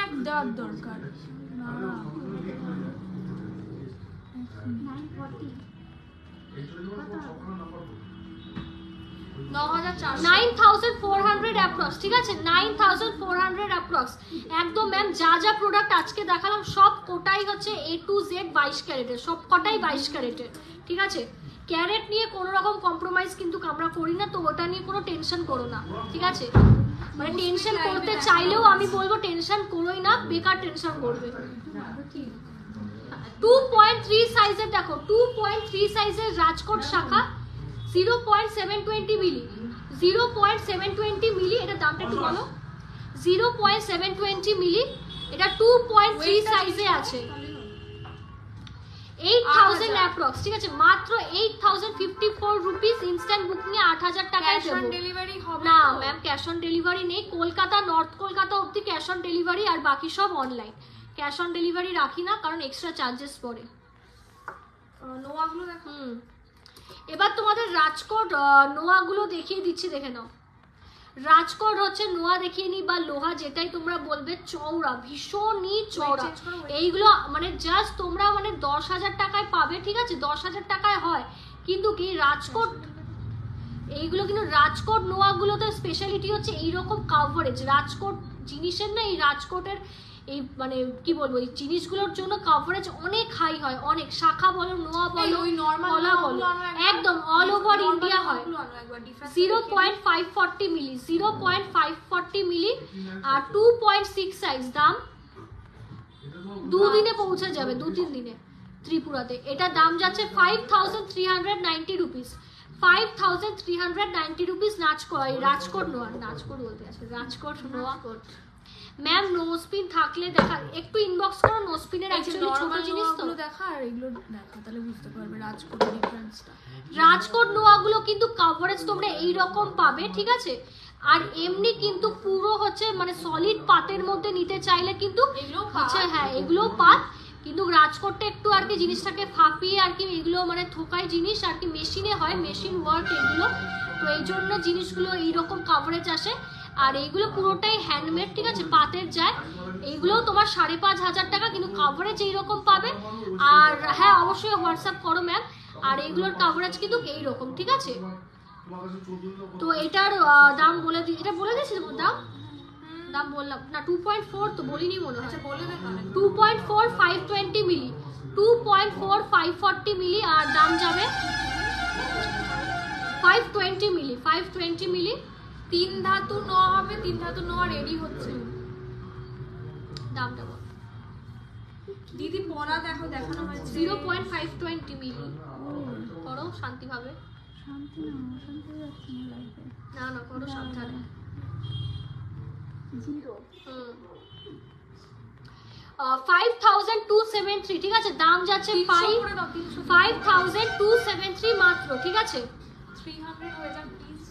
এক দাঁত দরকার 9,400 অ্যাপ্রক্স ঠিক আছে 9,400 অ্যাপ্রক্স একদম ম্যাম যা যা প্রোডাক্ট আজকে দেখালাম সব কোটাই হচ্ছে A to Z 22 ক্যারেটের সব কটাই 22 ক্যারেটের ঠিক আছে ক্যারেট নিয়ে কোনো রকম কম্প্রোমাইজ কিন্তু আমরা করি না তো ওটা নিয়ে কোনো টেনশন করো না ঠিক আছে মানে টেনশন করতে চাইলেও আমি বলবো টেনশন করোই না বেকার টেনশন করবে 2.3 সাইজের দেখো 2.3 সাইজের রাজকোট শাখা 0.720 মিলি 0.720 মিলি এটা দামটা একটু বলো 0.720 মিলি এটা 2.3 সাইজে আছে 8,000 অ্যাপ্রক্স ঠিক আছে মাত্র 8,054 রুপিস ইনস্ট্যান্ট বুকিং এ 8,000 টাকায় দেব ক্যাশ অন ডেলিভারি হবে না ম্যাম ক্যাশ অন ডেলিভারি নেই কলকাতা নর্থ কলকাতা অবধি ক্যাশ অন ডেলিভারি আর বাকি সব অনলাইন ক্যাশ অন ডেলিভারি রাখি না, কারণ এক্সট্রা চার্জেস পড়ে। নোয়াগুলো দেখো। এবার তোমাদের রাজকোট নোয়াগুলো দেখিয়ে দিচ্ছি, দেখে নাও। রাজকোট হচ্ছে নোয়া দেখিয়ে নি বা লোহা, যেটাই তোমরা বলবে, চওড়া, ভীষণই চওড়া। এইগুলো মানে জাস্ট তোমরা মানে 10,000 টাকায় পাবে, ঠিক আছে? 10,000 টাকায় হয়, কিন্তু কি রাজকোট, এইগুলো কিন্তু রাজকোট নোয়াগুলোতে স্পেশালিটি হচ্ছে এইরকম কাভারেজ। রাজকোট জিনিসের না, এই রাজকোটের এই মানে কি বলবো, এই জিনিসগুলোর জন্য কাভারেজ অনেক হাই হয়, অনেক। শাখা বলো, নোয়া বলো, ওই নরমাল কলা বলো, একদম অল ওভার ইন্ডিয়া হয়। 0.540 মিলি, 0.540 মিলি আর 2.6 সাইজ। দাম 2 দিনে পৌঁছে যাবে, 2-3 দিনে ত্রিপুরাতে। এটা দাম যাচ্ছে 5,390 রুপিস, 5,390 রুপিস। রাজকোট নোয়া, রাজকোট বলতে আছে, রাজকোট নোয়া। ম্যাম নোসপিন থাকলে দেখা, একটু ইনবক্স করো। নোসপিনের অ্যাকচুয়ালি ছোট জিনিস তো, দেখা আর এগুলো দেখা, তাহলে বুঝতে পারবে রাজকোটের ডিফারেন্সটা। রাজকোট নোয়াগুলো কিন্তু কভারেজ তোমরা এই রকম পাবে, ঠিক আছে? আর এমনি কিন্তু পুরো হচ্ছে মানে সলিড পাতের মধ্যে নিতে চাইলে কিন্তু হচ্ছে, হ্যাঁ এগুলো পাত, কিন্তু রাজকোটটা একটু আর কি জিনিসটাকে ফাঁপিয়ে আর কি, এগুলো মানে থোকাই জিনিস আর কি, মেশিনে হয়, মেশিন ওয়ার্ক এগুলো, তো এই জন্য জিনিসগুলো এইরকম কভারেজ আসে। আর এইগুলো পুরোটাই হ্যান্ডমেড, ঠিক আছে? পাতের যায়। এইগুলো তোমার 5,500 টাকা, কিন্তু কভারেজ এইরকম পাবে। আর হ্যাঁ অবশ্যই হোয়াটসঅ্যাপ করো ম্যাম। আর এইগুলোর কভারেজ কিন্তু এইরকম, ঠিক আছে? তো এটার দাম বলে দিই, এটা বলে দিয়েছি দাম বললাম না, 2.4 তো বলিনি মনে হয়। আচ্ছা বলে দেখো। 2.4 520 মিলি, 2.4 540 মিলি, আর দাম যাবে 520 মিলি, 520 মিলি। 3 ধাতু নোয়া হবে, 3 ধাতু নোয়া রেডি হচ্ছে। দামটা বল দিদি, পড়া দেখো, দেখানো হয়েছে 0.520 মিলি। করো শান্তিভাবে, না না করো সাবধানে। 5,273, ঠিক আছে? দাম যাচ্ছে 5,273 মাত্র, ঠিক আছে? 300 হয়ে যাক প্লিজ।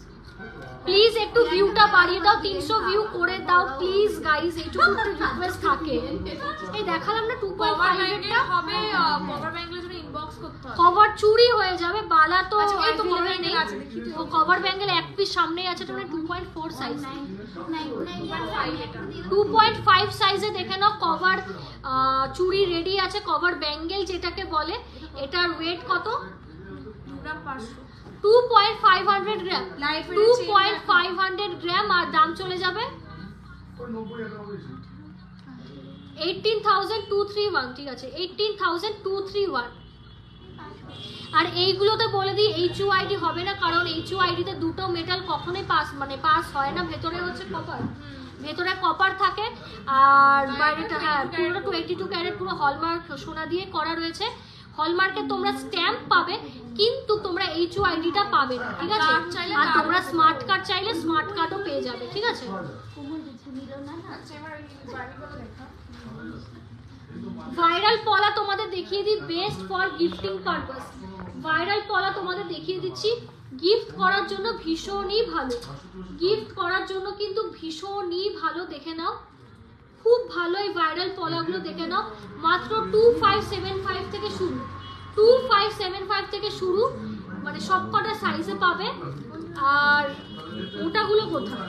প্লিজ একটু ভিউটা বাড়িয়ে দাও, 300 ভিউ করে দাও প্লিজ গাইস, এইটুকু রিকোয়েস্ট থাকে। এই দেখালাম না 2.5 এরটা হবে, কভার ব্যাঙ্গেলের জন্য ইনবক্স করতে হবে। কভার চুরি হয়ে যাবে, বালা তো এই তো available cover নেই। bangle আছে, দেখি তো। ও কভার ব্যাঙ্গেল এক পিস সামনেই আছে, তোমরা 2.4 সাইজ, 2.5 সাইজে দেখে নাও। কভার চুরি রেডি আছে, কভার ব্যাঙ্গেল যেটাকে বলে। এটার ওয়েট কত? 2.500 গ্রাম, 2.500 গ্রাম। আর দাম চলে যাবে 18,231, ঠিক আছে? 18,231। আর এইগুলোতে বলে দিই HUID হবে না, কারণ HUID তে দুটো মেটাল কখনোই পাস হয় না। ভেতরে হচ্ছে কপার, ভেতরে কপার থাকে, আর বাইরেটা হ্যাঁ পুরো 22 ক্যারেট পুরো হলমার্ক সোনা দিয়ে করা রয়েছে। হলমার্কে তোমরা স্ট্যাম্প পাবে, কিন্তু তোমরা HUID-টা পাবে না, ঠিক আছে? আর তোমরা স্মার্ট কার্ড চাইলে স্মার্ট কার্ডও পেয়ে যাবে, ঠিক আছে? ভাইরাল পলা তোমাদের দেখিয়ে দিই, best for gifting purpose. Viral পলা তোমাদের দেখিয়ে দিচ্ছি, গিফট করার জন্য ভীষণই ভালো, গিফট করার জন্য কিন্তু ভীষণই ভালো। দেখে নাও, খুব ভালো এই ভাইরাল পলাগুলো, দেখে নাও। মাত্র 2575 থেকে শুরু, 2575 থেকে শুরু, মানে সবকটা সাইজে পাবে। আর ওটাগুলো কোথায়?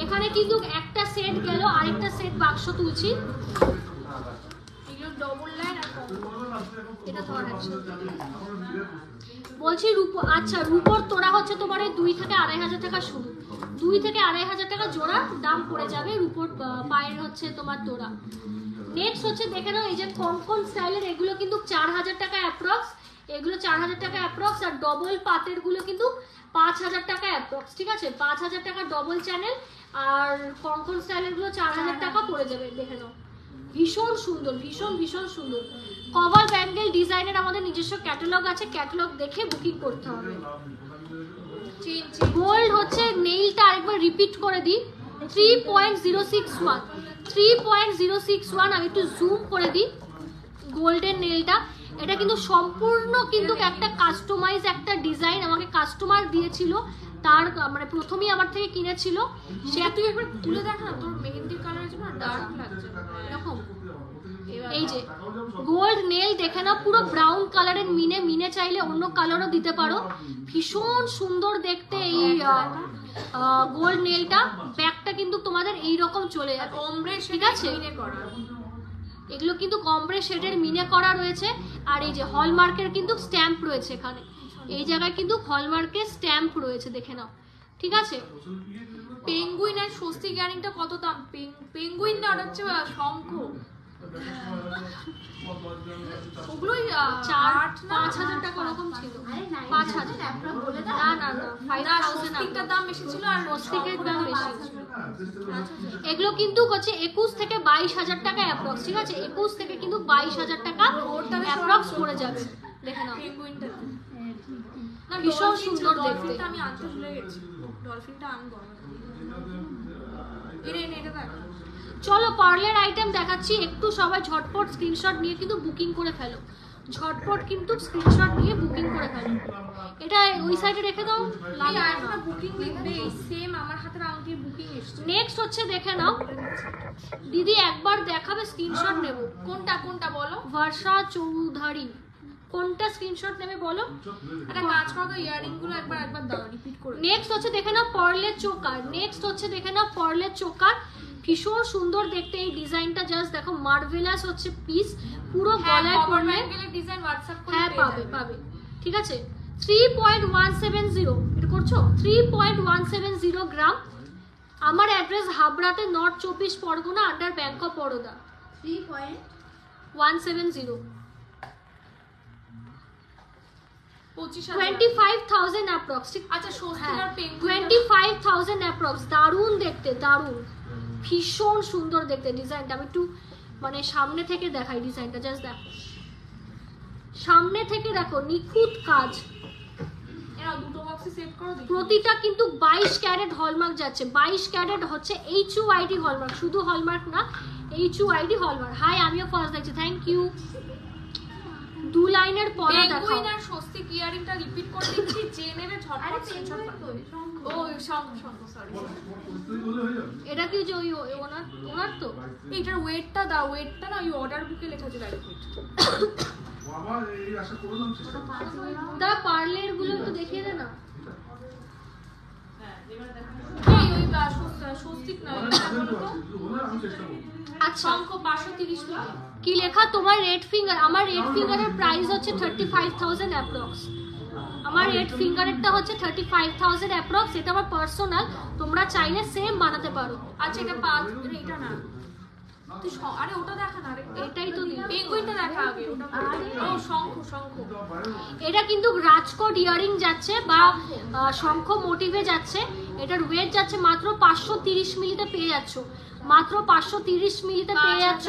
এখানে কিন্তু একটা সেট গেল, আরেকটা সেট বাক্স তুলছি। ডবল লাইন আর এটা ধর বলছি রূপো, আচ্ছা রূপোর তোড়া হচ্ছে তোমার 2 থেকে 2,500 টাকা শুরু, 2 থেকে 2,500 টাকা জোড়া দাম পড়ে যাবে রূপোর পায়ের হচ্ছে তোমার তোড়া। নেক্সট হচ্ছে দেখে নাও, এই যে কনকন স্টাইলের, এগুলো কিন্তু 4,000 টাকা অ্যাপ্রক্স, এগুলো 4,000 টাকা অ্যাপ্রক্স। আর ডবল পাতের গুলো কিন্তু 5,000 টাকা অ্যাপ্রক্স, ঠিক আছে? 5,000 টাকা ডবল চ্যানেল। আর কনকন স্টাইলের গুলো 4,000 টাকা পড়ে যাবে। দেখে নাও, ভীষণ সুন্দর, ভীষণ ভীষণ সুন্দর। কভার ব্যাঙ্গেল ডিজাইনের আমাদের নিজস্ব ক্যাটালগ আছে, ক্যাটালগ দেখে বুকিং করতে হবে। গোল্ড হচ্ছে নেইলটা আরেকবার রিপিট করে দিই, 3.061, 3.061। আমি একটু জুম করে দিই গোল্ডেন নেইলটা। এটা কিন্তু সম্পূর্ণ কিন্তু একটা কাস্টমাইজ একটা ডিজাইন, আমাকে কাস্টমার দিয়েছিল, তার মানে প্রথমেই আমার থেকে কিনেছিল সে। তুই একবার খুলে দেখ না, তোর মেহেন্দির কালারের জন্য ডার্ক লাগছে এরকম। এই যে গোল্ড নেল দেখে না, পুরো ব্রাউন কালারের মিনে চাইলে অন্য কালারও দিতে পারো, ভীষণ সুন্দর দেখতে এই গোল্ড নেলটা। ব্যাগটা কিন্তু তোমাদের এই রকম চলে যাবে, ঠিক আছে? এগুলো কিন্তু কমব্রে শেডের মিনে করা রয়েছে, আর এই যে হলমার্কের কিন্তু স্ট্যাম্প রয়েছে এখানে, এই জায়গায় কিন্তু হলমার্কের স্ট্যাম্প রয়েছে, দেখে নাও, ঠিক আছে? পেঙ্গুইন আর স্বস্তিক ইয়ারিংটা কত দাম? পেঙ্গুইন না, ওটা হচ্ছে শঙ্খ, ওগুলোই 4-5 হাজার টাকা ওরকম ছিল। 5,000 না 5,000 দাম বেশি ছিল, আর স্বস্তিকের দাম বেশি ছিল। এগুলো কিন্তু হচ্ছে 21 থেকে 22 হাজার টাকা অ্যাপ্রক্স, ঠিক আছে? 21 থেকে কিন্তু 22 হাজার টাকা অ্যাপ্রক্স পড়ে যাবে, দেখে নাও। পেঙ্গুইনটা না ভীষণ সুন্দর দেখতে। আমি আনতে ভুলে গেছি, ডলফিনটা আনবো। এটা দেখ। চলো পার্লের আইটেম দেখাচ্ছি, একটু সবাই ঝটপট স্ক্রিনশট নিয়ে কিন্তু বুকিং করে ফেলো, ঝটপট কিন্তু স্ক্রিনশট নিয়ে বুকিং করে ফেলো। এটা ওই সাইডে রেখে দাও, বুকিং লিখবে সেম আমার হাতের আংটির বুকিং এসেছে। নেক্সট হচ্ছে দেখে নাও দিদি, একবার দেখাবে, স্ক্রিনশট নেব। কোনটা বলো? বর্ষা চৌধুরী, কোনটা স্ক্রিনশট নেবে বলো? একটা কাজ করো তো, ইয়ারিং গুলো একবার দাও, রিপিট করে। নেক্সট হচ্ছে দেখে নাও পার্লের চোকার, নেক্সট হচ্ছে দেখে নাও পার্লের চোকার, ভীষণ সুন্দর দেখতে এই ডিজাইনটা, জাস্ট দেখো মার্ভেলাস হচ্ছে পিস, পুরো গলায় পরলে ডিজাইন হোয়াটসঅ্যাপ করে হ্যাঁ পাবে, ঠিক আছে? 3.170, এটা করছো 3.170 গ্রাম। আমার অ্যাড্রেস হাবড়াতে, north 24 Pargana, under bank of Baroda. 3.170, 25,000 approx, ঠিক? আচ্ছা স্বস্তিক আর পেঙ্গুইন 25,000 অ্যাপ্রক্স। দারুণ দেখতে, দারুণ, ভীষণ সুন্দর দেখতে ডিজাইনটা। আমি একটু মানে সামনে থেকে দেখাই ডিজাইনটা, জাস্ট দেখো, সামনে থেকে দেখো, নিখুঁত কাজ। এরা দুটো বক্সে সেট করো, প্রতিটা কিন্তু 22 ক্যারেট হলমার্ক যাচ্ছে, 22 ক্যারেট হচ্ছে HUID হলমার্ক, শুধু হলমার্ক না, HUID হলমার্ক। হাই, আমিও ফার্স্ট দেখছি, থ্যাংক ইউ। 2 লাইনের পরে দেখাও। পেঙ্গুইন আর স্বস্তিক ইয়ারিংটা রিপিট করে দিচ্ছি, যে নেবে ঝটপট স্ক্রিনশট পাবে। ও শঙ্খ, সরি। এটা কি যে ওই ওনার তো এইটার ওয়েটটা দাও, ওয়েটটা না ওই অর্ডার বুকে লেখা আছে ডাইরেক্ট ওয়েট। বাবা এই আশা করলাম চেষ্টা দা পার্লের গুলো একটু দেখিয়ে দে না। হ্যাঁ, এবারে দেখো। এই ওই স্বস্তিক না, আমি চেষ্টা করব। আচ্ছা, শঙ্খ 530 টাকা। কি লেখা তোমার? Red finger. আমার রেড ফিঙ্গারের প্রাইস হচ্ছে 35,000 অ্যাপ্রক্স। আমার রেড ফিঙ্গারেরটা হচ্ছে 35,000 অ্যাপ্রক্স। এটা আমার পার্সোনাল, তোমরা চাইলে সেম বানাতে পারো। আচ্ছা এটা এটা না, তুই আরে ওটা দেখা না, আরে এটাই তো দিই। পেঙ্গুইনটা দেখা আগে, ওটা ও শঙ্খ। এটা কিন্তু রাজকোট ইয়ারিং যাচ্ছে বা শঙ্খ মোটিভে যাচ্ছে। এটার ওয়েট যাচ্ছে মাত্র 530 মিলিতে পেয়ে যাচ্ছ, মাত্র 530 মিলিতে পেয়ে যাচ্ছ।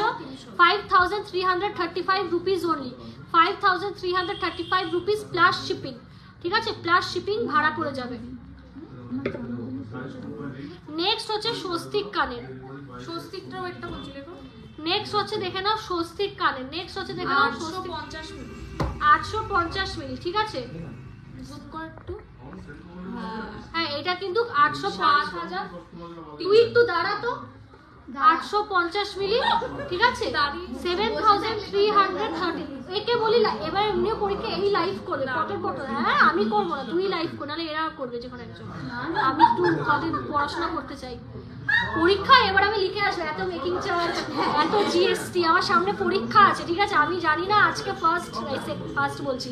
5,335 rupees only, 5,335 rupees plus shipping, ঠিক আছে? প্লাস শিপিং ভাড়া পড়ে যাবে। নেক্সট হচ্ছে স্বস্তিক কানের, স্বস্তিকটা ওয়েটটা বলছি দেখো। নেক্সট হচ্ছে দেখে নাও স্বস্তিক কানের, নেক্সট হচ্ছে দেখে নাও 850 মিলি, 850 মিলি, ঠিক আছে? জুম কর একটু। হ্যাঁ এটা কিন্তু 805,000। তুই একটু দাঁড়া তো, 850 মিলি, ঠিক আছে? 7,330। একে বলি এবার এমনিও পরীক্ষা এই লাইভ করবে পটর। হ্যাঁ আমি করবো না, তুই লাইভ কর, নাহলে এরা করবে যে কোনো একজন। আমি একটু কদিন পড়াশোনা করতে চাই, পরীক্ষা এবার আমি লিখে আসবো, এত মেকিং চার্জ, এত জিএসটি, আমার সামনে পরীক্ষা আছে, ঠিক আছে? আমি জানি না আজকে ফার্স্ট বলছি,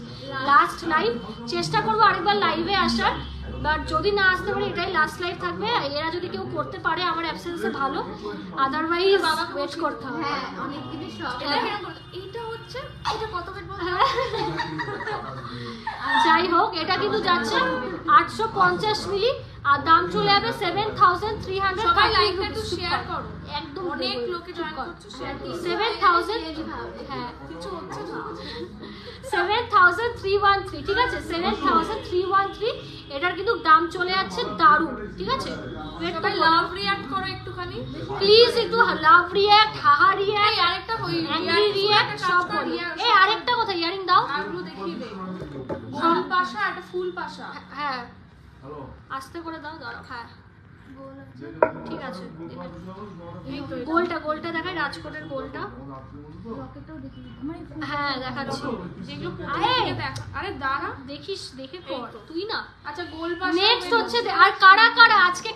লাস্ট লাইভ, চেষ্টা করবো আরেকবার লাইভে আসার, বাট যদি না আসতে পারি এটাই লাস্ট লাইভ থাকবে। এরা যদি কেউ করতে পারে আমার অ্যাবসেন্সে ভালো, আদারওয়াইজ ওয়েট করতে হবে। হ্যাঁ অনেক দিনের শখ। এইটা হচ্ছে এটা কত ওয়েট বল? যাই হোক, হোক, এটা কিন্তু যাচ্ছে 850 মিলি আর দাম চলে যাবে 7300। সবাই লাইভটা একটু শেয়ার করো, একদম অনেক লোকে জয়েন করছে, শেয়ার করো। 7000, হ্যাঁ কিছু হচ্ছে না। 7313, ঠিক আছে 7313, এটার কিন্তু দাম চলে যাচ্ছে দারুণ, ঠিক আছে। সবাই লাভ রিঅ্যাক্ট করো একটুখানি প্লিজ, একটু লাভ রিঅ্যাক্ট, হাহা রিঅ্যাক্ট, এই আরেকটা ওই অ্যাংরি রিঅ্যাক্ট সব বলো। এই আরেকটা কথা, ইয়ারিং দাও। আরগুলো দেখিয়ে দে। গোল পাশা একটা ফুল পাশা। হ্যাঁ হ্যালো আস্তে করে দাও, দাঁড়াও। হ্যাঁ ঠিক আছে, এই তো গোলটা দেখাই, রাজকোটের গোলটা। হ্যাঁ দেখাচ্ছি, যেগুলো আরে! প্রথমে দেখা। আরে দাঁড়া, দেখিস, দেখে কর তুই না। আচ্ছা গোল পাশা। নেক্সট হচ্ছে আর কারা কারা আজকে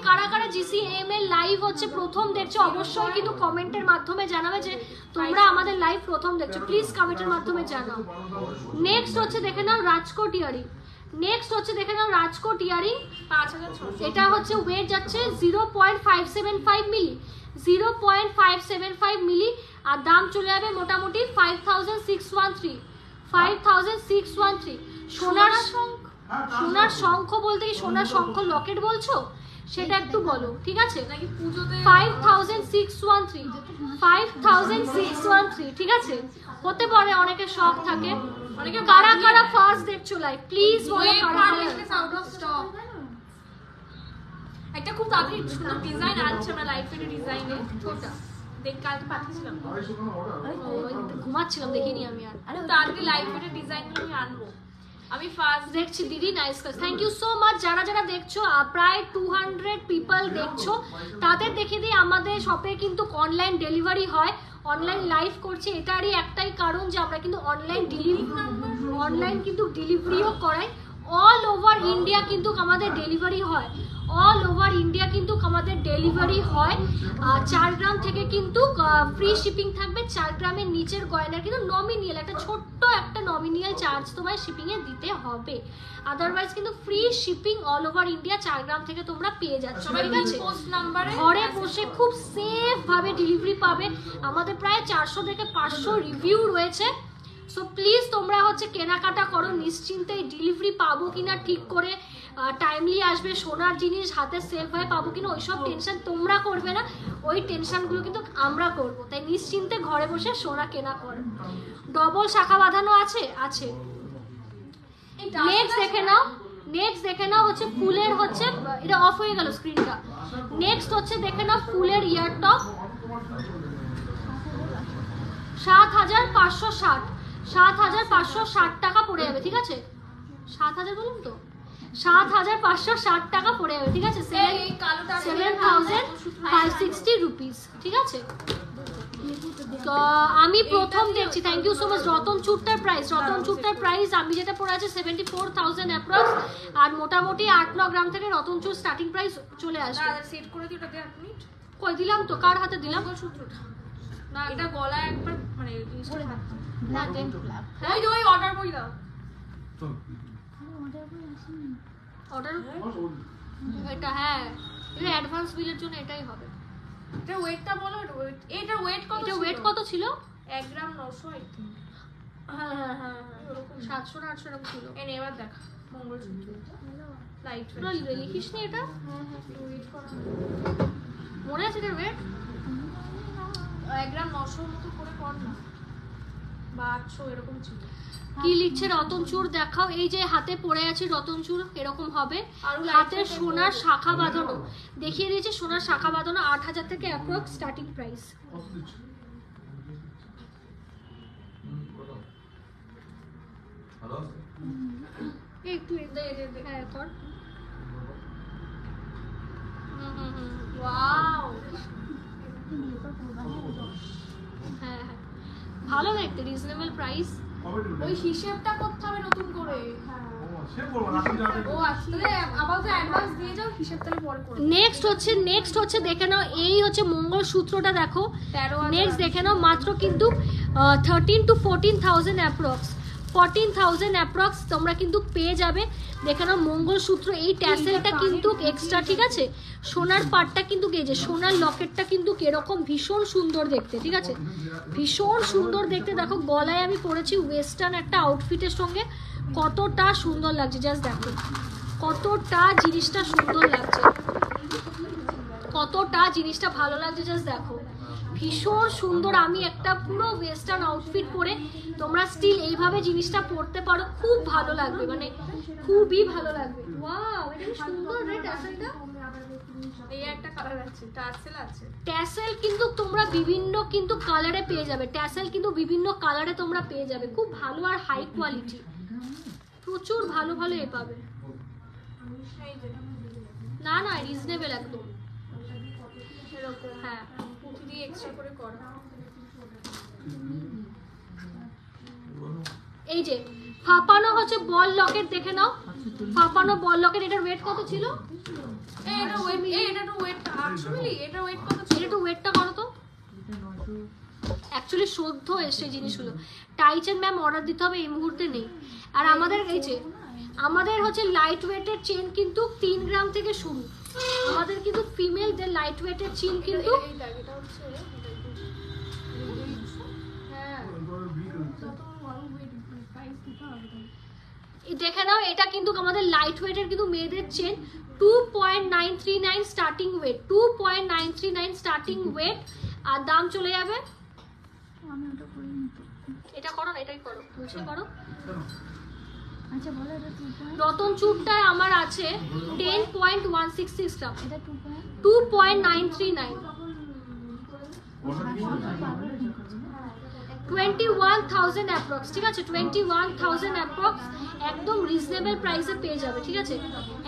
GCM এর লাইভ হচ্ছে প্রথম দেখছো, অবশ্যই কিন্তু কমেন্টের মাধ্যমে জানাবে যে তোমরা আমাদের লাইভ প্রথম দেখছো, প্লিজ কমেন্টের মাধ্যমে জানাও। নেক্সট হচ্ছে দেখে নাও রাজকোট ইয়ারিং, নেক্সট হচ্ছে দেখে নাও রাজকোট ইয়ারিং 5600। এটা হচ্ছে ওয়েট যাচ্ছে 0.575 মিলি, 0.575 মিলি আর দাম চলে যাবে মোটামুটি 5613। সোনার শঙ্খ বলতে কি সোনার শঙ্খ লকেট বলছো, সেটা একটু বলো, ঠিক আছে। নাকি পুজোতে 5613, ঠিক আছে। হতে পারে অনেকের শখ থাকে, অনেকে কারা কারা ফার্স্ট দেখছো লাইভ প্লিজ বলো ওয়েব কারা কারা। ফার্নিশিংস আউট অফ স্টক। একটা খুব তাড়াতাড়ি সুন্দর ডিজাইন আনছে আমরা লাইভ ফিটে ডিজাইনে, ছোটা দেখ কালকে পাঠিয়েছিলাম। ঘুমাচ্ছিলাম দেখিনি আমি আর। তাড়াতাড়ি লাইভ ফিটে ডিজাইনগুলো আমি আনবো। আমি ফার্স্ট দেখছি দিদি, নাইস কাজ, থ্যাংক ইউ সো মাচ। যারা যারা দেখছো প্রায় 200 পিপল দেখছো, তাদের দেখে দিয়ে আমাদের শপে কিন্তু অনলাইন ডেলিভারি হয়, অনলাইন লাইভ করছি। এটারই একটাই কারণ যে আমরা কিন্তু অনলাইন কিন্তু ডেলিভারিও করাই। অল ওভার ইন্ডিয়া কিন্তু আমাদের ডেলিভারি হয়, অল ওভার ইন্ডিয়া কিন্তু আমাদের ডেলিভারি হয়। 4 গ্রাম থেকে কিন্তু ফ্রি শিপিং থাকবে, 4 গ্রামের নিচের গয়নার কিন্তু নমিনিয়াল একটা ছোট্ট একটা নমিনিয়াল চার্জ তোমায় শিপিংয়ে দিতে হবে, আদারওয়াইজ কিন্তু free shipping all over India 4 গ্রাম থেকে তোমরা পেয়ে যাচ্ছ, ঠিক আছে। পোস্ট নাম্বারে ঘরে বসে খুব সেফ ভাবে ডেলিভারি পাবে। আমাদের প্রায় 400 থেকে 500 রিভিউ রয়েছে। সো প্লিজ তোমরা হচ্ছে কেনাকাটা করো নিশ্চিন্তে, ডেলিভারি পাবো কিনা ঠিক করে, টাইমলি আসবে, সোনার জিনিস হাতে সেফ হয়ে পাবো কিনা ওইসব টেনশন তোমরা করবে না, ওই টেনশনগুলো কিন্তু আমরা করব। তাই নিশ্চিন্তে ঘরে বসে সোনা কেনা করো। ডবল শাখা বাঁধানো আছে। নেক্সট দেখে নাও হচ্ছে ফুলের হচ্ছে, এটা অফ হয়ে গেল স্ক্রিনটা। নেক্সট হচ্ছে দেখে নাও ফুলের ইয়ার টপ 7560 টাকা পড়ে যাবে, ঠিক আছে। 7000 বলুন তো, 7560 টাকা পড়ে যাবে, ঠিক আছে। 7560 রুপিস, ঠিক আছে। তো আমি প্রথম দেখছি, thank you so much. Ratan চুটটার প্রাইস আমি যেটা পড়ে আছে 74,000 অ্যাপ্রক্স, আর মোটামুটি 8-9 গ্রাম থেকে রতন চুট স্টার্টিং প্রাইস চলে আসবে। সেট করে দিই ওটাতে 1 মিনিট। কই দিলাম তো, কার হাতে দিলাম? সূত্রটা না, এটা গলায় একবার মানে জিনিসটা থাকতো। ওই যে ওই অর্ডার বই দাও। অর্ডার এটা, হ্যাঁ এটা অ্যাডভান্স বিলের জন্য এটাই হবে। এটা ওয়েটটা বলো, এটা ওয়েট কত? এটা ওয়েট কত ছিল? 1 গ্রাম 900 আই থিং। হ্যাঁ ওরকম 700 না 800 এরকম ছিল। এনে এবার দেখা মঙ্গলসূত্র লাইট তোরা লিখিস নি এটা? ওয়েট করা মনে আছে এটার ওয়েট? 1 গ্রাম 900 মতো করে কর না, বা 800 এরকম ছিল। কি লিখছে রতনচুর দেখাও। এই যে হাতে পড়ে আছে রতনচুর এরকম হবে, আর হাতে সোনার শাখা বাঁধানো দেখিয়ে দিয়েছে। সোনার শাখা বাঁধানো 8000 থেকে অ্যাপ্রক্স স্টার্টিং প্রাইস। একটু হ্যাঁ কর। ওয়াও, হ্যাঁ ভালো দেখতে, রিজনেবল প্রাইস। ওই হিসেবটা করতে হবে নতুন করে। ও আসলে আপাতত অ্যাডভান্স দিয়ে যাও, হিসেব তাহলে পরে করব। নেক্সট হচ্ছে দেখে নাও, এই হচ্ছে মঙ্গলসূত্রটা দেখো। 13,000 নেক্সট দেখে নাও, মাত্র কিন্তু 13 to 14,000 অ্যাপ্রক্স, 14,000 অ্যাপ্রক্স তোমরা কিন্তু পেয়ে যাবে। দেখে নাও মঙ্গলসূত্র, এই ট্যাসেলটা কিন্তু এক্সট্রা, ঠিক আছে? সোনার পাটটা কিন্তু গেজে, সোনার লকেটটা কিন্তু এরকম ভীষণ সুন্দর দেখতে, ঠিক আছে? ভীষণ সুন্দর দেখতে। দেখো গলায় আমি পরেছি ওয়েস্টার্ন একটা আউটফিটের সঙ্গে, কতটা সুন্দর লাগছে, জাস্ট দেখো কতটা জিনিসটা সুন্দর লাগছে, কতটা জিনিসটা ভালো লাগছে, জাস্ট দেখো ভীষণ সুন্দর। আমি একটা পুরো ওয়েস্টার্ন আউটফিট পরে তোমরা স্টিল এইভাবে জিনিসটা পরতে পারো, খুব ভালো লাগবে, মানে খুবই ভালো লাগবে। ওয়াও, এটা কি সুন্দর রে ট্যাসেলটা। এই একটা কালার আছে, টার্সেল আছে। ট্যাসেল কিন্তু তোমরা বিভিন্ন কিন্তু কালারে পেয়ে যাবে, ট্যাসেল কিন্তু বিভিন্ন কালারে তোমরা পেয়ে যাবে, খুব ভালো আর হাই কোয়ালিটি, প্রচুর ভালো ভালো এ পাবে। না না, রিজনেবল একদম। হ্যাঁ, পুঁথি দিয়ে এক্সট্রা করে করা। এই যে ফাপানো হচ্ছে বল লকেট, দেখে নাও ফাপানো বল লকেট। এটার ওয়েট কত ছিল? এটা ওয়েট, এটা তো ওয়েট 800 মিলি। এটা ওয়েট কত ছিল? এটা একটু ওয়েটটা করো তো। অ্যাকচুয়ালি শুদ্ধ এসে জিনিসগুলো টাইচেন ম্যাম অর্ডার দিতে হবে, এই মুহূর্তে নেই। আর আমাদের এই যে আমাদের হচ্ছে লাইট ওয়েটের চেন কিন্তু 3 গ্রাম থেকে শুরু। আমাদের কিন্তু ফিমেলদের লাইট ওয়েটের চেন কিন্তু এই দেখ, এটা হচ্ছে হ্যাঁ, যত বড় ওয়েট প্রাইস দিতে হবে। দেখে নাও, এটা কিন্তু আমাদের লাইট ওয়েটের কিন্তু মেয়েদের chain 2.939 starting weight, 2.939 starting weight. আর দাম চলে যাবে, আমি ওটা করি নি তো। এটা করো না, এটাই করো, বুঝে করো। আচ্ছা বলো, এটা 2 পয়েন্ট, রতন চুটটা আমার আছে 10.166 গ্রাম, এটা 2 পয়েন্ট 2.939, 21,000 অ্যাপ্রক্স, ঠিক আছে? 21,000 অ্যাপ্রক্স, একদম রিজনেবল প্রাইসে পেয়ে যাবে, ঠিক আছে?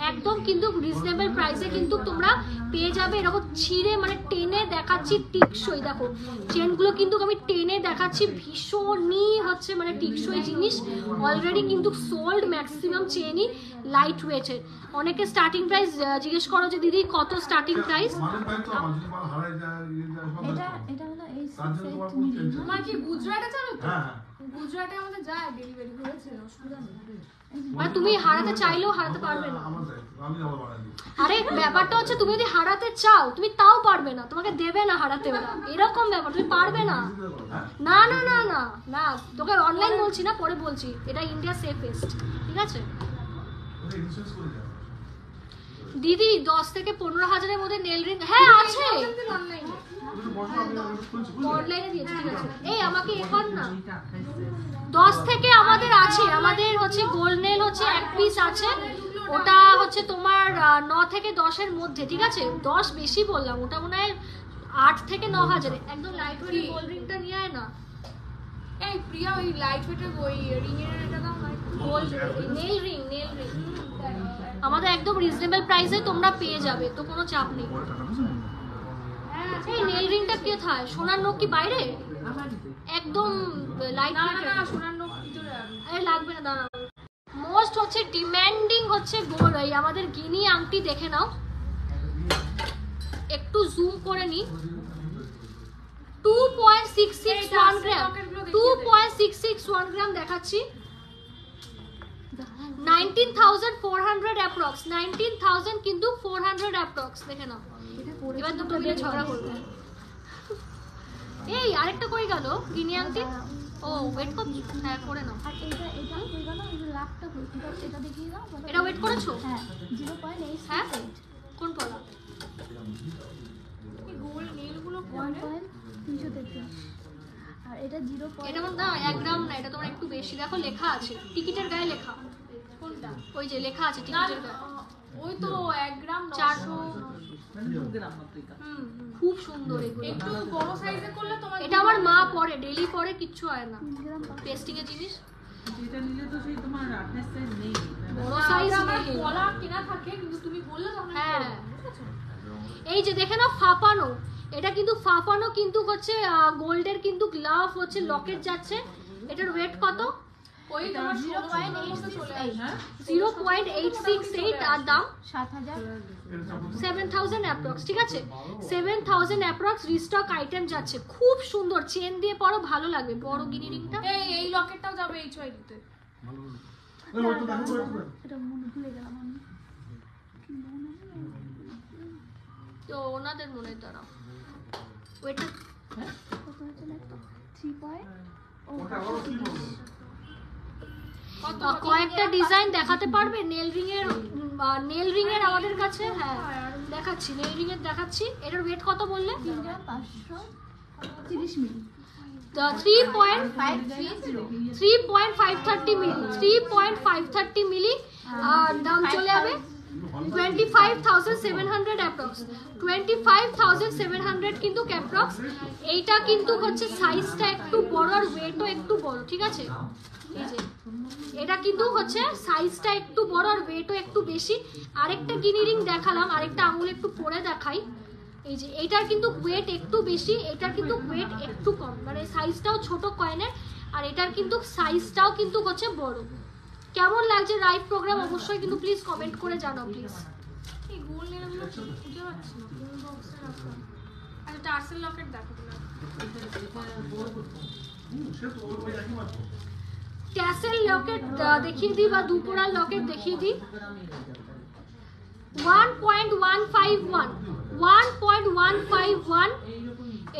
একদম কিন্তু রিজনেবল প্রাইসে কিন্তু তোমরা পেয়ে যাবে। এরকম ছিঁড়ে মানে টেনে দেখাচ্ছি টিকসই, দেখো চেনগুলো কিন্তু আমি টেনে দেখাচ্ছি, ভীষণই হচ্ছে মানে টিকসই জিনিস। অলরেডি কিন্তু সোল্ড ম্যাক্সিমাম চেনই লাইট ওয়েটের। অনেকে স্টার্টিং প্রাইস জিজ্ঞেস করো যে দিদি কত স্টার্টিং প্রাইস। এটা এটা হলো এই সেট মিলি। তোমার কি গুজরাটে চালু তো? হ্যাঁ, গুজরাটে আমাদের যায় ডেলিভারি হয়েছে, অসুবিধা নেই। মানে তুমি হারাতে চাইলেও হারাতে পারবে না। আরে ব্যাপারটা হচ্ছে তুমি যদি হারাতে চাও তুমি তাও পারবে না, তোমাকে দেবে না হারাতে ওরা, এরকম ব্যাপার, তুমি পারবে না। না না না না না, তোকে অনলাইন বলছি না, পরে বলছি, এটা ইন্ডিয়া সেফেস্ট, ঠিক আছে? দিদি 10 থেকে 15,000-এর মধ্যে নেল রিং, হ্যাঁ আছে, অনলাইনে অনলাইনে দিয়েছি, ঠিক আছে? এই আমাকে এখন না 10 থেকে আমাদের আছে, আমাদের হচ্ছে গোল্ড নেল হচ্ছে 1 পিস আছে, ওটা হচ্ছে তোমার 9 থেকে 10-এর মধ্যে, ঠিক আছে? 10 বেশি বললাম, ওটা মনে হয় 8 থেকে 9,000। একদম লাইট ওয়েট গোল্ড রিংটা নিয়ে আয় না। এই প্রিয়া, ওই লাইট ওয়েটের ওই রিং এর এটা দাও না, gold nail ring, nail ring আমাদের একদম রিজনেবল প্রাইসে তোমরা পেয়ে যাবে, তো কোনো চাপ নেই। এই নেল রিংটা কে থায়? সোনার নখ কি বাইরে? একদম লাইট না ওয়েট। না, সোনার নখ ভিতরে আছে। আরে লাগবে না, দাঁড়াও। মোস্ট হচ্ছে ডিমান্ডিং হচ্ছে গোল্ড, এই আমাদের গিনি আংটি দেখে নাও, একটু জুম করে নি। 2.661 গ্রাম, 2.661 গ্রাম দেখাচ্ছি। 19,400 অ্যাপ্রক্স, 19,000 কিন্তু 400 অ্যাপ্রক্স, দেখে নাও। এবার দুটো মিলে ঝগড়া করবে। এই আরেকটা কই গেল গিনি আংটি? ও ওয়েট করছি, হ্যাঁ করে নাও। আর এটা হয়ে গেল, এই যে লাভটা হয়ে গেল, এটা দেখিয়ে দাও বলো। এটা ওয়েট করেছো? হ্যাঁ 0.8, হ্যাঁ কোন পলা? এই গোল্ড নেলগুলো 1.333। আর এটা 0. এটা মনে না 1 গ্রাম না, এটা তোমার একটু বেশি, দেখো লেখা আছে টিকিটের গায়ে লেখা, কোনটা? ওই যে লেখা আছে না টিকিটের গায়ে ওই তো 1 গ্রাম 400। 2 গ্রাম মাত্রিকা। খুব সুন্দর এগুলো। একটু বড় সাইজে করলে তোমার এটা আমার মা পরে, ডেইলি পরে, কিচ্ছু হয় না, 3 গ্রাম টেস্টিং এর জিনিস। যেটা নিলে তো সেই তোমার 28 সাইজ নেই। বড় না, সাইজ ওটা আমার পলা কেনা থাকে, কিন্তু তুমি বললে তখন আমি হ্যাঁ। করবো, ঠিক আছে? এই যে দেখে নাও ফাপানো, এটা কিন্তু ফাপানো কিন্তু হচ্ছে গোল্ডের কিন্তু গ্লাভ হচ্ছে লকেট যাচ্ছে। এটার ওয়েট কত? ওই তোমার 0.8 চলে আসে। 0.868 আর দাম 7,000। 7,000 অ্যাপ্রক্স, ঠিক আছে? 7,000 অ্যাপ্রক্স রিস্টক আইটেম যাচ্ছে, খুব সুন্দর চেন দিয়ে পরো, ভালো লাগবে। বড় গিনি রিংটা এই লকেটটাও যাবে HYD তে। ওই ওটা দেখো ওটা এটা মনে ভুলে গেলাম আমি। তো ওনাদের মনে দাঁড়াও ওইটা কত হয়েছে দেখো 3 পয়েন্ট ওটা আরো কি বলবো কয়েকটা ডিজাইন দেখাতে পারবে নেল রিং এর আমাদের কাছে? হ্যাঁ দেখাচ্ছি, নেল রিং এর দেখাচ্ছি। এটার ওয়েট কত বললে? 3530 মিলি 3.530 মিলি 3.530 মিলি আর দাম চলে যাবে 25,700 অ্যাপ্রক্স 25,700 কিন্তু অ্যাপ্রক্স। এইটা কিন্তু হচ্ছে সাইজটা একটু বড় আর ওয়েটও একটু বড়, ঠিক আছে? এই যে এটা কিন্তু হচ্ছে সাইজটা একটু বড় আর ওয়েটও একটু বেশি। আরেকটা গিনি রিং দেখালাম, আরেকটা আঙুল একটু পরে দেখাই। এই যে এটার কিন্তু ওয়েট একটু বেশি, এটার কিন্তু ওয়েট একটু কম, মানে সাইজটাও ছোট কয়েনের আর এটার কিন্তু সাইজটাও কিন্তু হচ্ছে বড়। কেমন লাগছে লাইভ প্রোগ্রাম অবশ্যই কিন্তু প্লিজ কমেন্ট করে জানাও প্লিজ। এই গোল নেলগুলো বুঝতে পারছি না কোন বক্সে রাখা। আচ্ছা টার্সেল লকেট দেখো তোমরা। সে তো ওই একই মাত্র ট্যাসেল লকেট দেখিয়ে দিই বা দুপোড়ার লকেট দেখিয়ে দিই। 1.151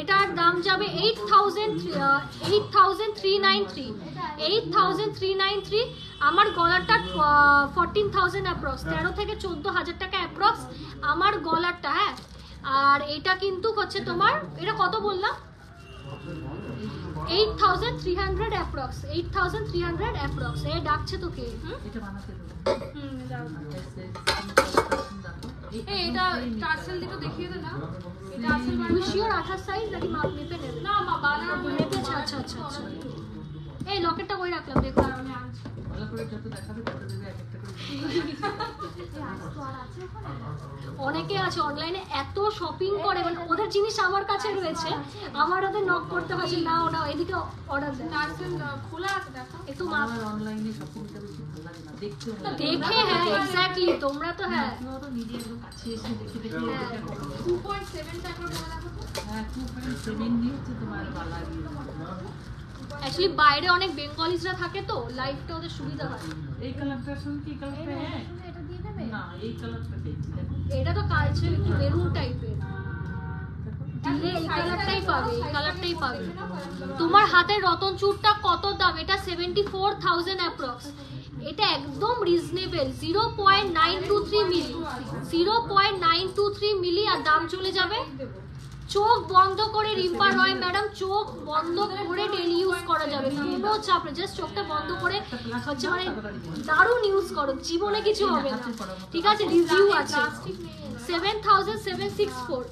এটার দাম যাবে 8,393 আমার গলারটা 14,000 অ্যাপ্রক্স, 13 থেকে 14,000 টাকা অ্যাপ্রক্স আমার গলারটা। হ্যাঁ আর এটা কিন্তু হচ্ছে তোমার, এটা কত বললাম? 8,300 অ্যাপ্রক্স 8,300 অ্যাপ্রক্স। এ ডাকছে তোকে? এটা বানাতে দেবো। দাও এই এই এটা টার্সেল দুটো দেখিয়ে দে না। এই টার্সেল তুই শিওর 28 সাইজ নাকি মাপ মেপে নেবে? না মা বানানো মেপেছে? আচ্ছা আচ্ছা আচ্ছা। এই লকেটটা কই রাখলাম দেখো। আমি আনছি। ভালো করে যত দেখাবে তত দেবে এক একটা করে। অনেকে আছে অনলাইনে এত শপিং করে, মানে ওদের জিনিস আমার কাছে রয়েছে, আমার ওদের নক করতে হয় যে না ওটা এদিকে অর্ডার দেয়। টার্সেল খোলা আছে দেখো। একটু মাপ আমার অনলাইনে শপিংটা বেশি ভালো লাগে না, দেখতেও ভালো লাগে। দেখে, হ্যাঁ এক্স্যাক্টলি তোমরা তো হ্যাঁ ওরা নিজে একদম কাছে এসে দেখে দেখে হ্যাঁ। 2.7 টাকা করে দেখো তো। হ্যাঁ 2.7 দিয়ে হচ্ছে তোমার বালা দিয়ে অ্যাকচুয়ালি বাইরে অনেক বেঙ্গলিজরা থাকে তো লাইফটা ওদের সুবিধা হয়। এই কালারটার সঙ্গে কি কালারটা? হ্যাঁ এটা দিয়ে দেবে না এই কালারটা দেখছি দেখো এটা তো কালচে একটু মেরুন টাইপের, দিলে এই কালারটাই পাবে, এই কালারটাই পাবে। তোমার হাতের রতন চূড়টা কত দাম? এটা 74,000 অ্যাপ্রক্স। এটা একদম রিজনেবল 0.923 মিলি 0.923 মিলি আর দাম চলে যাবে। চোখ বন্ধ করে রিম্পা রয় ম্যাডাম, চোখ বন্ধ করে ডেলি ইউজ করা যাবে, কোনো চাপ নেই, জাস্ট চোখটা বন্ধ করে হচ্ছে মানে দারুণ ইউজ করো, জীবনে কিছু হবে না, ঠিক আছে? রিভিউ আছে 7,764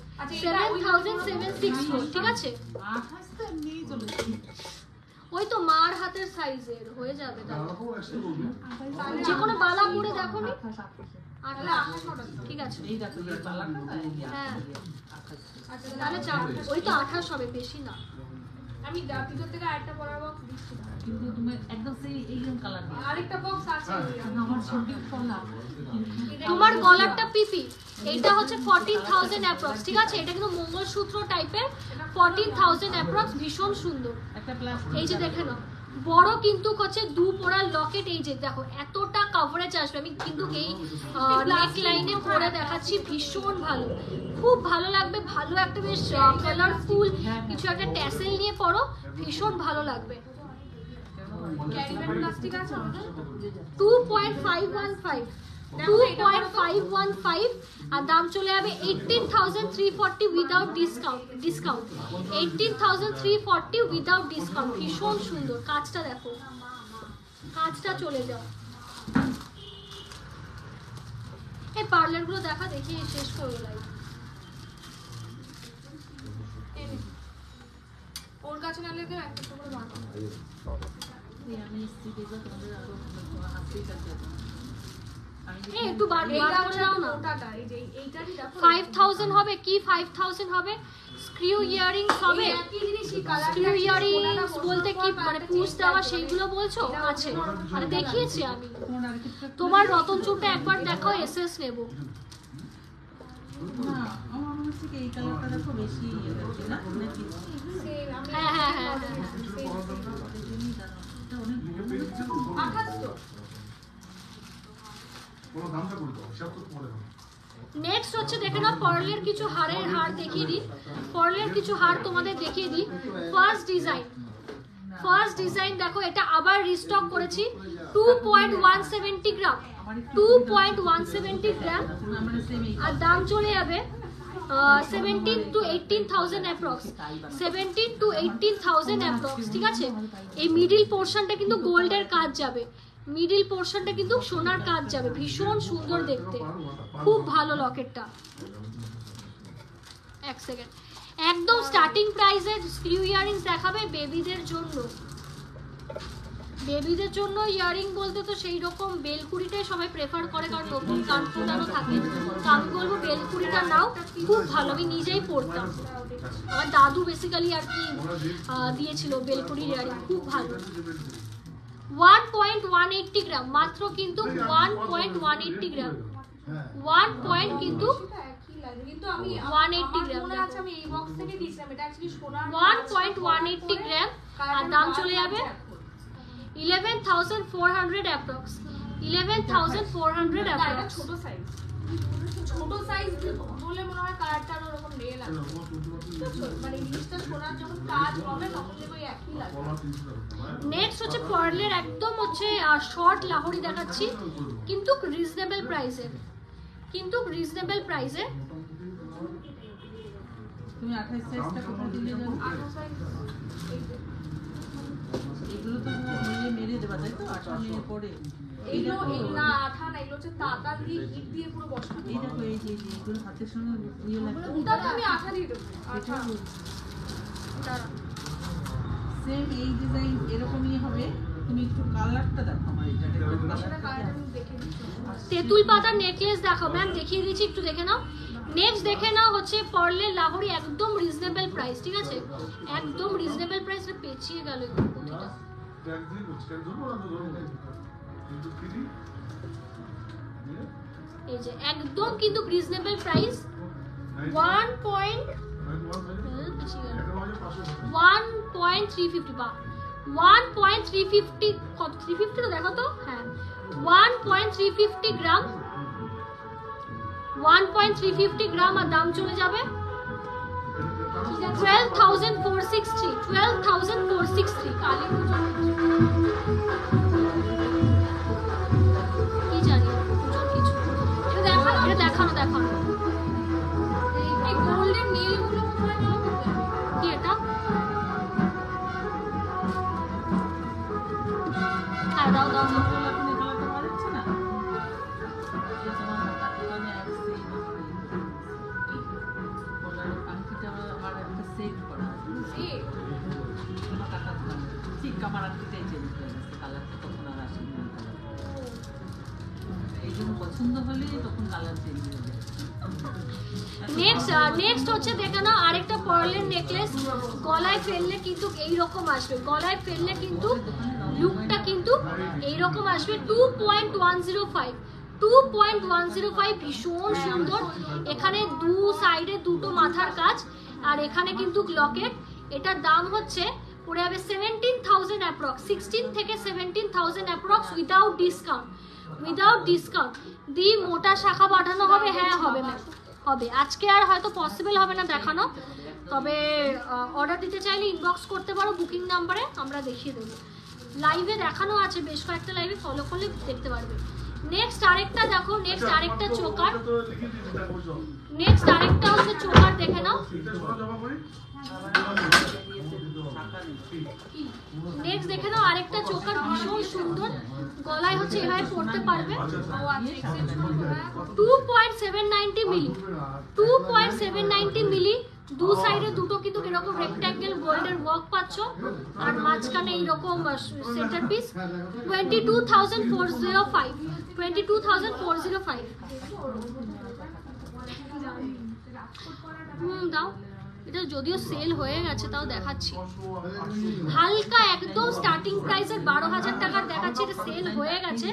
7,764, ঠিক আছে? 28 তো এমনিই চলেছে। ওই তো মার হাতের সাইজের হয়ে যাবে দাদা। আলাদা একসাথে বলবি যে কোনো বালা পরে দেখো নি 28 ঠিক আছে এই দেখো এই কালারটা না এই হ্যাঁ। 28 তাহলে চাপ ওই তো 28 হবে, বেশি না। আমি ভিতর থেকে আরেকটা পরার বক্স দিচ্ছি। কিন্তু তুমি একদম সেই এইরকম কালার দিয়ে আরেকটা বক্স আছে। আমার ছবি ফলা তোমার গলারটা পিপি, এইটা হচ্ছে 14,000 অ্যাপ্রক্স, ঠিক আছে? এটা কিন্তু মঙ্গলসূত্র টাইপের 14,000 অ্যাপ্রক্স, ভীষণ সুন্দর। একটা প্লাস্টিক এই যে দেখে নাও, বড় কিন্তু হচ্ছে দু পোড়ার লকেট। এই যে দেখো এতটা কভারেজ আসবে, আমি কিন্তু এই নেক লাইনে পরে দেখাচ্ছি, ভীষণ ভালো, খুব ভালো লাগবে। ভালো একটা বেশ কালারফুল কিছু একটা ট্যাসেল নিয়ে পরো, ভীষণ ভালো লাগবে। ক্যারিব্যাগ প্লাস্টিক আছে আমাদের। 2.515 আর দাম চলে যাবে 18,340 উইদাউট ডিসকাউন্ট 18,340 উইদাউট ডিসকাউন্ট। ভীষণ সুন্দর, কাজটা দেখো, কাজটা চলে যাও। এই পার্লার গুলো দেখা দেখি শেষ করে লাই। ওর কাছে না লেগে একটা করে বানাও। আমি এসছি দেখো তোমাদের আরো হাতেই কাছে এই একটু বার করে দাও না। ওটাটা এই যে এইটারই দেখো 5,000 হবে কি? 5,000 হবে। স্ক্রিউ ইয়ারিংস হবে। একই জিনিসই কালার। স্ক্রিউ ইয়ারিংস বলতে কি মানে পুশ দেওয়া সেইগুলো বলছো? আছে, মানে দেখিয়েছি আমি। তোমার রতন চূড়টা একবার দেখাও, এসএস নেব। না আমার মনে হচ্ছে কি এই কালারটা দেখো বেশি ইয়ে হচ্ছে না নাকি হ্যাঁ হ্যাঁ হ্যাঁ এই জন্যই দাঁড়ানো এটা অনেক আঠাশ তো কোনো দামটা করে দাও, হিসাব তো পরে দাও। নেক্সট হচ্ছে দেখে নাও পার্লের কিছু হারের হার দেখিয়ে দিই, পার্লের কিছু হার তোমাদের দেখিয়ে দিই। ফার্স্ট ডিজাইন দেখো, এটা আবার রিস্টক করেছি 2.170 গ্রাম, 2.170 গ্রাম, আর দাম চলে যাবে 17 to 18,000 অ্যাপ্রক্স, 17 to 18,000 অ্যাপ্রক্স। ঠিক আছে, এই মিডিল পোর্শনটা কিন্তু গোল্ডের কাজ যাবে, মিডিল পোর্শনটা কিন্তু সোনার কাজ যাবে, ভীষণ সুন্দর দেখতে, খুব ভালো লকেটটা। এক সেকেন্ড, একদম স্টার্টিং প্রাইসে স্ক্রিউ ইয়ারিংস দেখাবে বেবিদের জন্য। বেবিদের জন্য ইয়ারিং বলতে তো সেই রকম বেলকুড়িটাই সবাই প্রেফার করে, কারণ নতুন কান ফোটানো থাকে। তো আমি বলবো বেলকুড়িটা নাও, খুব ভালো, আমি নিজেই পড়তাম, আমার দাদু বেসিক্যালি আর কি দিয়েছিল বেলকুড়ির ইয়ারিং, খুব ভালো। 1.180 গ্রাম মাত্র, কিন্তু 1.180 গ্রাম, 1 পয়েন্ট কিন্তু কিন্তু আমি 180 গ্রাম, মনে আছে আমি এই বক্স থেকে দিয়েছিলাম, এটা অ্যাকচুয়ালি সোনার 1.180 গ্রাম, আর দাম চলে যাবে 11,400 অ্যাপ্রক্স, 11,400 এটা অ্যাপ্রক্স। ছোট সাইজ, ছোট সাইজ বলে মনে হয় কালারটা ওরকম রেল আছে, মানে জিনিসটা সোনার যখন কাজ হবে তখন দেখো একই লাগবে। নেক্সট হচ্ছে পার্লের একদম হচ্ছে শর্ট লাহোরি দেখাচ্ছি, কিন্তু রিজনেবল প্রাইসে, কিন্তু রিজনেবল প্রাইসে। তুমি 28 সাইজটা কোথায় দিলে জানো? 28 সাইজ এগুলো তো মেরে দেবা, তাই তো? 18 মেরে পরে এইগুলো না আঠা না, এগুলো হচ্ছে তাতা দিয়ে হিট দিয়ে পুরো বসানো। এই দেখো, এই যে এগুলো হাতের সঙ্গে ইয়ে লাগবে, ওটা তো আমি আঠা দিয়ে দেবো, আঠা দাঁড়া। সেম এই ডিজাইন এরকমই হবে। তুমি একটু কালারটা দেখো আমার, এটা সেটা কালারটা কালারটা আমি দেখে দিচ্ছি। তেঁতুল পাতার নেকলেস দেখো ম্যাম, দেখিয়ে দিচ্ছি, একটু দেখে নাও। নেক্সট দেখে নাও হচ্ছে পার্লের লাহোরি, একদম রিজনেবল প্রাইস। ঠিক আছে, একদম রিজনেবল প্রাইস, পেঁচিয়ে গেল প্রতিটা। একদিন বুঝতে ধরবো না তো ধরবো কিন্তু কিনি এই যে একদম কিন্তু রিজনেবল প্রাইস, 1.350 বা 1.350, কত 350 তো দেখো তো, হ্যাঁ 1.350 গ্রাম, 1.350 গ্রাম, আর দাম চলে যাবে 12,463, 12,463। কালী পুজো কি জানি পুজোর কিছু, এটা দেখানো, এটা দেখানো দেখানো। এই গোল্ডেন নীল গুলো মনে হয় কম হবে। কি এটা? হ্যাঁ দাও দাও দাও। এখন এই কালারটা পাওয়া যাচ্ছে না? এই তোমার দোকানে আসছে এই কলারের আংটিটা আমার একটা সেট করা আছে, এই আমার কাকার দোকানে। ঠিক আমার আংটিটাই চেঞ্জ হয়ে গেছে, কালারটা তখন আর আসেনি ওই কালারটা। এই জন্য পছন্দ হলে তখন কালার চেঞ্জ হয়ে যায়। নেক্সট হচ্ছে দেখে নাও আরেকটা পার্লের নেকলেস, গলায় ফেললে কিন্তু এইরকম আসবে, গলায় ফেললে কিন্তু লুকটা কিন্তু এইরকম আসবে। 2.105, 2.105, ভীষণ সুন্দর। এখানে দু সাইডে দুটো মাথার কাজ, আর এখানে কিন্তু লকেট। এটার দাম হচ্ছে পড়ে যাবে 17,000 অ্যাপ্রক্স, 16 থেকে 17,000 approx, without discount, without discount. দি মোটা শাখা পাঠানো হবে, হ্যাঁ হবে ম্যাম, হবে। আজকে আর হয়তো পসিবল হবে না দেখানো, তবে অর্ডার দিতে চাইলে ইনবক্স করতে পারো বুকিং নাম্বারে, আমরা দেখিয়ে দেবো। লাইভে দেখানো আছে, বেশ কয়েকটা লাইভে ফলো করলে দেখতে পারবে। নেক্সট আরেকটা দেখো, নেক্সট আরেকটা চোকার, নেক্সট আরেকটা হচ্ছে চোকার, দেখে নাও। নেক্সট দেখে নাও আরেকটা চোকার, ভীষণ সুন্দর, গলায় হচ্ছে এভাবে পড়তে পারবে। 2.790 মিলি, 2.790 মিলি, দু সাইডে দুটো কিন্তু এরকম রেক্ট্যাঙ্গেল গোল্ডের ওয়ার্ক পাচ্ছ, আর মাঝখানে এইরকম সেন্টার পিস। 22,405, 22,405। দাও, এটা যদিও সেল হয়ে গেছে তাও দেখাচ্ছি, হালকা একদম স্টার্টিং প্রাইসের 12,000 টাকার দেখাচ্ছি, এটা সেল হয়ে গেছে,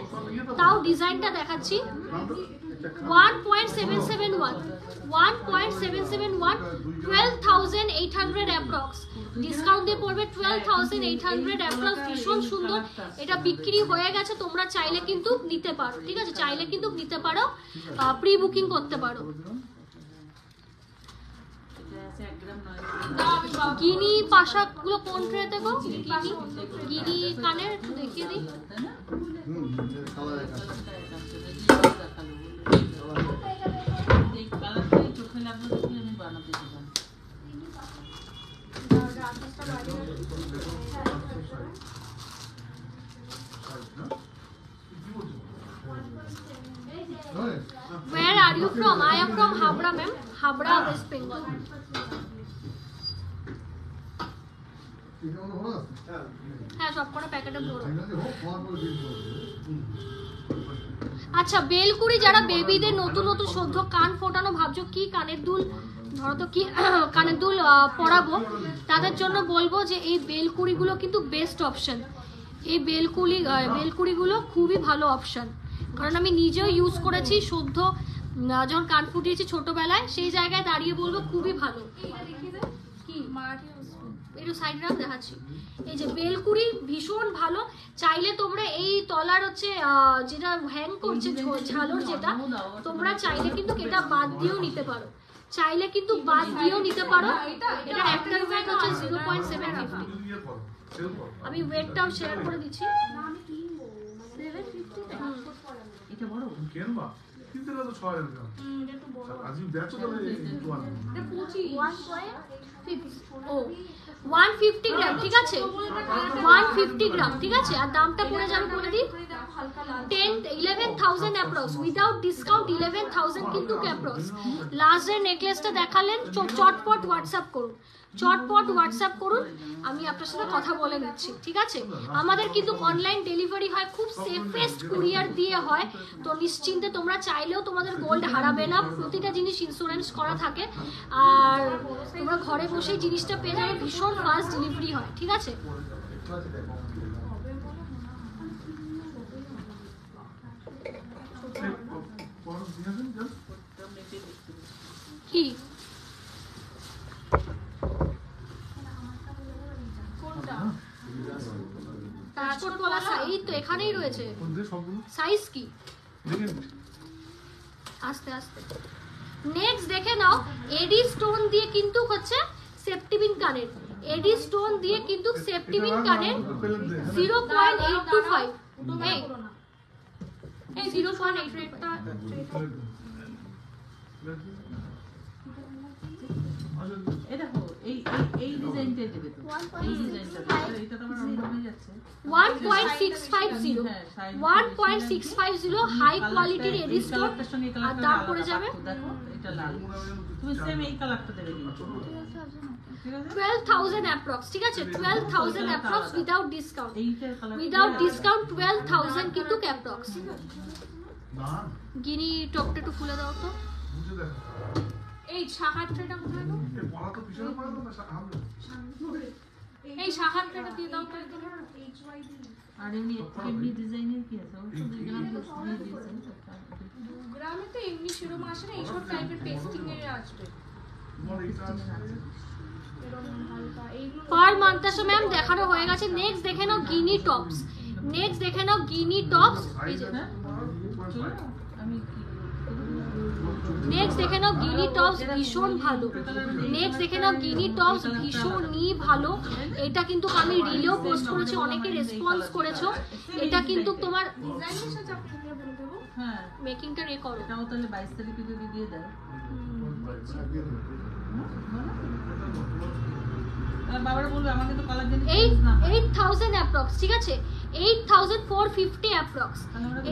তাও ডিজাইনটা দেখাচ্ছি। 1.771 12,800 অ্যাপ্রক্স ডিসকাউন্ট দিয়ে পড়বে 12,800 অ্যাপ্রক্স। ভীষণ সুন্দর, এটা বিক্রি হয়ে গেছে, তোমরা চাইলে কিন্তু নিতে পারো, ঠিক আছে, চাইলে কিন্তু নিতে পারো, প্রি বুকিং করতে পারো। গিনি পাশা গুলো কোন ট্রেতে গো? গিনি কানের একটু দেখিয়ে দিই। Where are you from? I am from Habra, ma'am. Habra, West Bengal. হ্যাঁ, সব কটা প্যাকেটে ভরো। আচ্ছা, বেলকুড়ি যারা বেবিদের নতুন নতুন সদ্য কান ফোটানো ভাবছো, কি কানের দুল ধরো তো, কি কানের দুল পরাবো, তাদের জন্য বলবো যে এই বেলকুড়িগুলো কিন্তু বেস্ট অপশন। এই বেলকুড়িগুলো খুবই ভালো অপশন, কারণ আমি নিজেও ইউজ করেছি সদ্য যখন কান ফুটিয়েছি ছোটবেলায়, সেই জায়গায় দাঁড়িয়ে বলবো খুবই ভালো। কি একটু সাইড রাখ, দেখাচ্ছি। এই যে বেলকুড়ি ভীষণ ভালো, চাইলে তোমরা এই তলার হচ্ছে যেটা হ্যাং করছে ঝালর, যেটা তোমরা চাইলে কিন্তু এটা বাদ দিয়েও নিতে পারো, চাইলে কিন্তু বাদ দিয়েও নিতে পারো। এটা একটা ওয়েট হচ্ছে 0.750। আমি ওয়েটটাও শেয়ার করে দিচ্ছি। এটা বড় কেনবা কিন্তু এটা তো 6000 গ্রাম আজি দেখো তাহলে একটু আনো এটা 150 গ্রাম, ঠিক আছে, 150 গ্রাম, ঠিক আছে। আর দামটা পড়ে যাবে বলে দিই 11,000 অ্যাপ্রক্স, উইদাউট ডিসকাউন্ট 11,000 কিন্তু অ্যাপ্রক্স। লাস্টের নেকলেসটা দেখালেন, চটপট হোয়াটসঅ্যাপ করুন, চটপট হোয়াটসঅ্যাপ করুন, আমি আপনার সাথে কথা বলে নিচ্ছি, ঠিক আছে। আমাদের কিন্তু অনলাইন ডেলিভারি হয়, খুব সেফেস্ট কুরিয়ার দিয়ে হয়, তো নিশ্চিন্তে তোমরা চাইলেও তোমাদের গোল্ড হারাবে না, প্রতিটা জিনিস ইন্স্যুরেন্স করা থাকে, আর তোমরা ঘরে বসেই জিনিসটা পেয়ে যাবে, ভীষণ ফাস্ট ডেলিভারি হয়, ঠিক আছে। কি পাসপোর্ট বলা সাইজ তো এখানেই রয়েছে, সাইজ কি আস্তে আস্তে। নেক্সট দেখে নাও, এডি স্টোন দিয়ে কিন্তু হচ্ছে সেফটি পিন কানের, এডি স্টোন দিয়ে কিন্তু সেফটি পিন কানের 0.825, এই 0.8টা এই দেখো, এই ডিজাইনটাই দেবে তো, এই ডিজাইনটা এটা তো আমার অন্য হয়ে যাচ্ছে। 1.650 1.650 হাই কোয়ালিটির এডি স্টোন, আর দাম পড়ে যাবে দেখো এটা লাল, তুমি সেম এই কালারটা দেবে কিন্তু 12,000 অ্যাপ্রক্স, ঠিক আছে, 12,000 অ্যাপ্রক্স উইদাউট ডিসকাউন্ট, এইটার কালার উইদাউট ডিসকাউন্ট 12,000 কিন্তু অ্যাপ্রক্স। না গিনি টপটা একটু খুলে দাও তো। বুঝে দেখো এই শাখার ট্রেটা কোথায় গো? এই পড়া তো পিছনে পড়া না সামনে এই শাখার ট্রেটা দিয়ে দাও তো। আর এমনি ডিজাইনের কি আছে? ও তো 2 গ্রাম দিয়ে দিয়েছেন। 2 গ্রামে তো এমনি সেরকম আসে না, এইসব টাইপের পেস্টিং এর আসবে তোমার এইটা এরকম হালকা এইগুলো। পার মান্তাসা ম্যাম দেখানো হয়ে গেছে। নেক্সট দেখে নাও গিনি টপস, নেক্সট দেখে নাও গিনি টপস, এই যে আমি নেক্সট দেখে নাও গিনি টপস, ভীষণ ভালো। নেক্সট দেখে নাও গিনি টপস, ভীষণই ভালো। এটা কিন্তু আমি রিলেও পোস্ট করেছি, অনেকে রেসপন্স করেছো। এটা কিন্তু তোমার ডিজাইনের সাথে আপনি বলে দেবো। হ্যাঁ মেকিংটা রে করো। এটাও তাহলে 22 তারিখে যদি দিয়ে দাও। আর বাবারা বলবে আমাকে তো কালার জানি না। 8,000 অ্যাপ্রক্স, ঠিক আছে, 8,450 অ্যাপ্রক্স,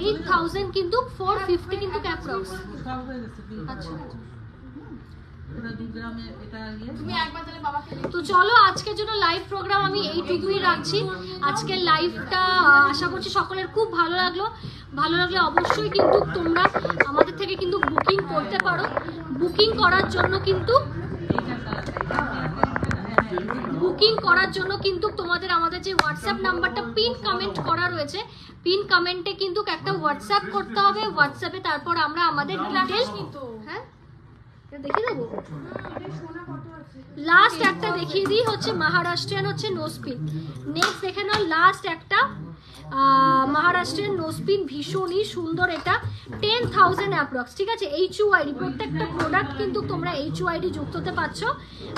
8,000 কিন্তু 450 কিন্তু অ্যাপ্রক্স। সব হয়ে গেছে। আচ্ছা পুরো 2 গ্রামে এটা ইয়ে। তুমি একবার তাহলে বাবাকে তো চলো, আজকের জন্য লাইভ প্রোগ্রাম আমি এইটুকুই রাখছি। আজকের লাইভটা আশা করছি সকলের খুব ভালো লাগলো। ভালো লাগলে অবশ্যই কিন্তু তোমরা আমাদের থেকে কিন্তু বুকিং করতে পারো। বুকিং করার জন্য কিন্তু তোমাদের আমাদের যে হোয়াটসঅ্যাপ নাম্বারটা পিন কমেন্ট করা রয়েছে, পিন কমেন্টে কিন্তু একটা হোয়াটসঅ্যাপ করতে হবে, হোয়াটসঅ্যাপে তারপর আমরা আমাদের ডিটেইলস তো হ্যাঁ এটা দেখিয়ে দেবো। এটা সোনা কত আছে? লাস্ট একটা দেখিয়ে দিই হচ্ছে মহারাষ্ট্রিয়ান হচ্ছে নোসপিন। নেক্সট দেখে নাও লাস্ট একটা মহারাষ্ট্রিয়ান নোসপিন, ভীষণই সুন্দর, এটা 10,000 অ্যাপ্রক্স, ঠিক আছে। HUID প্রত্যেকটা প্রোডাক্ট কিন্তু তোমরা HUID যুক্ত হতে পারছো,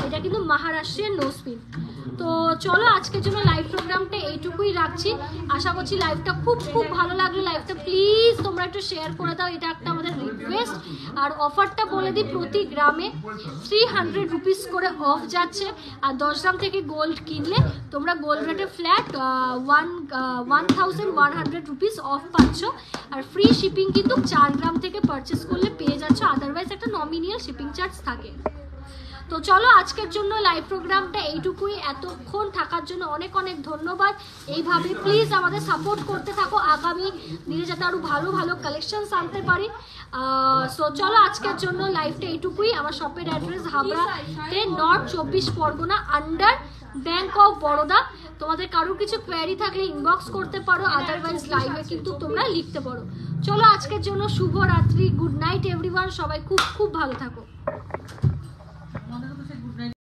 এটা কিন্তু মহারাষ্ট্রিয়ান নোসপিন। তো চলো আজকের জন্য লাইভ প্রোগ্রামটা এইটুকুই রাখছি। আশা করছি লাইভটা খুব খুব ভালো লাগলো। লাইভটা প্লিজ তোমরা একটু শেয়ার করে দাও, এটা একটা আমাদের রিকোয়েস্ট। আর অফারটা বলে দিই, প্রতি গ্রামে 300 রুপিস করে অফ যাচ্ছে, আর 10 গ্রাম থেকে গোল্ড কিনলে তোমরা গোল্ড রেটে ফ্ল্যাট 1100 রুপিস অফ পাচ্ছ। আর ফ্রি শিপিং কিন্তু 4 গ্রাম থেকে পারচেস করলে পেয়ে যাচ্ছ, আদারওয়াইজ একটা নমিনিয়াল শিপিং চার্জ থাকে। তো চলো আজকের জন্য লাইভ প্রোগ্রামটা এইটুকুই। এতক্ষণ থাকার জন্য অনেক অনেক ধন্যবাদ। এইভাবে প্লিজ আমাদের সাপোর্ট করতে থাকো, আগামী দিনে যাতে আরও ভালো ভালো কালেকশনস আনতে পারি। সো চলো আজকের জন্য লাইভটা এইটুকুই। আমার শপের অ্যাড্রেস হাবড়াতে, north 24 Pargana, under bank of Baroda. তোমাদের কারোর কিছু কোয়ারি থাকলে ইনবক্স করতে পারো, আদারওয়াইজ লাইভে কিন্তু তোমরা লিখতে পারো। চলো আজকের জন্য শুভরাত্রি, গুড নাইট এভরিওয়ান, সবাই খুব খুব ভালো থাকো।